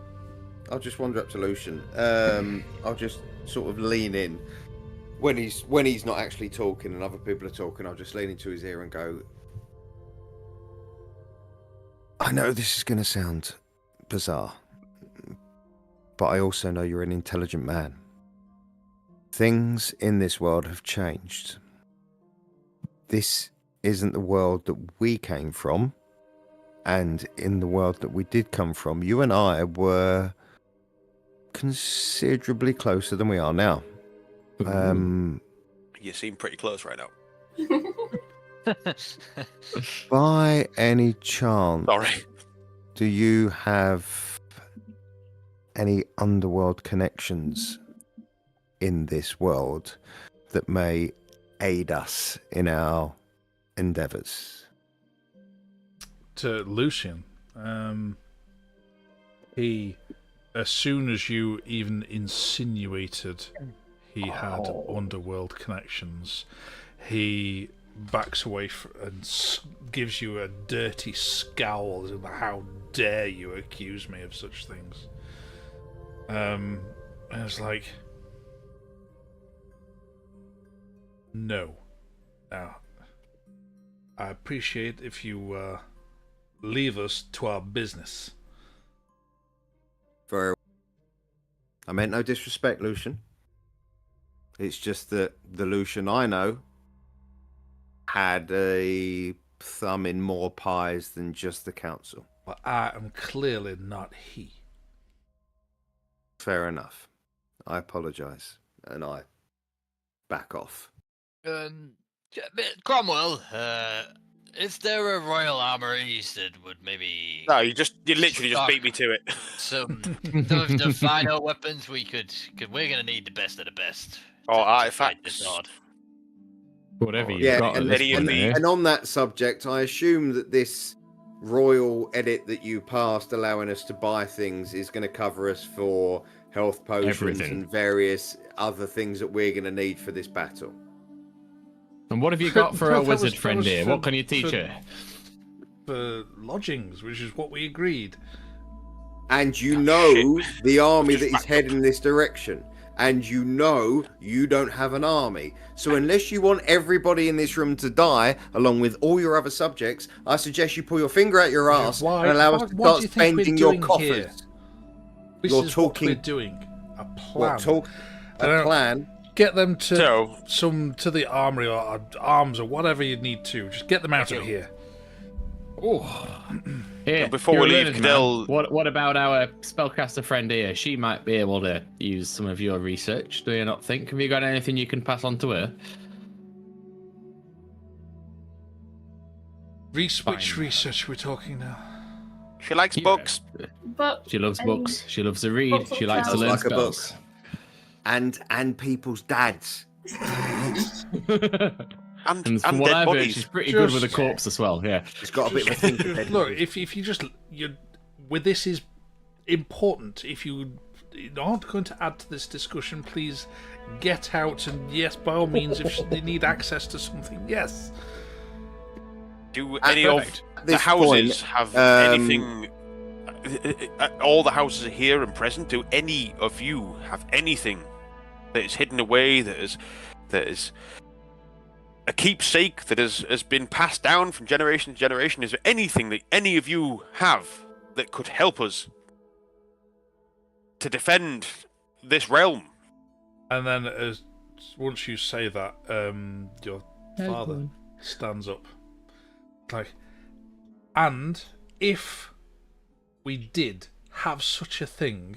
I'll just wander up to Lucian. I'll just sort of lean in when he's not actually talking and other people are talking. I'll just lean into his ear and go, I know this is going to sound bizarre, but I also know you're an intelligent man. Things in this world have changed. This isn't the world that we came from, and in the world that we did come from, you and I were considerably closer than we are now. You seem pretty close right now. By any chance, Sorry. do you have any underworld connections in this world that may aid us in our endeavors? To Lucian, he, as soon as you even insinuated he had underworld connections, he backs away and gives you a dirty scowl. How dare you accuse me of such things? And it's like, no. Now, I appreciate if you leave us to our business. Very well. I meant no disrespect, Lucian. It's just that the Lucian I know had a thumb in more pies than just the council. But I am clearly not he. Fair enough. I apologise, and I back off. Cromwell, is there a royal armory that would maybe No, you literally just beat me to it. some the final weapons we could we're gonna need the best of the best. Or to fight artifacts. this horde. Whatever you've Yeah, got. and, at this point, eh? and on that subject, I assume that this royal edit that you passed allowing us to buy things is going to cover us for health potions Everything. and various other things that we're going to need for this battle. And what have you got for No, our that wizard was friend here? for- What can you teach for- her? For lodgings, which is what we agreed. And you know shit. the army Just that is backed up. heading in this direction. and you know you don't have an army. So unless you want everybody in this room to die, along with all your other subjects, I suggest you pull your finger out your ass and allow us to start spending your coffers. Here? This You're is talking. what we're doing. A plan. A plan. Get them to the armory or arms or whatever you need to. Just get them out of here. Oh, here. Before we leave, Cadell. What about our spellcaster friend here? She might be able to use some of your research. Do you not think? Have you got anything you can pass on to her? Which research we're talking now? She likes books. But she loves books. She loves to read. She likes to learn spells. And people's dads. And from what I've heard, she's pretty good with a corpse as well. Yeah, she's got a bit of a think. Look, if you just with this is important. If you aren't going to add to this discussion, please get out. And yes, by all means, if they need access to something, yes. Do any of the houses have anything? All the houses are here and present. Do any of you have anything that is hidden away? That is a keepsake that has been passed down from generation to generation? Is there anything that any of you have that could help us to defend this realm? And then, once you say that, your father stands up. Like, and if we did have such a thing,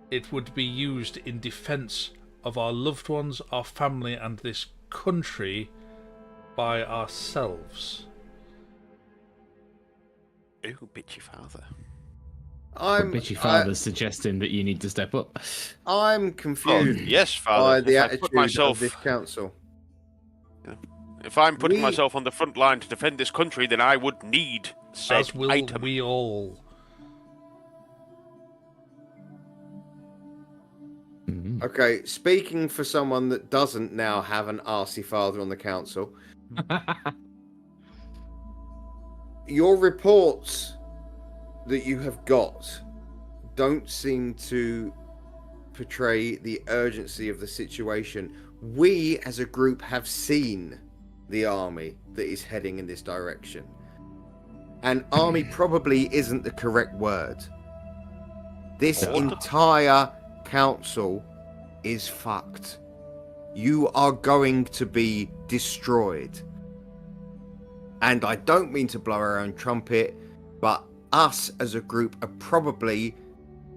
it would be used in defense of our loved ones, our family, and this country by ourselves. Ooh, bitchy father. Bitchy father's suggesting that you need to step up. I'm confused. Yes, father. By the attitude of this council. If I'm putting myself on the front line to defend this country, then I would need said as will item. We all. Okay, speaking for someone that doesn't now have an arsey father on the council, your reports that you have got don't seem to portray the urgency of the situation. We, as a group, have seen the army that is heading in this direction. And army probably isn't the correct word. This entire council is fucked. You are going to be destroyed. And I don't mean to blow our own trumpet, but us as a group are probably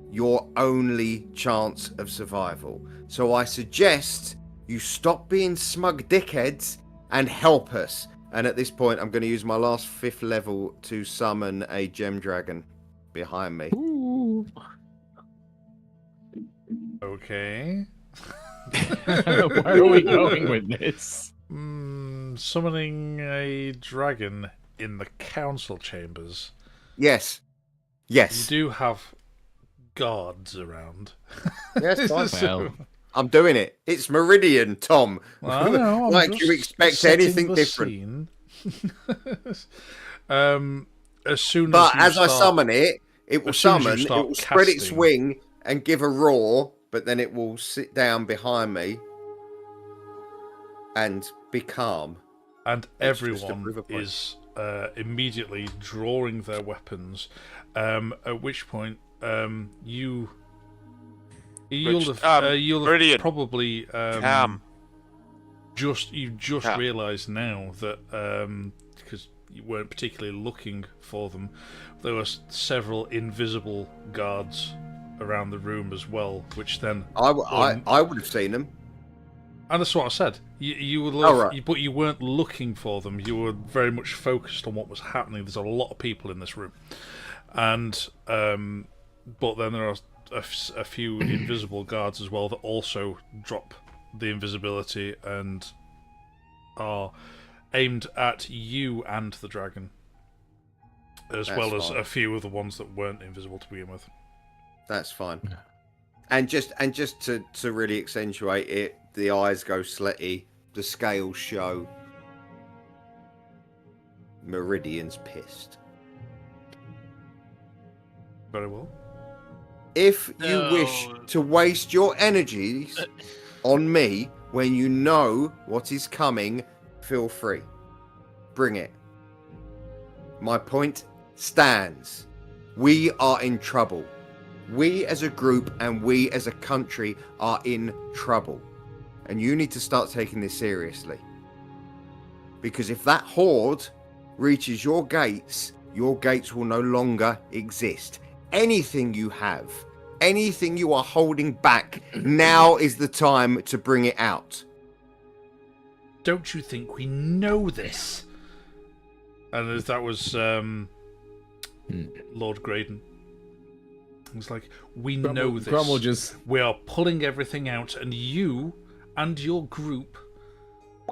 your only chance of survival. So I suggest you stop being smug dickheads and help us. And at this point, I'm going to use my last 5th level to summon a gem dragon behind me. Ooh. Okay. Where are we going with this? Summoning a dragon in the council chambers. Yes. You do have guards around. Yes, well, I'm doing it. It's Meridian, Tom. I know, like you expect anything different. As soon as I summon it, it will summon. It will spread its wing and give a roar, but then it will sit down behind me and be calm. And everyone is immediately drawing their weapons. At which point, you'll have probably just realised now that because you weren't particularly looking for them, there were several invisible guards around the room as well, which then I would have seen them. And that's what I said. You would love, but you weren't looking for them. You were very much focused on what was happening. There's a lot of people in this room, and but then there are a few invisible guards as well that also drop the invisibility and are aimed at you and the dragon, as well as a few of the ones that weren't invisible to begin with. That's fine. And just to really accentuate it, the eyes go slitty, the scales show. Meridian's pissed. Very well. If you wish to waste your energies on me when you know what is coming, feel free. Bring it. My point stands. We are in trouble. We as a group and we as a country are in trouble. And you need to start taking this seriously. Because if that horde reaches your gates will no longer exist. Anything you have, anything you are holding back, now is the time to bring it out. Don't you think we know this? And that was Lord Graydon. It's like, we know this. We are pulling everything out, and you and your group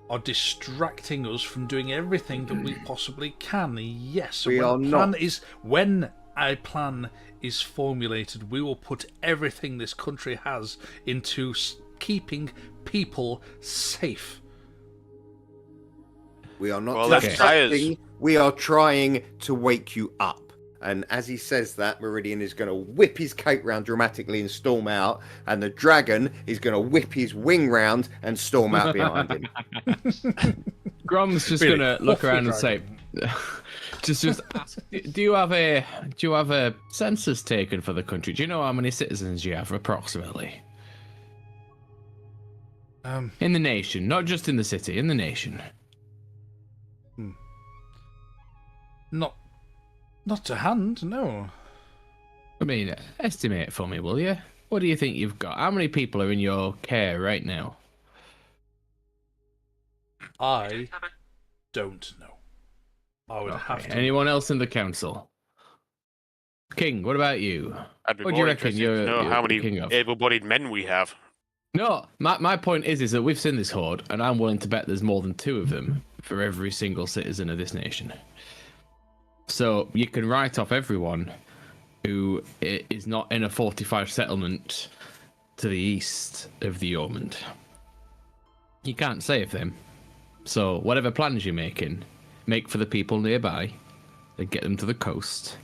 are distracting us from doing everything that we possibly can. Yes, when a plan is formulated, we will put everything this country has into keeping people safe. We are not distracting. We are trying to wake you up. And as he says that, Meridian is going to whip his cape round dramatically and storm out, and the dragon is going to whip his wing round and storm out behind him. Grom's just going to look around and say, just ask, do you have a census taken for the country? Do you know how many citizens you have approximately? In the nation, not just in the city, in the nation. Not to hand, no. I mean, estimate for me, will you? What do you think you've got? How many people are in your care right now? I don't know. I would have to. Anyone else in the council? King, what about you? I'd be what do more you reckon? interested to know how many able-bodied men we have. No, my point is that we've seen this horde, and I'm willing to bet there's more than 2 of them for every single citizen of this nation. So you can write off everyone who is not in a fortified settlement to the east of the Ormond. You can't save them. So whatever plans you're making, make for the people nearby and get them to the coast,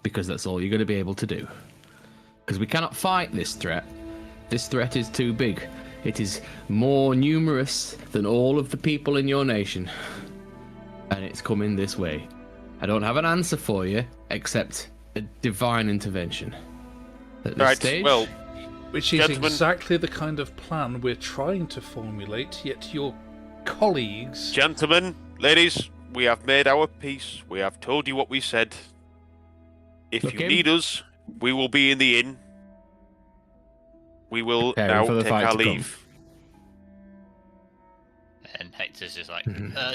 because that's all you're going to be able to do. Because we cannot fight this threat. This threat is too big. It is more numerous than all of the people in your nation. And it's coming this way. I don't have an answer for you, except a divine intervention. At this stage, well, which is exactly the kind of plan we're trying to formulate, yet your colleagues... Gentlemen, ladies, we have made our peace. We have told you what we said. If you need us, we will be in the inn. We will now take our leave. And Hector's just like,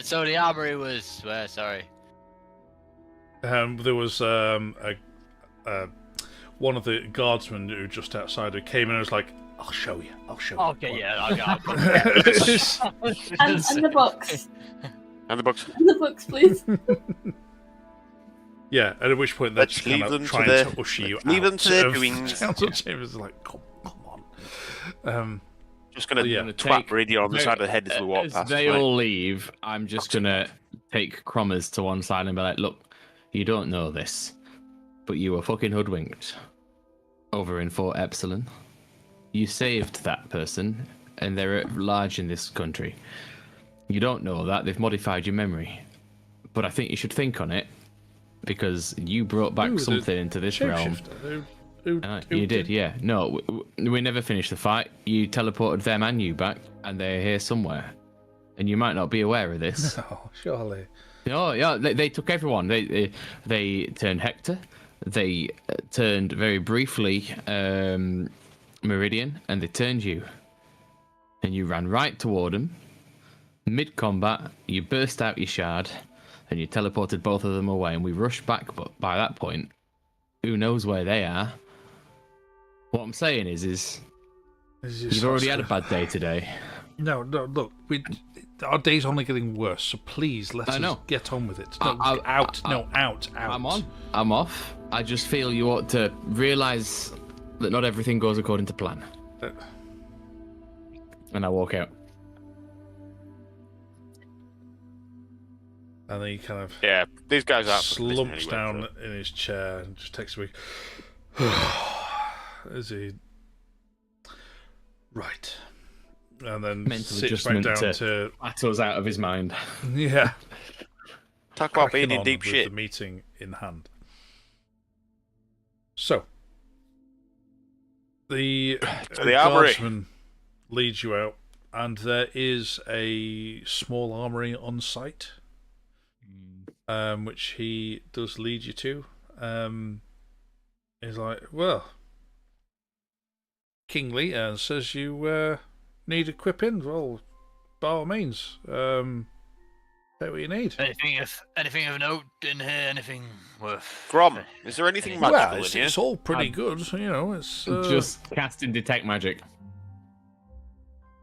so the armory was where? Sorry. There was one of the guardsmen who just outside who came in and was like, I'll show you. Okay, yeah. I'll and the books. And the books. And the books, please. Yeah, and at which point they're just kind of trying to usher you out. Leave them to their doings. Council Chambers is like, come on. Just going to twat Meridian on the side of the head as we walk past. They all leave. I'm just going to take Crommers to one side and be like, look, you don't know this, but you were fucking hoodwinked over in Fort Epsilon. You saved that person, and they're at large in this country. You don't know that. They've modified your memory. But I think you should think on it, because you brought back something into this realm. You did, yeah. No, we never finished the fight. You teleported them and you back, and they're here somewhere. And you might not be aware of this. No, surely. Oh yeah, they took everyone. They turned Hector. They turned very briefly Meridian, and they turned you. And you ran right toward them. Mid-combat, you burst out your shard, and you teleported both of them away. And we rushed back, but by that point, who knows where they are? What I'm saying is you've already had a bad day today. No, look, our day's only getting worse, so please let us get on with it. No, out. I'm off. I just feel you ought to realise that not everything goes according to plan. And I walk out. And then he kind of these guys are slumps down in his chair and just takes a week. is he? Right. And then Mental sits back adjustment down to battles out of his mind. yeah. Talk about being cracking in on deep with shit. the meeting in hand. So the armory. guardsman leads you out, and there is a small armory on site, which he does lead you to. He's like, well, King Leader says you need equipping. Well, by all means, say what you need. Anything of note in here? Anything worth? Grom, is there anything magical Well, in it's, here? it's all pretty good. You know, it's Just casting detect magic.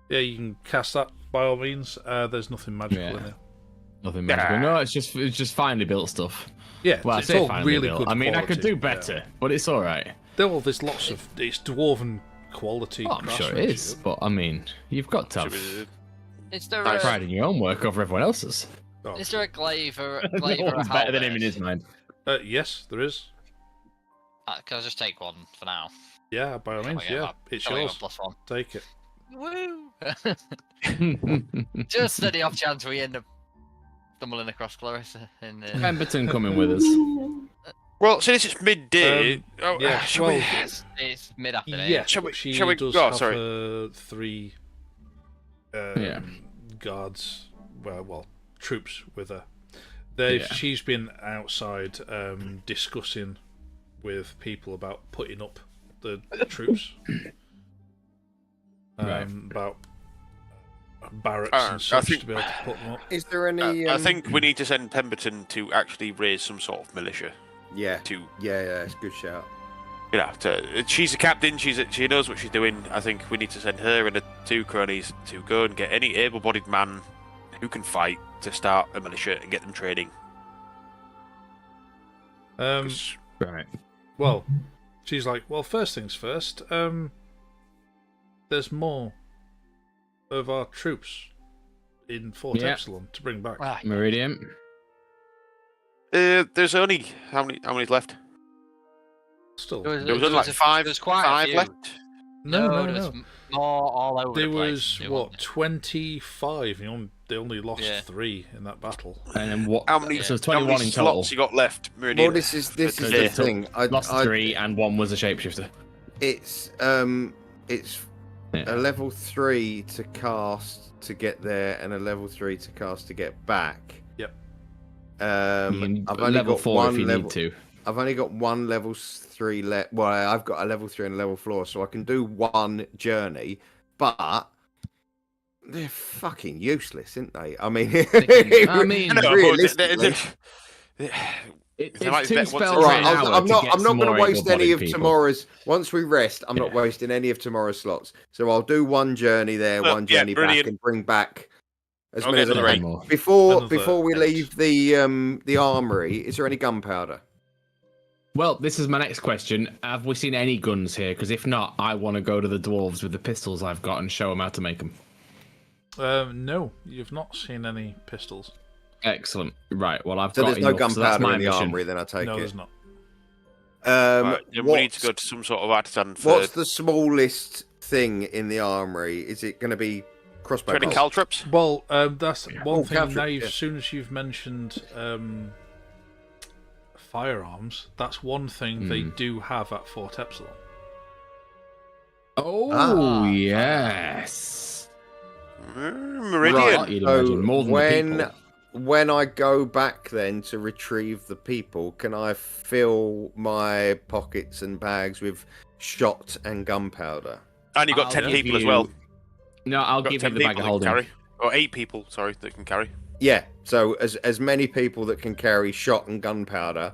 yeah, you can cast that by all means. There's nothing magical in it. Nothing magical. No, it's just finely built stuff. Yeah, Well, it's I say all finely really built. good. I mean, I could do quality, better, yeah. but it's all right. There's lots of it's dwarven quality. Oh, I'm sure it is, but I mean, you've got to have Is there pride in your own work over everyone else's. Oh. Is there a glaive or a No one's better than him in his halberd? mind. Yes, there is. Can I just take one for now? Yeah, by all means. I get Yeah, that? it's Only yours. got +1. Take it. Woo! Just the off chance we end up stumbling across Clarissa in Pemberton coming with us. Well, since it's midday, yeah, shall well, we? It's mid-afternoon. Yeah, Shall we- she shall we does go? have Sorry. 3 Yeah. guards, well, troops with her. Yeah. She's been outside discussing with people about putting up the troops, Right. about barracks I and such think- to be able to put them up. Is there any? I think we need to send Pemberton to actually raise some sort of militia. Yeah, To it's a good shout. she's a captain. She knows what she's doing. I think we need to send her and her 2 cronies to go and get any able-bodied man who can fight to start a militia and get them training. Right. Well, she's like, well, first things first. There's more of our troops in Fort Epsilon to bring back. Meridian. There's only how many's left? Still, There was only like five. There's quite five a few. left. no. There's more all over There the place. was what 25. They only lost Yeah. 3 in that battle. And then what? How many? So there's how 21 many in total. slots you got left, Meridian? Well, this is the They took- thing. Lost 3 and 1 was a shapeshifter. It's Yeah. a level 3 to cast to get there, and a level 3 to cast to get back. Yep. You can I've only level got 4 one if you level. need to. I've only got 1 level 3 left. Well, I've got a level 3 and a level 4, so I can do 1 journey. But they're fucking useless, aren't they? I mean, I mean, realistically. It's They might 2 bet spells what's for Right, an hour I'm to not. get I'm some not going more to waste any able-bodied of people. tomorrow's. Once we rest, I'm not Yeah. wasting any of tomorrow's slots. So I'll do 1 journey there, Well, 1 yeah, journey back, brilliant. and bring back as I'll many get as I another can. 8. More. Another Before we 8. leave the armory, is there any gunpowder? Well, this is my next question. Have we seen any guns here? Because if not, I want to go to the dwarves with the pistols I've got and show them how to make them. No, you've not seen any pistols. Excellent. Right. Well, I've So got there's no enough, so that's gunpowder my in the mission. armory. Then I take No, it. there's not. Right, then we need to What's- go to some sort of artisan for What's the smallest thing in the armory? Is it going to be crossbow training bolts? caltrops. Well, that's one thing. cantrip, Now, yeah. as soon as you've mentioned firearms, that's one thing they do have at Fort Epsilon. Oh, yes. Meridian. Right. You'd imagine So more than the people. when I go back then to retrieve the people, can I fill my pockets and bags with shot and gunpowder? And you've got I'll 10 give people as you- well. No, I'll Got give 10 you the bag people of that can holding. carry. Or 8 people, sorry, that can carry. Yeah. So as many people that can carry shot and gunpowder,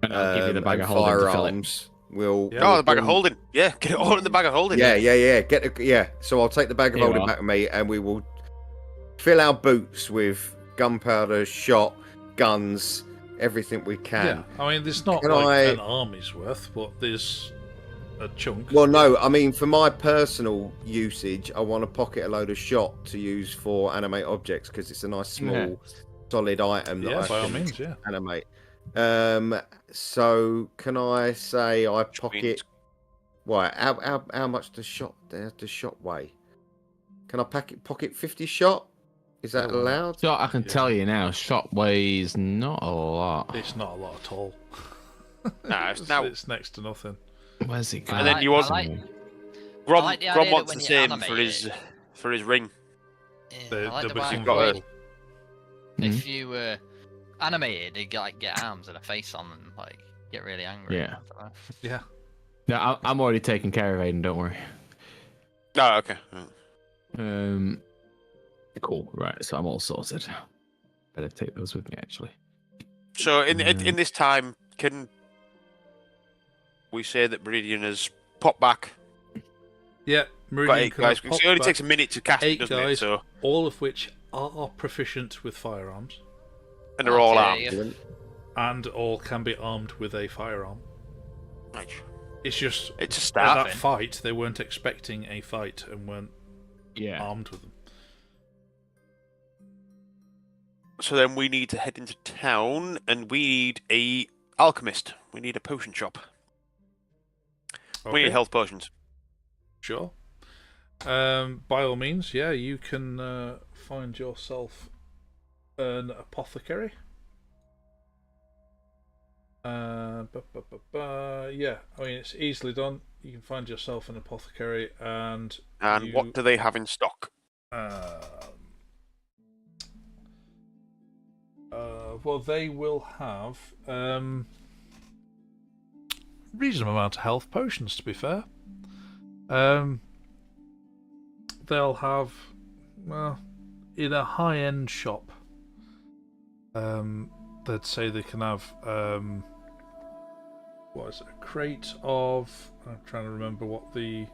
And I'll give you the bag and of holding to fill it. firearms. Will Yeah. Oh, the bag of holding. Yeah, get it all in the bag of holding. Yeah. So I'll take the bag of Here you holding are. back with me, and we will fill our boots with gunpowder, shot, guns, everything we can. Yeah, I mean, there's not Can like I- an army's worth, but there's a chunk. Well, no, I mean, for my personal usage, I want to pocket a load of shot to use for animate objects because it's a nice small, Yeah. solid item that Yeah, I by all can means, yeah. animate. So can I say I pocket Why? How much does shot weigh? Can I pocket 50 shot? Is that allowed? Shot, I can tell you now, shot weighs not a lot. It's not a lot at all. No, it's next to nothing. Where's it going? And then you want Grom wants the same for his ring. If you were animated, you get arms and a face on and like get really angry. Yeah. Yeah. No, I'm already taking care of Aiden. Don't worry. Oh, okay. Cool. Right. So I'm all sorted. Better take those with me, actually. So in this time, can we say that Meridian has popped back? Yeah, Got Meridian 8 guys. It only takes a minute to cast 8 it, doesn't guys, it? So all of which are proficient with firearms. And they're all armed. And all can be armed with a firearm. Nice. It's just a start. At that fight, they weren't expecting a fight and weren't armed with them. So then we need to head into town, and we need a alchemist. We need a potion shop. Okay. We need health potions. Sure. By all means, yeah, you can find yourself an apothecary. Yeah, I mean, it's easily done. You can find yourself an apothecary, and what do they have in stock? Well, they will have reasonable amount of health potions, to be fair. They'll have, well, in a high-end shop, they'd say they can have, what is it, a crate of, I'm trying to remember what the,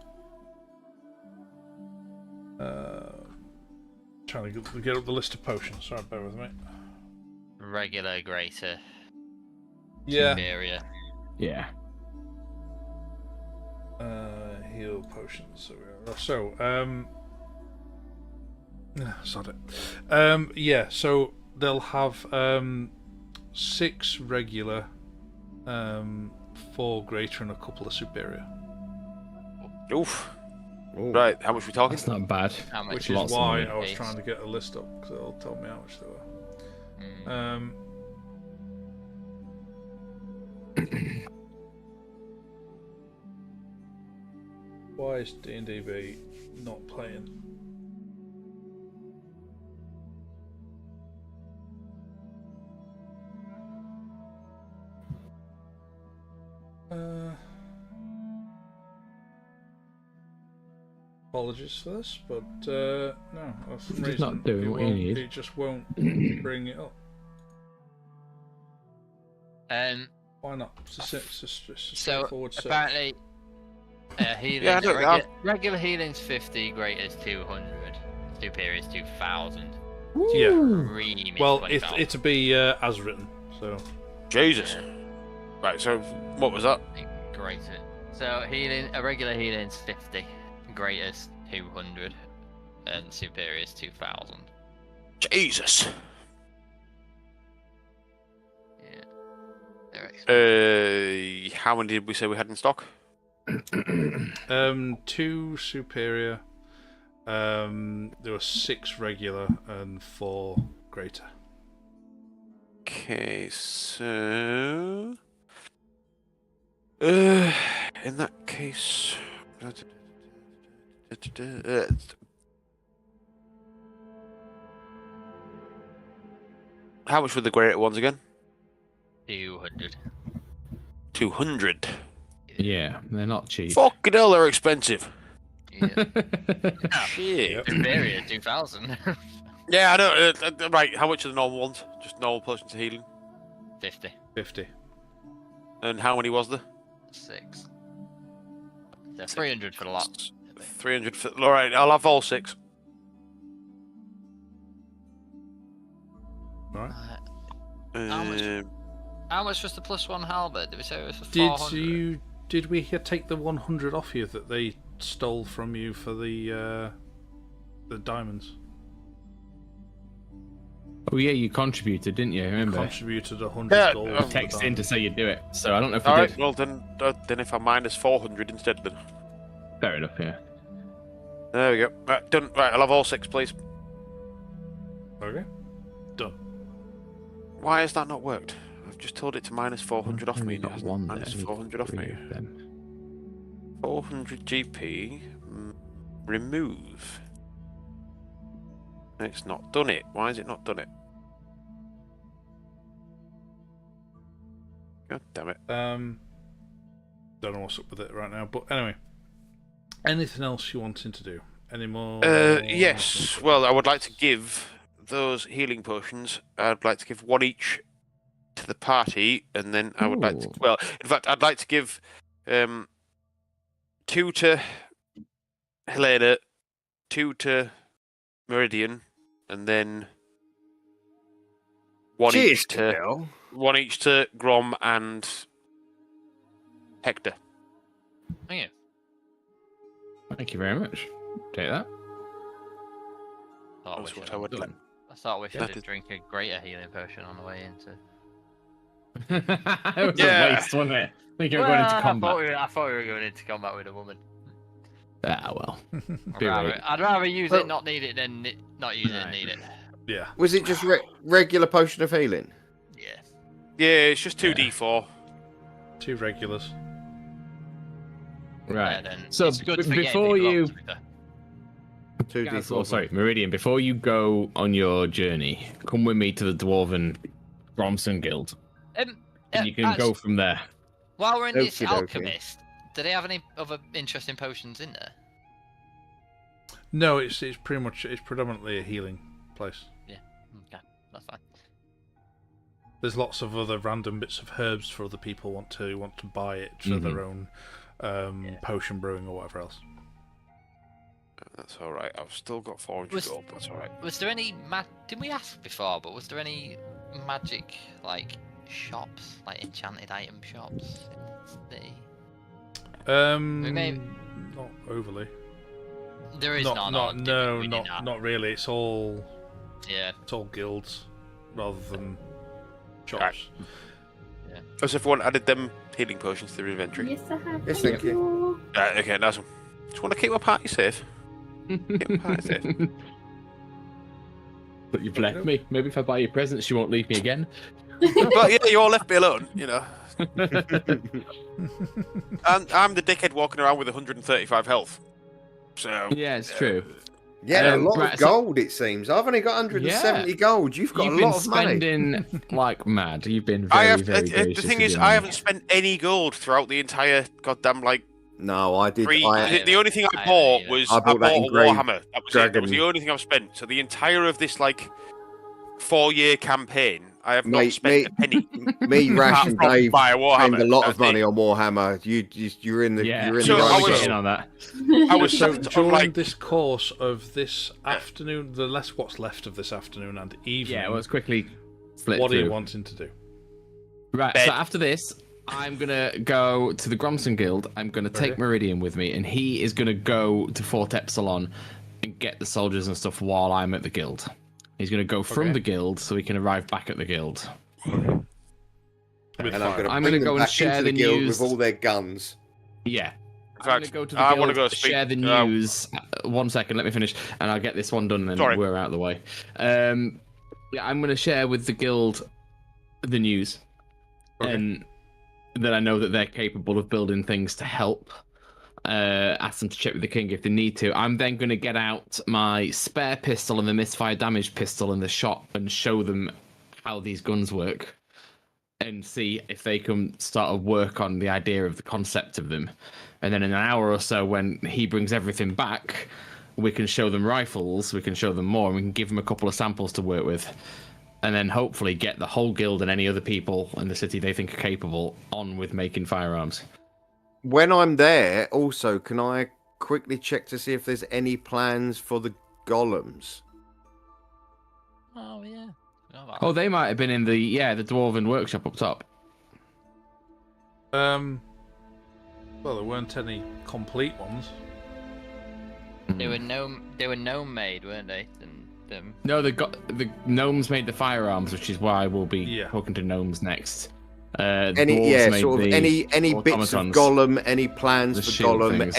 trying to get up the list of potions, sorry, bear with me. Regular, greater, yeah, superior. Yeah. Heal potions. Sod it. Yeah, so they'll have 6 regular, 4 greater, and a couple of superior. Oof. Ooh. Right, how much are we talking? It's not bad. Which is why I was trying to get a list up, because it'll tell me how much they were. Why is D&D not playing? Apologies for this, but no, for some reason not doing what you need. It just won't bring it up. Why not? It's a straightforward search. Apparently, regular healing's 50, greater is 200, superior is 2,000. Yeah. Well, it'll be as written. So. Jesus. Right. So what was that? Greater. So a regular healing's 50, greater is 200, and superior is 2,000. Jesus. How many did we say we had in stock? 2 superior. There were 6 regular and 4 greater. Okay, so in that case, how much were the greater ones again? 200. 200. Yeah, they're not cheap. Fucking hell, they're expensive. Yeah. Shit. Superior 2,000. Yeah, I know. Right, how much are the normal ones? Just normal potions of healing? 50. 50. And how many was there? 6. So 300 for the lot. 300 for. Alright, I'll have all 6. Alright. How much was the +1 halberd? Did we say it was for 400? Did we take the 100 off you that they stole from you for the diamonds? Oh yeah, you contributed, didn't you? Remember? Contributed 100 gold. Text in to say you'd do it, so I don't know if you Alright, did. well then if I minus 400 instead then. Fair enough, yeah. There we go. Right, done. Right, I'll have all 6, please. Okay. Done. Why has that not worked? I've just told it to minus 400 off me. Got It hasn't. one Minus there. 400 off me. 400 GP. Remove. It's not done it. Why has it not done it? God damn it. Don't know what's up with it right now, but anyway. Anything else you wanting to do? Any more? Yes. Well, I would like to give those healing potions. I'd like to give 1 each to the party, and then I would like to. Well, in fact, I'd like to give 2 to Helena, 2 to Meridian, and then 1 each to Grom and Hector. Thank you. Thank you very much. Take that. I That's what I would like. thought we should drink a greater healing potion on the way into. It was a waste, wasn't it? I think you were going into combat. I thought we were going into combat with a woman. Ah, well. I'd rather use it, not need it, than not use it and need it. Yeah. Was it just regular potion of healing? Yeah. Yeah, it's just 2d4. 2 regulars. Right. Then So it's good for before you, 2d4. sorry, Meridian. Before you go on your journey, come with me to the Dwarven Bromson Guild, and you can go from there. While we're in this Okie dokie. alchemist, do they have any other interesting potions in there? No, it's predominantly a healing place. Yeah. Okay, that's fine. There's lots of other random bits of herbs for other people want to buy it for their own potion brewing or whatever else. That's all right. I've still got 400 gold. That's all right. Was there any didn't we ask before? But was there any magic shops, like enchanted item shops in the city? Not overly. There is not really. It's all guilds rather than shops. Right. Yeah. Has everyone added them healing potions to their inventory? Yes, I have. Yes, thank you. Okay, nice one. Just want to keep my party safe. Keep my party safe. But you've left me. Maybe if I buy you presents, you won't leave me again. But yeah, you all left me alone, you know. And I'm the dickhead walking around with 135 health. So Yeah, it's true. Yeah, a lot right, of gold, it seems. I've only got 170 gold. You've got a lot of money. You've been spending like mad. You've been very, very gracious. The thing is, I haven't spent any gold throughout the entire goddamn No, I did. The only thing I bought was I bought a Warhammer. That was it. That was the only thing I've spent. So the entire of this 4-year campaign, I have not spent a penny. Me, Rash, and Dave spend a lot of money on Warhammer. You're in the So the I right was game. on that. I was So sat during this course of this afternoon, what's left of this afternoon and evening. Yeah, let's quickly flip What through. are you wanting to do? Right, Bed. so after this, I'm going to go to the Gromson Guild. I'm going to take Meridian with me, and he is going to go to Fort Epsilon and get the soldiers and stuff while I'm at the guild. He's going to go from the guild so he can arrive back at the guild. And I'm going to go and share the guild news with all their guns. Yeah. In I'm going fact, to go to the I guild, want to go speak. share the news. 1 second, let me finish, and I'll get this one done, and then we're out of the way. I'm going to share with the guild the news, and that I know that they're capable of building things to help. Ask them to check with the king if they need to. I'm then going to get out my spare pistol and the misfire damage pistol in the shop and show them how these guns work, and see if they can start to work on the idea of the concept of them. And then in an hour or so, when he brings everything back, we can show them rifles, we can show them more, and we can give them a couple of samples to work with. And then hopefully get the whole guild and any other people in the city they think are capable on with making firearms. When I'm there, also, can I quickly check to see if there's any plans for the golems? Oh yeah. Oh, they might have been in the Dwarven workshop up top. Well, there weren't any complete ones. They were gnome made, weren't they? And them. No, the gnomes made the firearms, which is why we'll be talking to gnomes next. Any bits of Gollum, any plans for Gollum,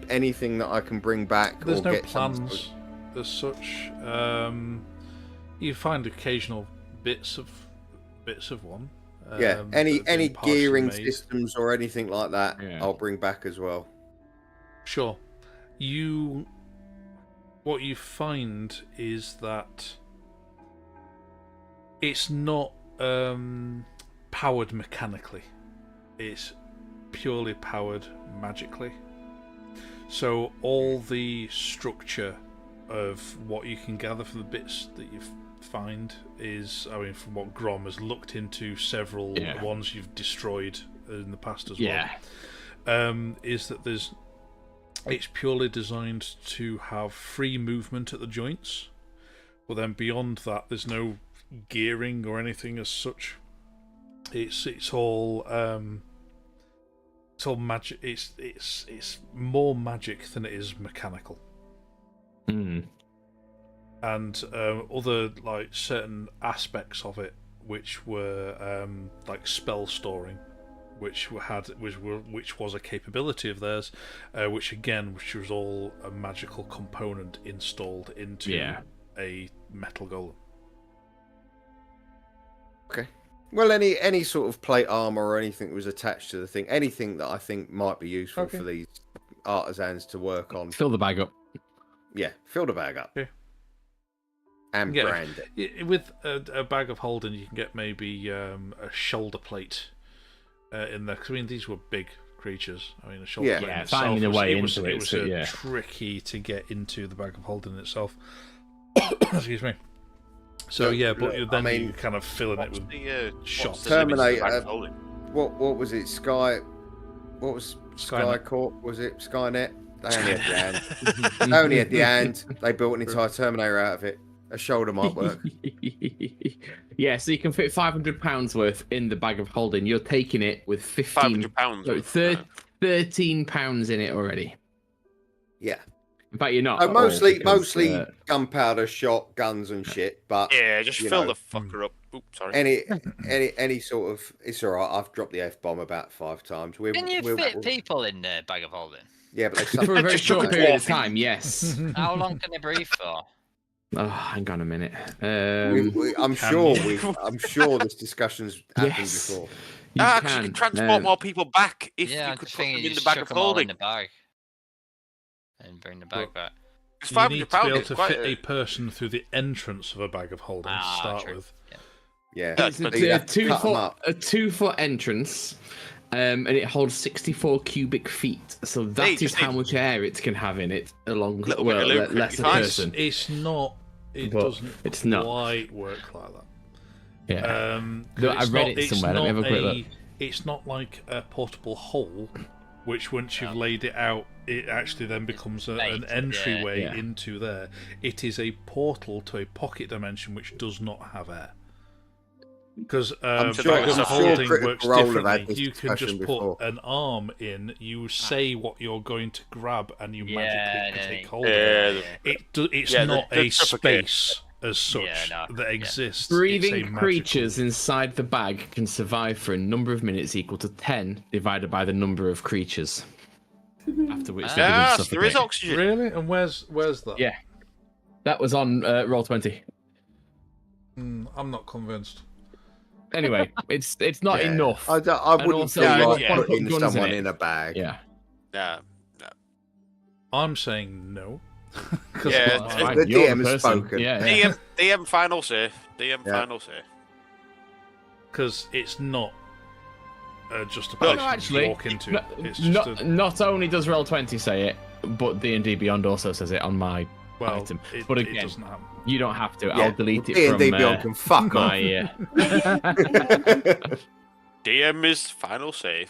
anything that I can bring back. There's or no get plans as such. You find occasional bits of one. Any gearing systems or anything like that, I'll bring back as well. Sure. What you find is that it's not powered mechanically. It's purely powered magically. So all the structure of what you can gather from the bits that you find is, from what Grom has looked into several ones you've destroyed in the past as well, is that it's purely designed to have free movement at the joints, but then beyond that there's no gearing or anything as such. It's all magic. It's more magic than it is mechanical. And other certain aspects of it, which were spell storing, which was a capability of theirs, which was all a magical component installed into a metal golem. Okay. Well, any sort of plate armor or anything that was attached to the thing, anything that I think might be useful for these artisans to work on. Fill the bag up. Yeah, fill the bag up. Yeah. And brand it. With a bag of holding, you can get maybe a shoulder plate in there. Because these were big creatures. A shoulder plate in itself finding a way into it was tricky to get into the bag of holding itself. Excuse me. So but then you kind of filling it with shots. Terminator. What was it? What was Sky Corp? Was it Skynet? They only had the hand. Only at the end, they built an entire Terminator out of it. A shoulder might work. Yeah, so you can fit £500 worth in the bag of holding. You're taking it with £13 in it already. Yeah. In fact, you're not. Mostly gunpowder, shot, guns, and shit. But just fill the fucker up. Oops, sorry. Any sort of, it's all right. I've dropped the F-bomb about 5 times. Can you fit people in a bag of holding? Yeah, but for a very short period of time. Yes. How long can they breathe for? Oh, hang on a minute. I'm sure this discussion's happened before. You can transport more people back if you could put them in the bag of holding. In the bag and bring the bag back. You need to be able to fit a person through the entrance of a bag of holding to start with. Yeah, it's a 2-foot entrance, and it holds 64 cubic feet. So that is how much air it can have in it, along less a person. It's not. It doesn't quite work like that. Yeah. I read it somewhere. Let me have a quick look. It's not like a portable hole, which once you've laid it out, it actually then becomes an entryway into there. It is a portal to a pocket dimension which does not have air. Because holding works differently. You can just put an arm in, you say what you're going to grab, and you magically take hold of it. It's not a space as such that exists. Breathing creatures inside the bag can survive for a number of minutes equal to 10 divided by the number of creatures. After which they begin to suffocate. There is oxygen. Really? And where's that? Yeah. That was on Roll20. I'm not convinced. Anyway, it's not enough. I wouldn't feel like putting someone in a bag. Yeah. No. I'm saying no. The DM has spoken. DM final say. Final say. Because it's not just a place you walk into. Not only does Roll20 say it, but D&D Beyond also says it on my item. But again, it doesn't happen. You don't have to. I'll delete it from D&D Beyond can fuck my DM is final say.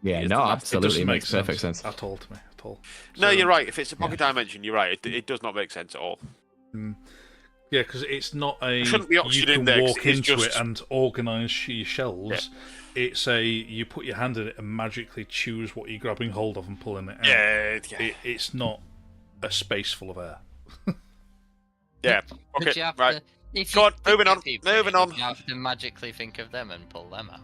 Yeah, no, absolutely makes perfect sense. At all to me, at all. No, you're right. If it's a pocket dimension, you're right. It does not make sense at all. Yeah, because it's not a shouldn't be you can in there, walk into it and organise your shelves. Yeah. It's a you put your hand in it and magically choose what you're grabbing hold of and pulling it out. Yeah. It's not a space full of air. Yeah. But Okay. you have Right. to, if Go you on, moving get on, people moving in, on. You have to magically think of them and pull them out.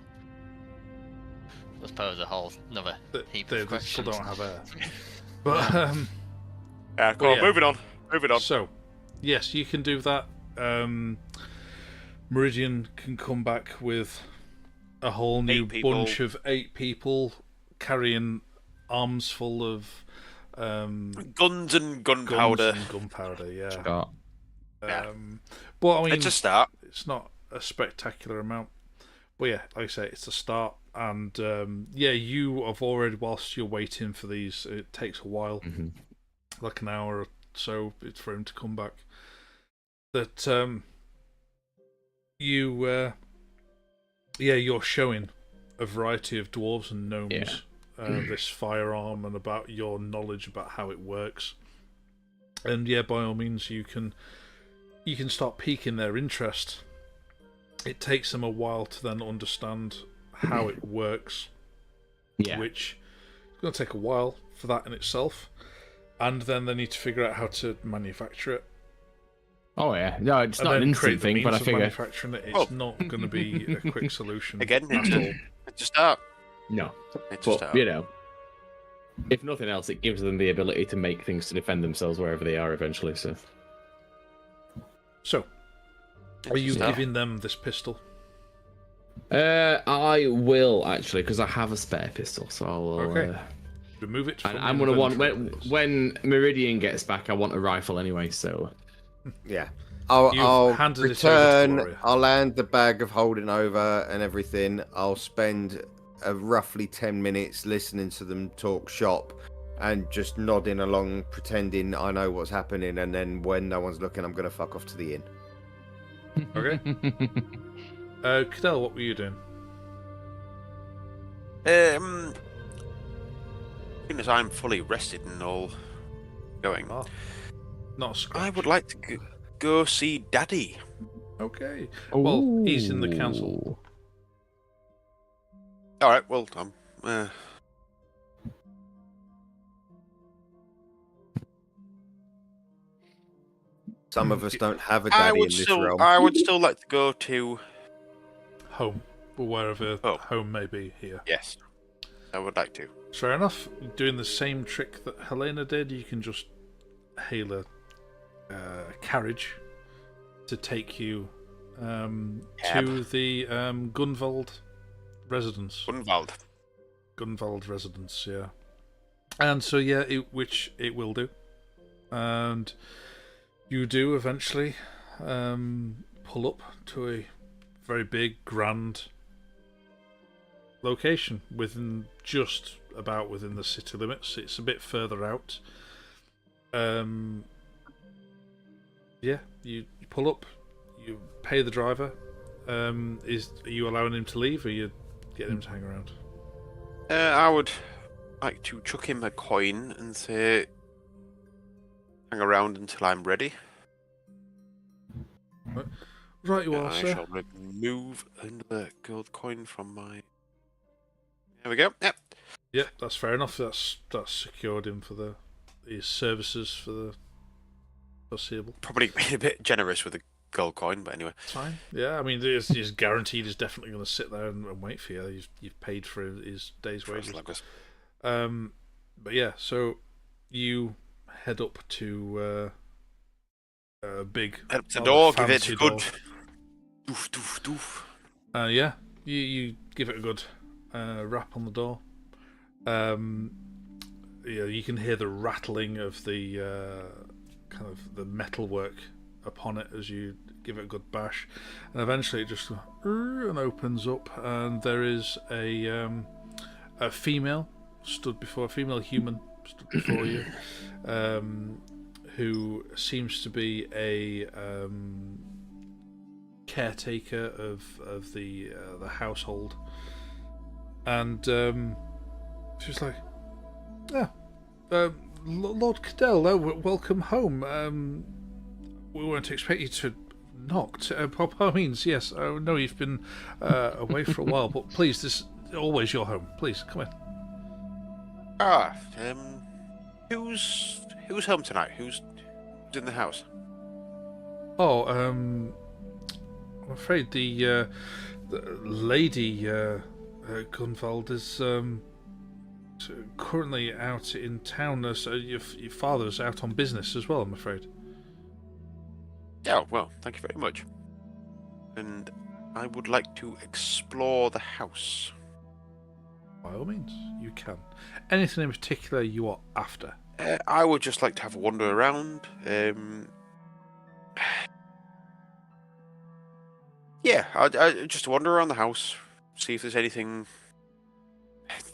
I suppose a whole another heap They of questions. still don't have air. But Yeah, come on, yeah. moving on. Moving on. So, yes, you can do that. Meridian can come back with a whole new bunch of 8 people carrying arms full of guns and gunpowder. Yeah. Scott. But I mean, It's a start. It's not a spectacular amount. But yeah, like I say, it's a start. And yeah, you have already, whilst you're waiting for these, it takes a while, like an hour or so for him to come back. That you're showing a variety of dwarves and gnomes this firearm and about your knowledge about how it works. And yeah, by all means, you can start piquing their interest. It takes them a while to then understand how it works, which is going to take a while for that in itself. And then they need to figure out how to manufacture it. Oh yeah, no, it's not an instant thing, but I figure manufacturing it's not going to be a quick solution. Again, it's a start. No, it's a start. You know, if nothing else, it gives them the ability to make things to defend themselves wherever they are eventually. So, are you giving them this pistol? I will actually, because I have a spare pistol, so I'll remove it. And I'm gonna want when Meridian gets back, I want a rifle anyway. So yeah, I'll return. I'll land the bag of holding over and everything. I'll spend roughly 10 minutes listening to them talk shop and just nodding along, pretending I know what's happening. And then when no one's looking, I'm gonna fuck off to the inn. Okay. Cadell, what were you doing? As soon as I'm fully rested and all going, not a scratch. I would like to go see Daddy. Okay. Well, he's in the council. All right. Well, some of us don't have a daddy in this realm. I would still like to go to home, or wherever home may be here. Yes, I would like to. Fair enough. Doing the same trick that Helena did, you can just hail a carriage to take you to the Gunvald residence. Gunvald residence, yeah. And so, yeah, which it will do. And you do eventually pull up to a very big, grand location just about within the city limits. It's a bit further out. Yeah, you pull up, you pay the driver. Are you allowing him to leave, or are you getting him to hang around? I would like to chuck him a coin and say, hang around until I'm ready. Right you are, sir. I shall remove another gold coin from my... There we go. Yep. Yep, that's fair enough. That's secured him for his services for the foreseeable. Probably being a bit generous with a gold coin, but anyway. It's fine. Yeah, I mean, he's guaranteed he's definitely going to sit there and wait for you. You've paid for his day's wages. But yeah, so you head up to a big... Head up to the door, give it a good... Doof, doof, doof. Yeah, you give it a good rap on the door. Yeah, you can hear the rattling of the kind of the metalwork upon it as you give it a good bash, and eventually it just and opens up, and there is a female human stood before you, who seems to be a caretaker of the household, and she's like, Lord Cadell, welcome home. We weren't expecting you to knock. By all means, yes. I know you've been away for a while, but please, this is always your home. Please, come in. Who's home tonight? Who's in the house? Oh, I'm afraid the lady Gunvald is currently out in town. So your father's out on business as well, I'm afraid. Yeah, well, thank you very much. And I would like to explore the house. By all means, you can. Anything in particular you are after? I would just like to have a wander around. Yeah, I just wander around the house, see if there's anything.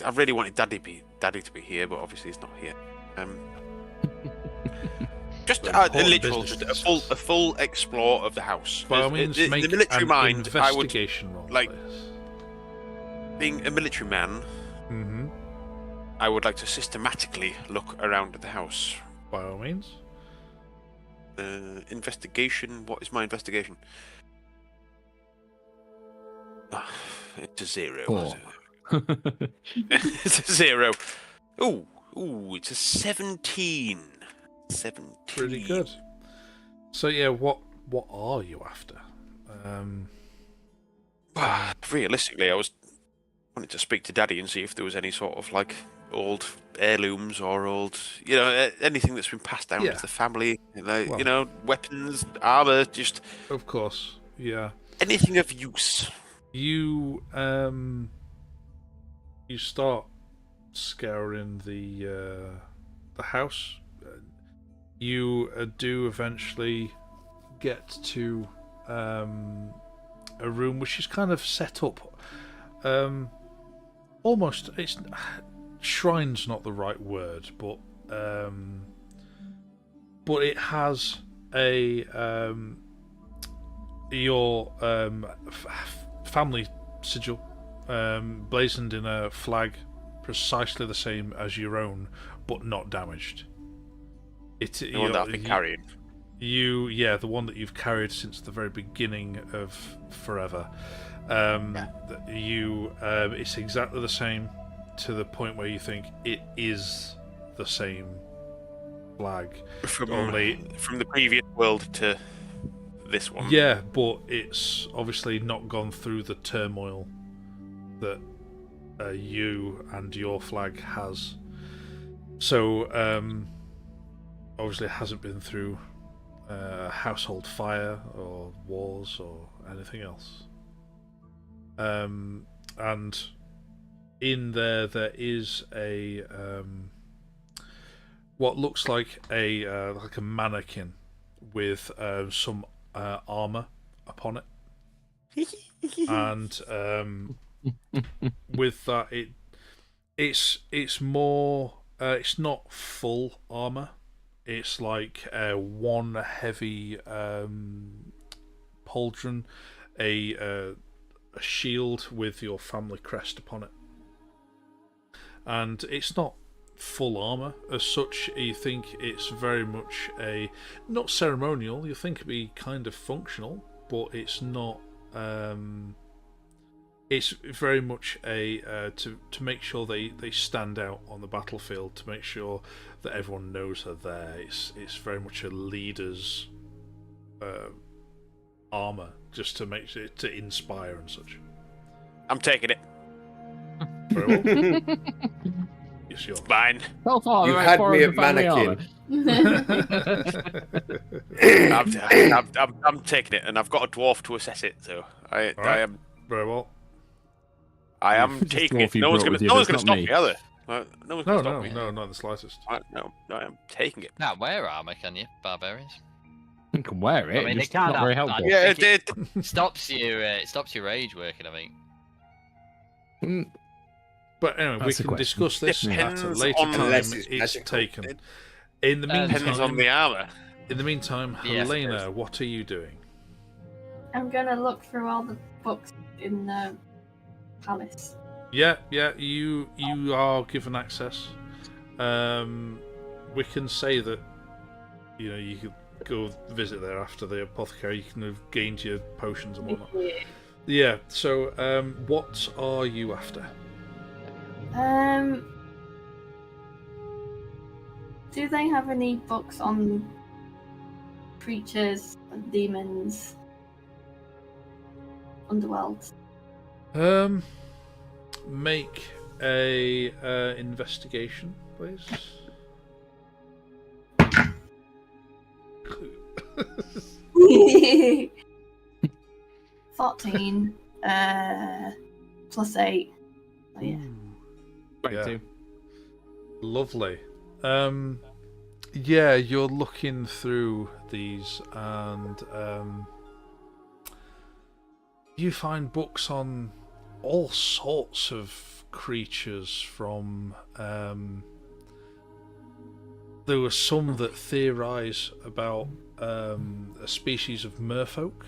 I really wanted Daddy to be here, but obviously he's not here. Just a full explore of the house. By all means, the make military an mind. investigation roll, like please. Being a military man. Mm-hmm. I would like to systematically look around at the house. By all means. Investigation. What is my investigation? It's a 0. 4. It's a 0. Ooh, it's a 17. 17. Pretty good. So yeah, what are you after? Realistically, I wanted to speak to Daddy and see if there was any sort of like old heirlooms or old, anything that's been passed down to the family, weapons, armor, just. Of course, yeah. Anything of use. You start scouring the house. You do eventually get to a room which is kind of set up almost. It's shrine's not the right word, but it has a your family sigil blazoned in a flag precisely the same as your own, but not damaged. The one that I've been carrying. The one that you've carried since the very beginning of forever. It's exactly the same, to the point where you think it is the same flag. From the previous world to this one. Yeah, but it's obviously not gone through the turmoil that you and your flag has. So, obviously it hasn't been through household fire or wars or anything else. And in there is a what looks like a mannequin with some armor upon it, and with that it's more it's not full armor. It's like one heavy pauldron, a shield with your family crest upon it, and it's not full armor as such. You think it's very much not ceremonial. You think it'd be kind of functional, but it's not. It's very much to make sure they stand out on the battlefield, to make sure that everyone knows they're there. It's very much a leader's armor, just to make it to inspire and such. I'm taking it. Very well. Yes, you're mine. So far, you had me at mannequin. I'm taking it, and I've got a dwarf to assess it, so I am very well. I am taking it. No one's going to stop me, are they? No one's going to stop me. No, not the slightest. No, I am taking it. Now, wear armor, can you, barbarians? You can wear it. I mean, it's not very helpful. Yeah, it stops you. It stops your rage working, I think. But anyway, we can discuss this at a later time. It's taken. In the meantime, depends on the armor. In the meantime, Helena, what are you doing? I'm gonna look through all the books in the palace. Yeah, you are given access. We can say that you could go visit there after the apothecary. You can have gained your potions and whatnot. Yeah. So, what are you after? Do they have any books on creatures, demons, underworld. Make a investigation, please. 14 plus 8. Oh, yeah. 22. Lovely. Yeah, you're looking through these and you find books on all sorts of creatures from there were some that theorize about a species of merfolk.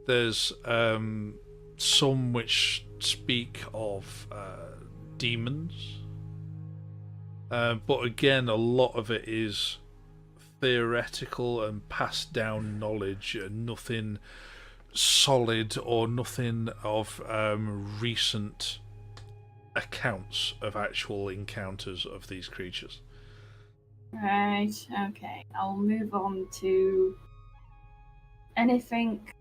There's some which speak of demons. But again, a lot of it is theoretical and passed down knowledge, and nothing solid or nothing of recent accounts of actual encounters of these creatures. Right, okay. I'll move on to anything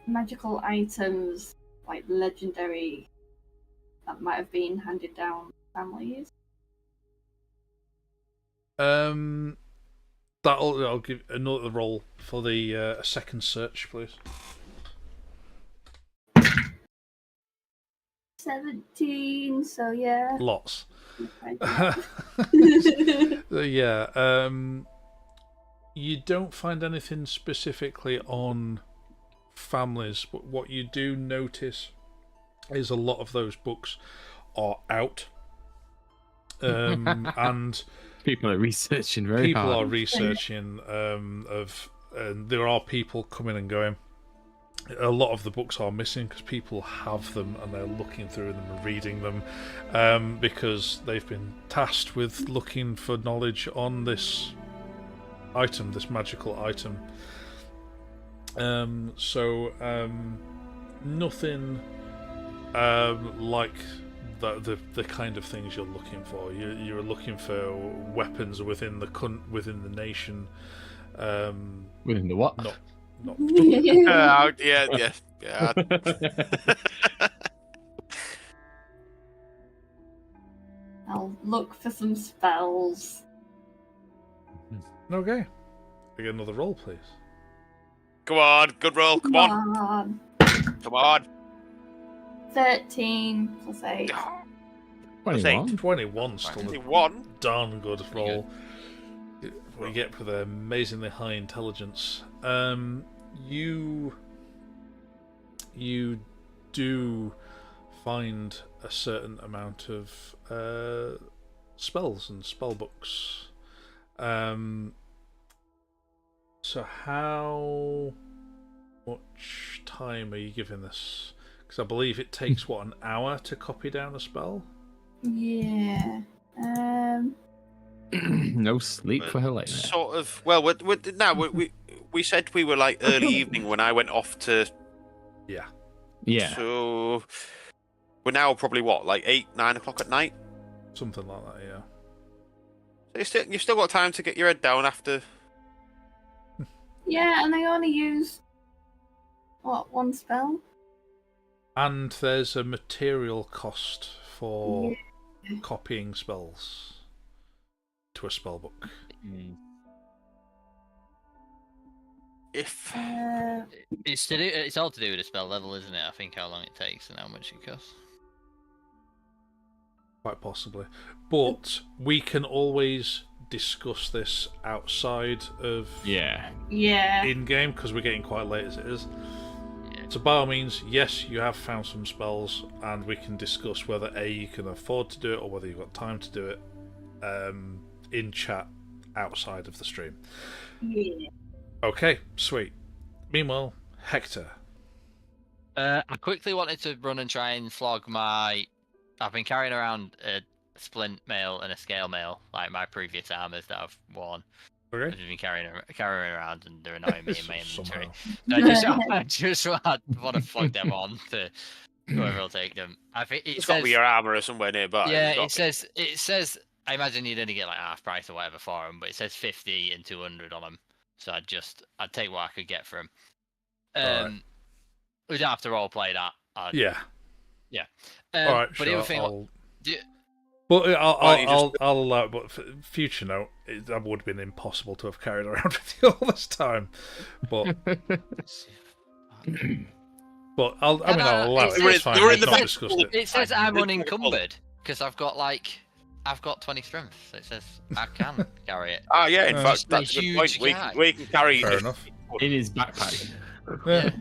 magical items, like legendary, that might have been handed down families. I'll give another roll for the second search, please. 17, so yeah. Lots. Yeah. Yeah. You don't find anything specifically on families, but what you do notice is a lot of those books are out. And people are researching very hard. People are researching and there are people coming and going. A lot of the books are missing because people have them and they're looking through them and reading them because they've been tasked with looking for knowledge on this item, this magical item. Nothing like the kind of things you're looking for. You're looking for weapons within the nation. Within the what? Not. Yeah. I'll look for some spells. Okay. I get another roll, please. Come on, good roll. Come on. Come on. 13 plus 8. 21. 21 still 21. a darn good roll. We get with an amazingly high intelligence. You do find a certain amount of spells and spell books. So how much time are you giving this? Because I believe it takes an hour to copy down a spell. Yeah. No sleep for her later. Sort of. Well, we said we were like early evening when I went off to. Yeah. Yeah. So we're now probably like 8, 9 o'clock at night. Something like that, yeah. So you've still got time to get your head down after. Yeah, and I only used one spell. And there's a material cost for copying spells to a spell book. If it's all to do with the spell level, isn't it? I think how long it takes and how much it costs. Quite possibly. But we can always discuss this outside of in-game, because we're getting quite late as it is. So by all means, yes, you have found some spells, and we can discuss whether A, you can afford to do it, or whether you've got time to do it in chat outside of the stream. Yeah. Okay, sweet. Meanwhile, Hector. I quickly wanted to run and try and flog my... I've been carrying around a splint mail and a scale mail, like my previous armors that I've worn. Okay. I've been carrying around and they're annoying me in my inventory. So I just want to flog them on to whoever will take them. I think it's got to be your armor somewhere nearby. Yeah, it says I imagine you'd only get like half price or whatever for them, but it says 50 and 200 on them. So I'd take what I could get for them. Right. We don't have to role play that. Yeah. Yeah. All right. But Sure. the other thing, I'll allow. But for future note, that would have been impossible to have carried around with you all this time. But I'll allow it. It's fine. We've not discussed it. It says I'm unencumbered because I've got 20 strength. So it says I can carry it. Ah, yeah. In fact, that's a good point. We can carry. Fair enough. In his backpack. Yeah.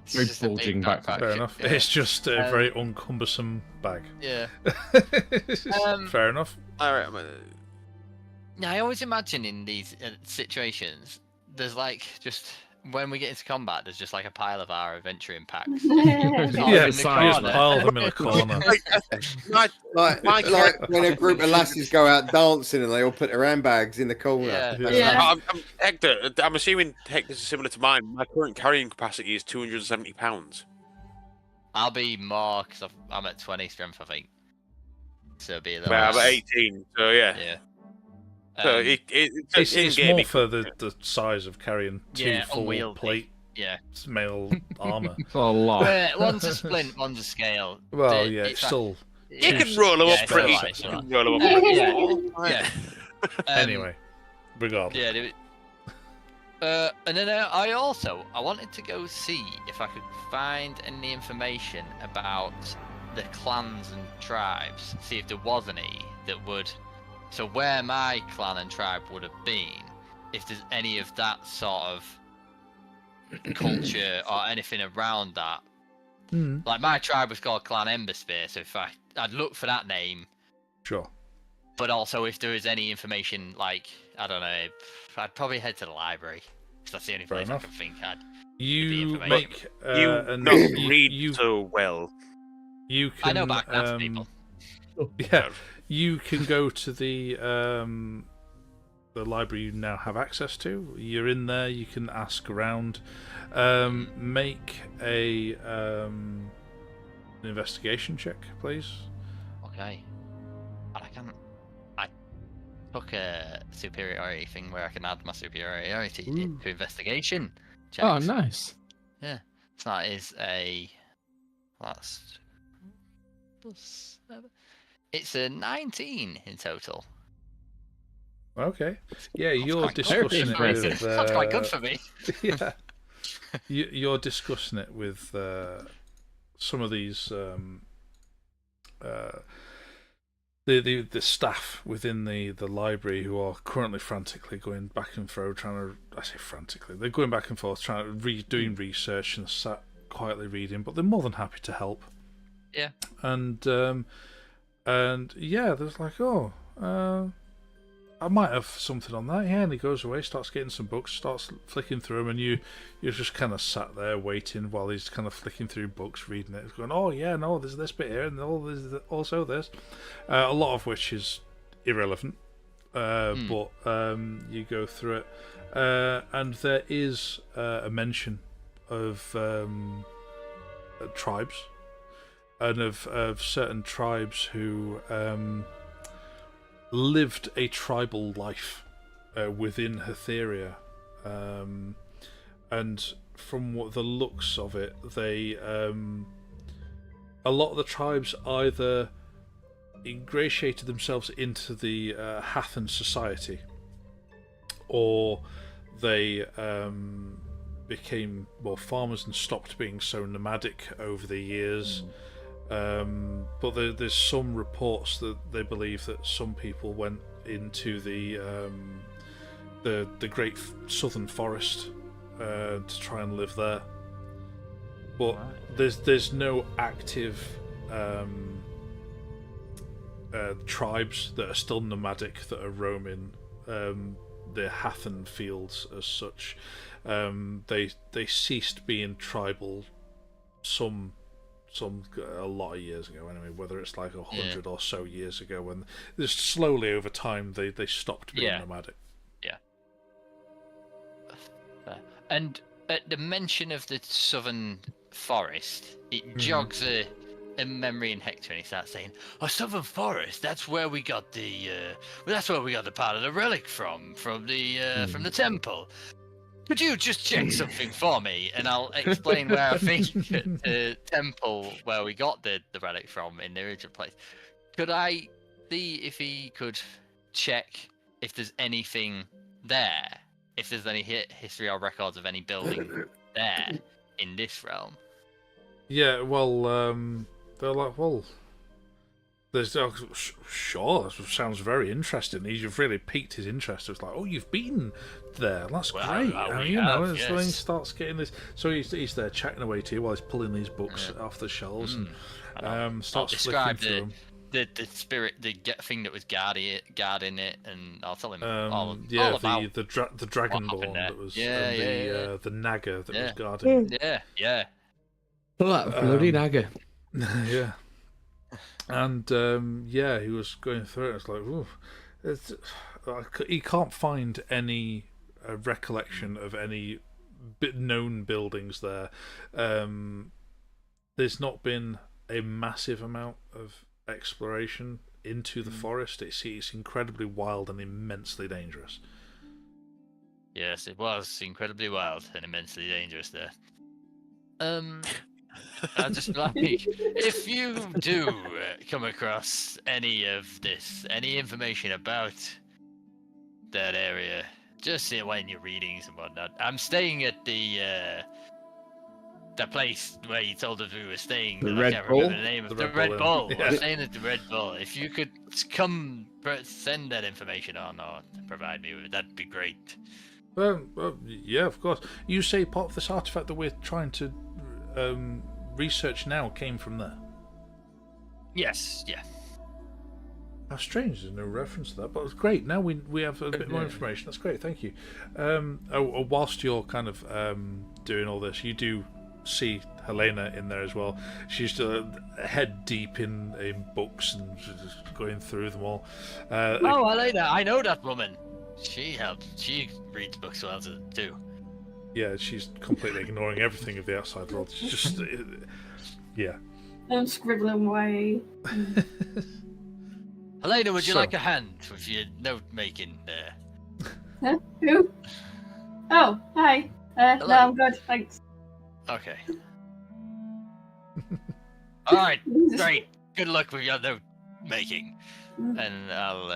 Very bulging backpack. Fair enough. Yeah. It's just a very uncumbersome bag. Yeah. Fair enough. All right. Now I always imagine in these situations, there's just when we get into combat, there's just like a pile of our adventuring packs. Yeah, just pile them in a corner. like when a group of lasses go out dancing and they all put their handbags in the corner. Yeah. Hector, I'm assuming Hector's is similar to mine. My current carrying capacity is 270 pounds. I'll be more because I'm at 20 strength, I think. So it'll be a little. Well, I'm at 18, so yeah. Yeah. So it's more for the size of carrying two full unwieldy. plate mail armor. A lot. One's a splint, one's a scale. Well, yeah, it's still. You can roll them up pretty. Right, You can roll them up pretty. Yeah. Anyway, regardless. Yeah. And then I wanted to go see if I could find any information about the clans and tribes. See if there was any that would. So where my clan and tribe would have been, if there's any of that sort of culture or anything around that. Like my tribe was called Clan Emberspear, so if I'd look for that name. Sure. But also if there is any information, like, I don't know, I'd probably head to the library. Because that's the only place I can think You make... you don't read so well. You can... I know about class people. Yeah. You can go to the library you now have access to. You're in there. You can ask around. Make an investigation check, please. Okay. And I took a superiority thing where I can add my superiority to investigation checks. Oh, nice. Yeah. So that is that's plus 7. It's a 19 in total. Okay. Yeah, you're discussing it with... That's quite good for me. Yeah. You're discussing it with some of these... the staff within the library who are currently frantically going back and forth, I say frantically, they're going back and forth, doing research and sat quietly reading, but they're more than happy to help. Yeah. And yeah, there's like, I might have something on that. Yeah, and he goes away, starts getting some books, starts flicking through them, and you're just kind of sat there waiting while he's kind of flicking through books, reading it, going, oh yeah, no, there's this bit here, and there's also this, a lot of which is irrelevant, but you go through it, and there is a mention of tribes. And of certain tribes who lived a tribal life within Hatheria, and from what the looks of it, they a lot of the tribes either ingratiated themselves into the Hathen society, or they became more farmers and stopped being so nomadic over the years. But there's some reports that they believe that some people went into the great southern forest to try and live there. But there's no active tribes that are still nomadic that are roaming the Hathen fields as such. They ceased being tribal a lot of years ago anyway, whether it's like 100 or so years ago, when just slowly over time they stopped being nomadic. Yeah. And at the mention of the southern forest, it jogs a in memory and Hector, and he starts saying, "Oh, Southern Forest. That's where we got the part of the relic from the temple. Could you just check something for me, and I'll explain where I think the temple where we got the relic from in the original place. Could I see if he could check if there's anything there, if there's any history or records of any building there in this realm?" Yeah, well, they're like, well, there's sure, that sounds very interesting. You've really piqued his interest. It's like, oh, you've been there. That's great. So he starts getting this. So he's there chatting away to you while he's pulling these books off the shelves and starts flicking through them. The spirit, the thing that was guarding it, and I'll tell him all about the dragonborn that was, the Naga that was guarding. Yeah. Oh, that bloody Naga. Yeah. And he was going through it. It's like, he can't find any recollection of any known buildings there. There's not been a massive amount of exploration into the forest. It's incredibly wild and immensely dangerous. Yes, it was incredibly wild and immensely dangerous there. I just like, if you do come across any information about that area, just say when you're readings and whatnot. I'm staying at the place where you told us we were staying. The I Red can't Bull? remember the name of the Red Bull. Yeah. I'm staying at the Red Bull. If you could come send that information on or provide me with it, that'd be great. Yeah, of course. You say part of this artifact that we're trying to research now came from there? Yes, yeah. How strange, there's no reference to that, but it's great. Now we have a bit more information. That's great, thank you. Whilst you're kind of doing all this, you do see Helena in there as well. She's head deep in books and just going through them all. Helena, I know that woman. She reads books well too. Yeah, she's completely ignoring everything of the outside world. She's just, yeah. I'm scribbling away. Helena, would you like a hand with your note making there? Huh? Who? Oh, hi. No, I'm good, thanks. Okay. All right, great. Good luck with your note making, and I'll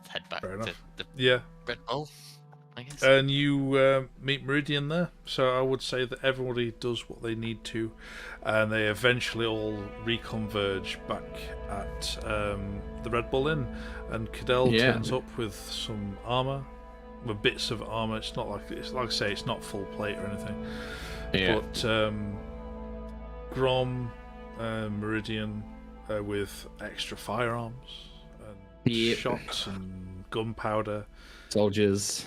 head back to the Red Bull, I guess. And you meet Meridian there, so I would say that everybody does what they need to, and they eventually all reconverge back at the Red Bull Inn, and Cadell turns up with some armour, with bits of armour. It's not like I say, it's not full plate or anything. Yeah. But Grom, Meridian with extra firearms and shots and gunpowder, soldiers.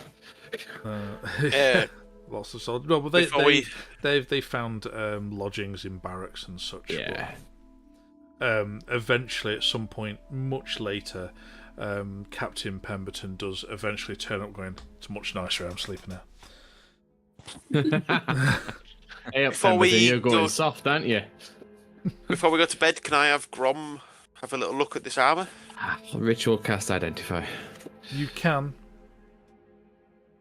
Lots of soldiers. No, but they found lodgings in barracks and such. Yeah. But, eventually, at some point, much later, Captain Pemberton does eventually turn up, going, "It's much nicer. I'm sleeping now." Hey, you're going soft, aren't you? Before we go to bed, can I have Grom have a little look at this armour? Ritual cast identify. You can.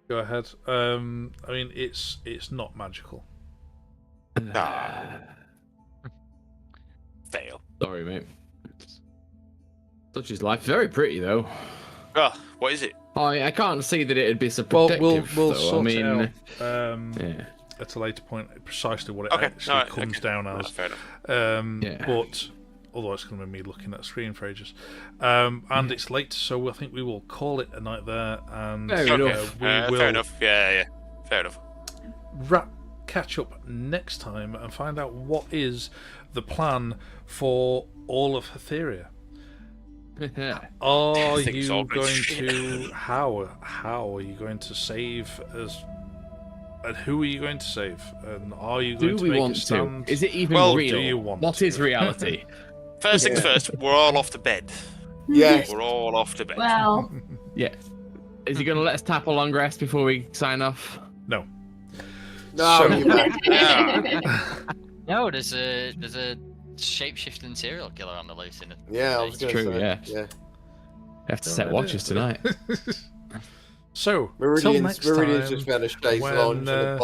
Go ahead. I mean, it's not magical. Fail. Sorry, mate. Such is life. Very pretty, though. Oh, what is it? Oh, I can't see that it'd be so protective. We'll though. sort it out at a later point precisely what it actually comes down as. Fair enough. But otherwise, it's going to be me looking at the screen for ages. And it's late, so I think we will call it a night there. And Fair enough. We will Fair enough. Yeah. Fair enough. catch up next time and find out what is the plan for all of Hatheria. Are you going to how are you going to save us, and who are you going to save, and are you going to make a stand? Is it even real? Do you want what is reality? First things first, we're all off to bed. Yes. We're all off to bed. Well, Yeah. Is he going to let us tap a long rest before we sign off? No. No, So- you won't. No, there's a shape-shifting serial killer on the loose in it. Yeah, I was going to True, say. yeah. I have to set watches tonight. So, till next Meridian's time, just found a chaise when, lounge and a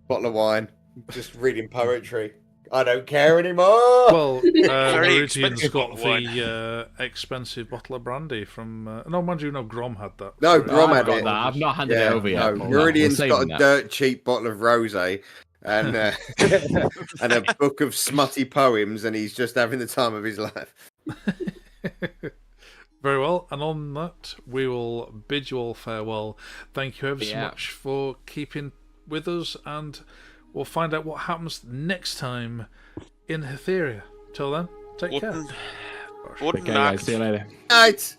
bottle of wine, just reading poetry. I don't care anymore. Well, Very Meridian's expensive got bottle of the expensive bottle of brandy from. No, mind you, no, Grom had that. No, Grom I've had got it. that. I've not handed it over yet. No, Paul. Meridian's I'm got a saving that. dirt cheap bottle of rosé and and a book of smutty poems, and he's just having the time of his life. Very well, and on that, we will bid you all farewell. Thank you ever so much for keeping with us, and we'll find out what happens next time in Hatheria. Till then, take care. Wouldn't Okay, guys, see you later. Night.